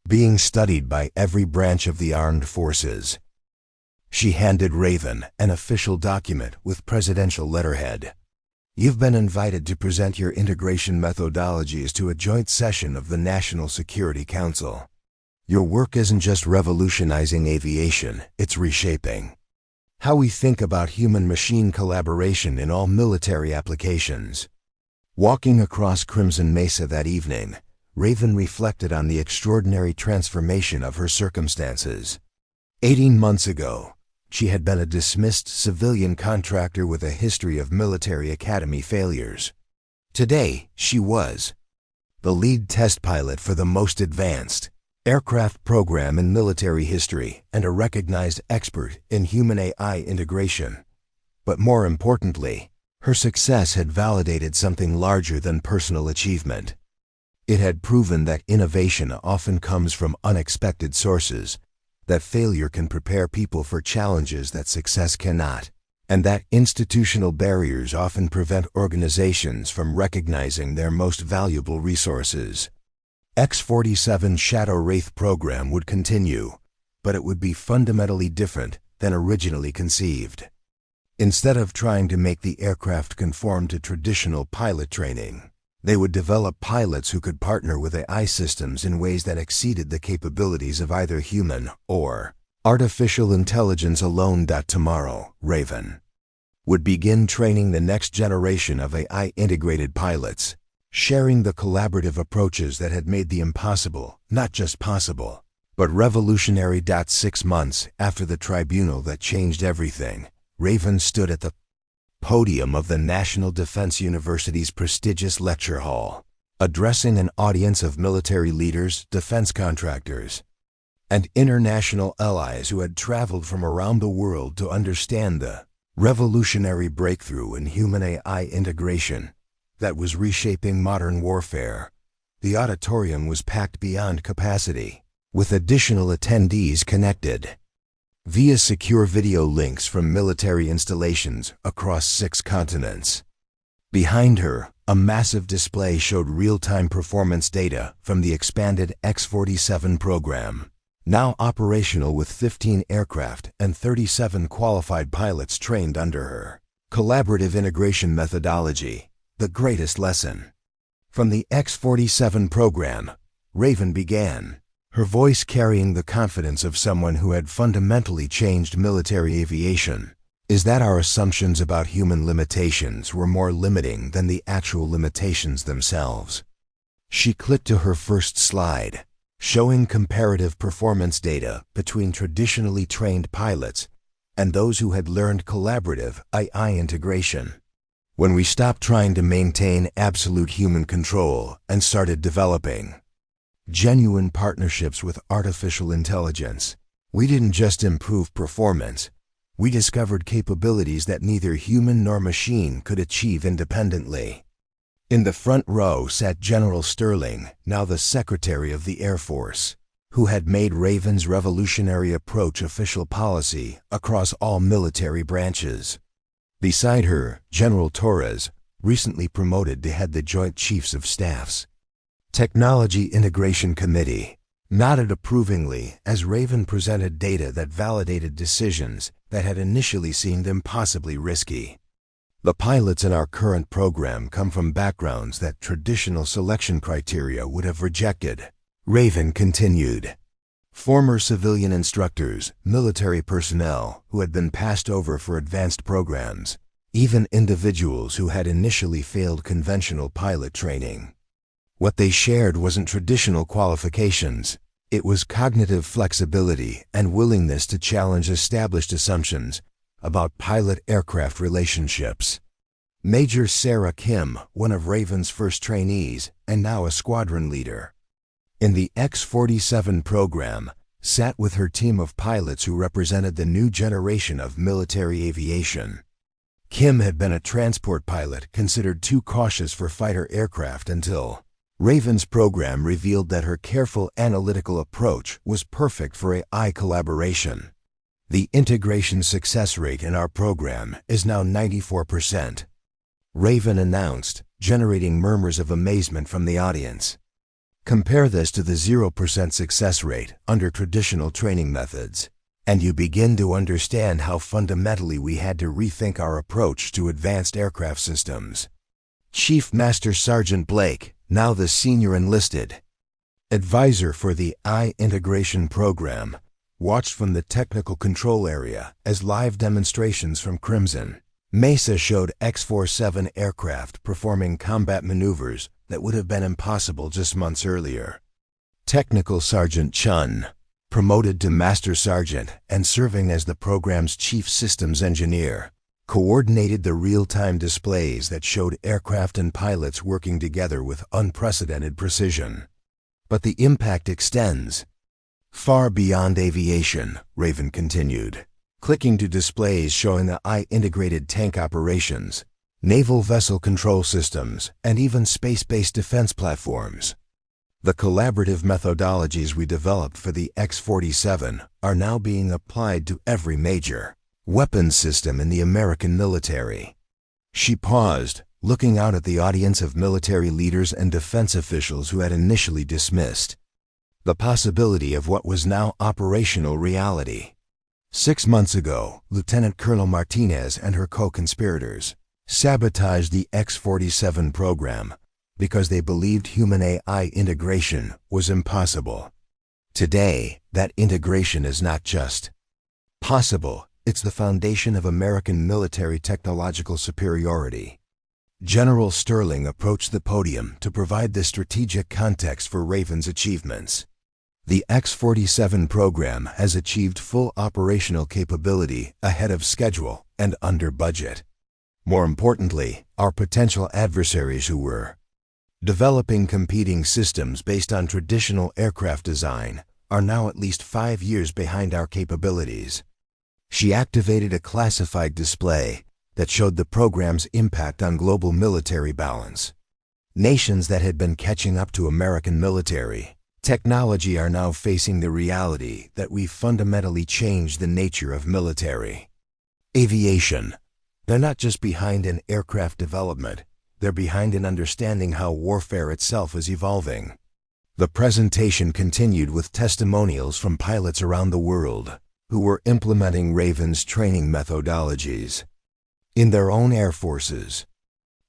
being studied by every branch of the armed forces. She handed Raven an official document with presidential letterhead. You've been invited to present your integration methodologies to a joint session of the National Security Council. Your work isn't just revolutionizing aviation, it's reshaping how we think about human-machine collaboration in all military applications. Walking across Crimson Mesa that evening, Raven reflected on the extraordinary transformation of her circumstances. 18 months ago, she had been a dismissed civilian contractor with a history of military academy failures. Today, she was the lead test pilot for the most advanced aircraft program in military history and a recognized expert in human AI integration. But more importantly, Her success had validated something larger than personal achievement. It had proven that innovation often comes from unexpected sources, that failure can prepare people for challenges that success cannot, and that institutional barriers often prevent organizations from recognizing their most valuable resources. X-47 Shadow Wraith program would continue, but it would be fundamentally different than originally conceived. Instead of trying to make the aircraft conform to traditional pilot training, they would develop pilots who could partner with AI systems in ways that exceeded the capabilities of either human or artificial intelligence alone. Tomorrow, Raven would begin training the next generation of AI-integrated pilots, sharing the collaborative approaches that had made the impossible not just possible, but revolutionary. 6 months after the tribunal that changed everything, Raven stood at the podium of the National Defense University's prestigious lecture hall, addressing an audience of military leaders, defense contractors, and international allies who had traveled from around the world to understand the revolutionary breakthrough in human AI integration that was reshaping modern warfare. The auditorium was packed beyond capacity, with additional attendees connected via secure video links from military installations across 6 continents. Behind her, a massive display showed real-time performance data from the expanded X-47 program, now operational with 15 aircraft and 37 qualified pilots trained under her collaborative integration methodology, the greatest lesson. From the X-47 program, Raven began, her voice carrying the confidence of someone who had fundamentally changed military aviation. Is that our assumptions about human limitations were more limiting than the actual limitations themselves. She clicked to her first slide, showing comparative performance data between traditionally trained pilots and those who had learned collaborative AI integration. When we stopped trying to maintain absolute human control and started developing genuine partnerships with artificial intelligence, we didn't just improve performance, we discovered capabilities that neither human nor machine could achieve independently. In the front row sat General Sterling, now the Secretary of the Air Force, who had made Raven's revolutionary approach official policy across all military branches. Beside her, General Torres, recently promoted to head the Joint Chiefs of Staff's Technology Integration Committee, nodded approvingly as Raven presented data that validated decisions that had initially seemed impossibly risky. The pilots in our current program come from backgrounds that traditional selection criteria would have rejected, Raven continued. Former civilian instructors, military personnel who had been passed over for advanced programs, even individuals who had initially failed conventional pilot training. What they shared wasn't traditional qualifications, it was cognitive flexibility and willingness to challenge established assumptions about pilot-aircraft relationships. Major Sarah Kim, one of Raven's first trainees and now a squadron leader in the X-47 program, sat with her team of pilots who represented the new generation of military aviation. Kim had been a transport pilot considered too cautious for fighter aircraft until Raven's program revealed that her careful analytical approach was perfect for AI collaboration. The integration success rate in our program is now 94%. Raven announced, generating murmurs of amazement from the audience. Compare this to the 0% success rate under traditional training methods, and you begin to understand how fundamentally we had to rethink our approach to advanced aircraft systems. Chief Master Sergeant Blake, now the senior enlisted advisor for the AI integration program, watched from the technical control area as live demonstrations from Crimson Mesa showed X-47 aircraft performing combat maneuvers that would have been impossible just months earlier. Technical Sergeant Chun, promoted to Master Sergeant and serving as the program's chief systems engineer, coordinated the real-time displays that showed aircraft and pilots working together with unprecedented precision. But the impact extends far beyond aviation, Raven continued, clicking to displays showing the AI-integrated tank operations, naval vessel control systems, and even space-based defense platforms. The collaborative methodologies we developed for the X-47 are now being applied to every major weapons system in the American military. She paused, looking out at the audience of military leaders and defense officials who had initially dismissed the possibility of what was now operational reality. 6 months ago, Lieutenant Colonel Martinez and her co-conspirators sabotaged the X-47 program because they believed human AI integration was impossible. Today, that integration is not just possible, it's the foundation of American military technological superiority. General Sterling approached the podium to provide the strategic context for Raven's achievements. The X-47 program has achieved full operational capability ahead of schedule and under budget. More importantly, our potential adversaries who were developing competing systems based on traditional aircraft design are now at least 5 years behind our capabilities. She activated a classified display that showed the program's impact on global military balance. Nations that had been catching up to American military technology are now facing the reality that we've fundamentally changed the nature of military aviation. They're not just behind in aircraft development, they're behind in understanding how warfare itself is evolving. The presentation continued with testimonials from pilots around the world who were implementing Raven's training methodologies in their own air forces.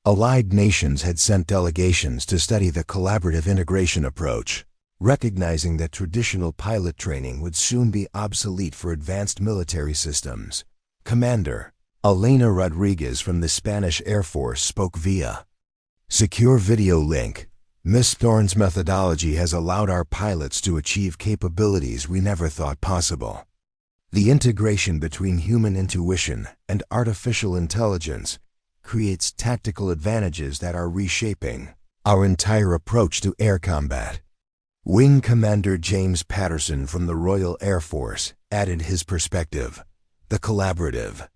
Allied nations had sent delegations to study the collaborative integration approach, recognizing that traditional pilot training would soon be obsolete for advanced military systems. Commander Elena Rodriguez from the Spanish Air Force spoke via secure video link. Ms. Thorne's methodology has allowed our pilots to achieve capabilities we never thought possible. The integration between human intuition and artificial intelligence creates tactical advantages that are reshaping our entire approach to air combat. Wing Commander James Patterson from the Royal Air Force added his perspective. The collaborative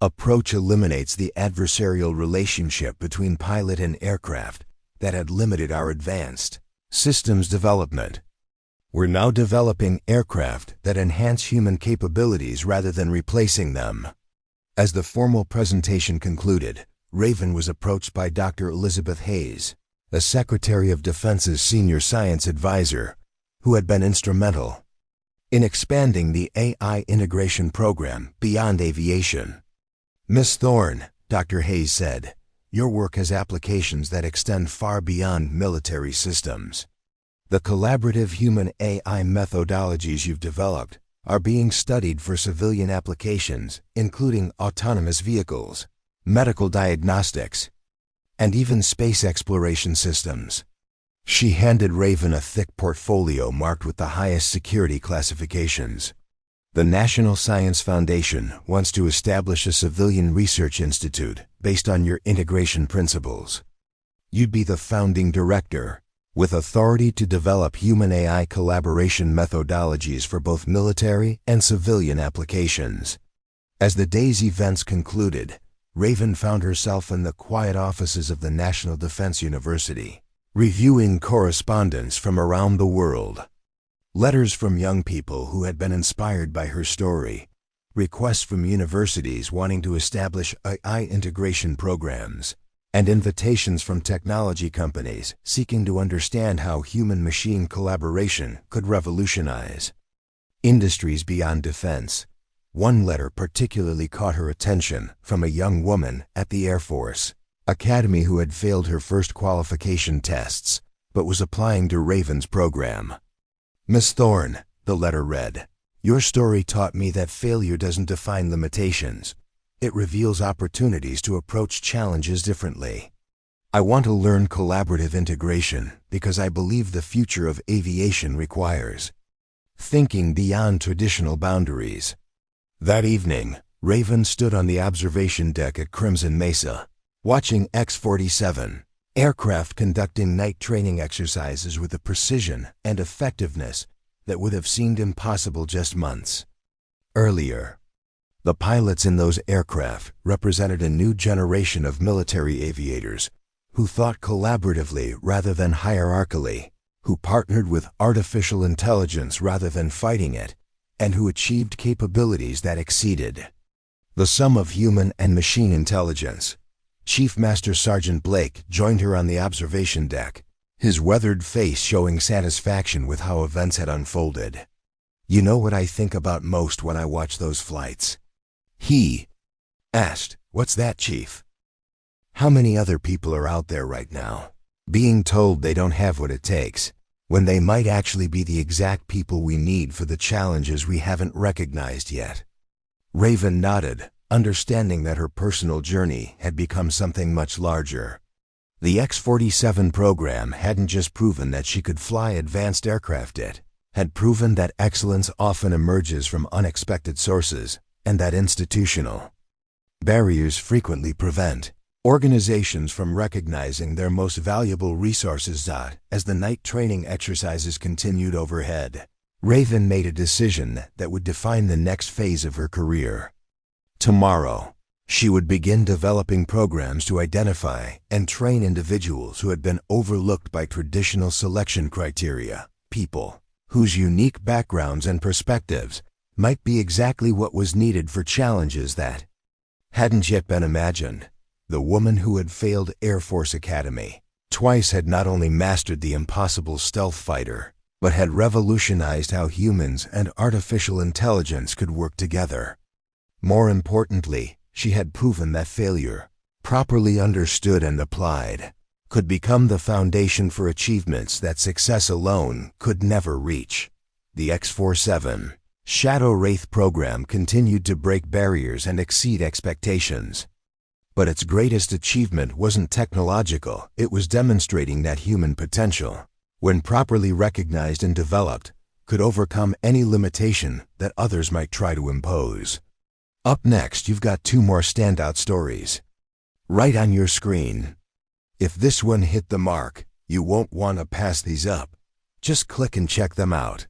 approach eliminates the adversarial relationship between pilot and aircraft that had limited our advanced systems development. We're now developing aircraft that enhance human capabilities rather than replacing them. As the formal presentation concluded, Raven was approached by Dr. Elizabeth Hayes, the Secretary of Defense's senior science advisor, who had been instrumental in expanding the AI integration program beyond aviation. Ms. Thorne, Dr. Hayes said, your work has applications that extend far beyond military systems. The collaborative human AI methodologies you've developed are being studied for civilian applications, including autonomous vehicles, medical diagnostics, and even space exploration systems. She handed Raven a thick portfolio marked with the highest security classifications. The National Science Foundation wants to establish a civilian research institute based on your integration principles. You'd be the founding director, with authority to develop human-AI collaboration methodologies for both military and civilian applications. As the day's events concluded, Raven found herself in the quiet offices of the National Defense University, reviewing correspondence from around the world. Letters from young people who had been inspired by her story, requests from universities wanting to establish AI integration programs, and invitations from technology companies seeking to understand how human-machine collaboration could revolutionize industries beyond defense. One letter particularly caught her attention from a young woman at the Air Force Academy who had failed her first qualification tests but was applying to Raven's program. Ms. Thorne, the letter read, your story taught me that failure doesn't define limitations. It reveals opportunities to approach challenges differently. I want to learn collaborative integration because I believe the future of aviation requires thinking beyond traditional boundaries. That evening, Raven stood on the observation deck at Crimson Mesa, watching X-47 aircraft conducting night training exercises with a precision and effectiveness that would have seemed impossible just months earlier. The pilots in those aircraft represented a new generation of military aviators who thought collaboratively rather than hierarchically, who partnered with artificial intelligence rather than fighting it, and who achieved capabilities that exceeded the sum of human and machine intelligence. Chief Master Sergeant Blake joined her on the observation deck, his weathered face showing satisfaction with how events had unfolded. "You know what I think about most when I watch those flights?" he asked. "What's that, Chief?" "How many other people are out there right now, being told they don't have what it takes, when they might actually be the exact people we need for the challenges we haven't recognized yet?" Raven nodded, understanding that her personal journey had become something much larger. The X-47 program hadn't just proven that she could fly advanced aircraft, it had proven that excellence often emerges from unexpected sources, and that institutional barriers frequently prevent organizations from recognizing their most valuable resources. As the night training exercises continued overhead, Raven made a decision that would define the next phase of her career. Tomorrow, she would begin developing programs to identify and train individuals who had been overlooked by traditional selection criteria, people whose unique backgrounds and perspectives might be exactly what was needed for challenges that hadn't yet been imagined. The woman who had failed Air Force Academy twice had not only mastered the impossible stealth fighter, but had revolutionized how humans and artificial intelligence could work together. More importantly, she had proven that failure, properly understood and applied, could become the foundation for achievements that success alone could never reach. The X-47 Shadow Wraith program continued to break barriers and exceed expectations. But its greatest achievement wasn't technological, it was demonstrating that human potential, when properly recognized and developed, could overcome any limitation that others might try to impose. Up next, you've got two more standout stories right on your screen. If this one hit the mark, you won't want to pass these up. Just click and check them out.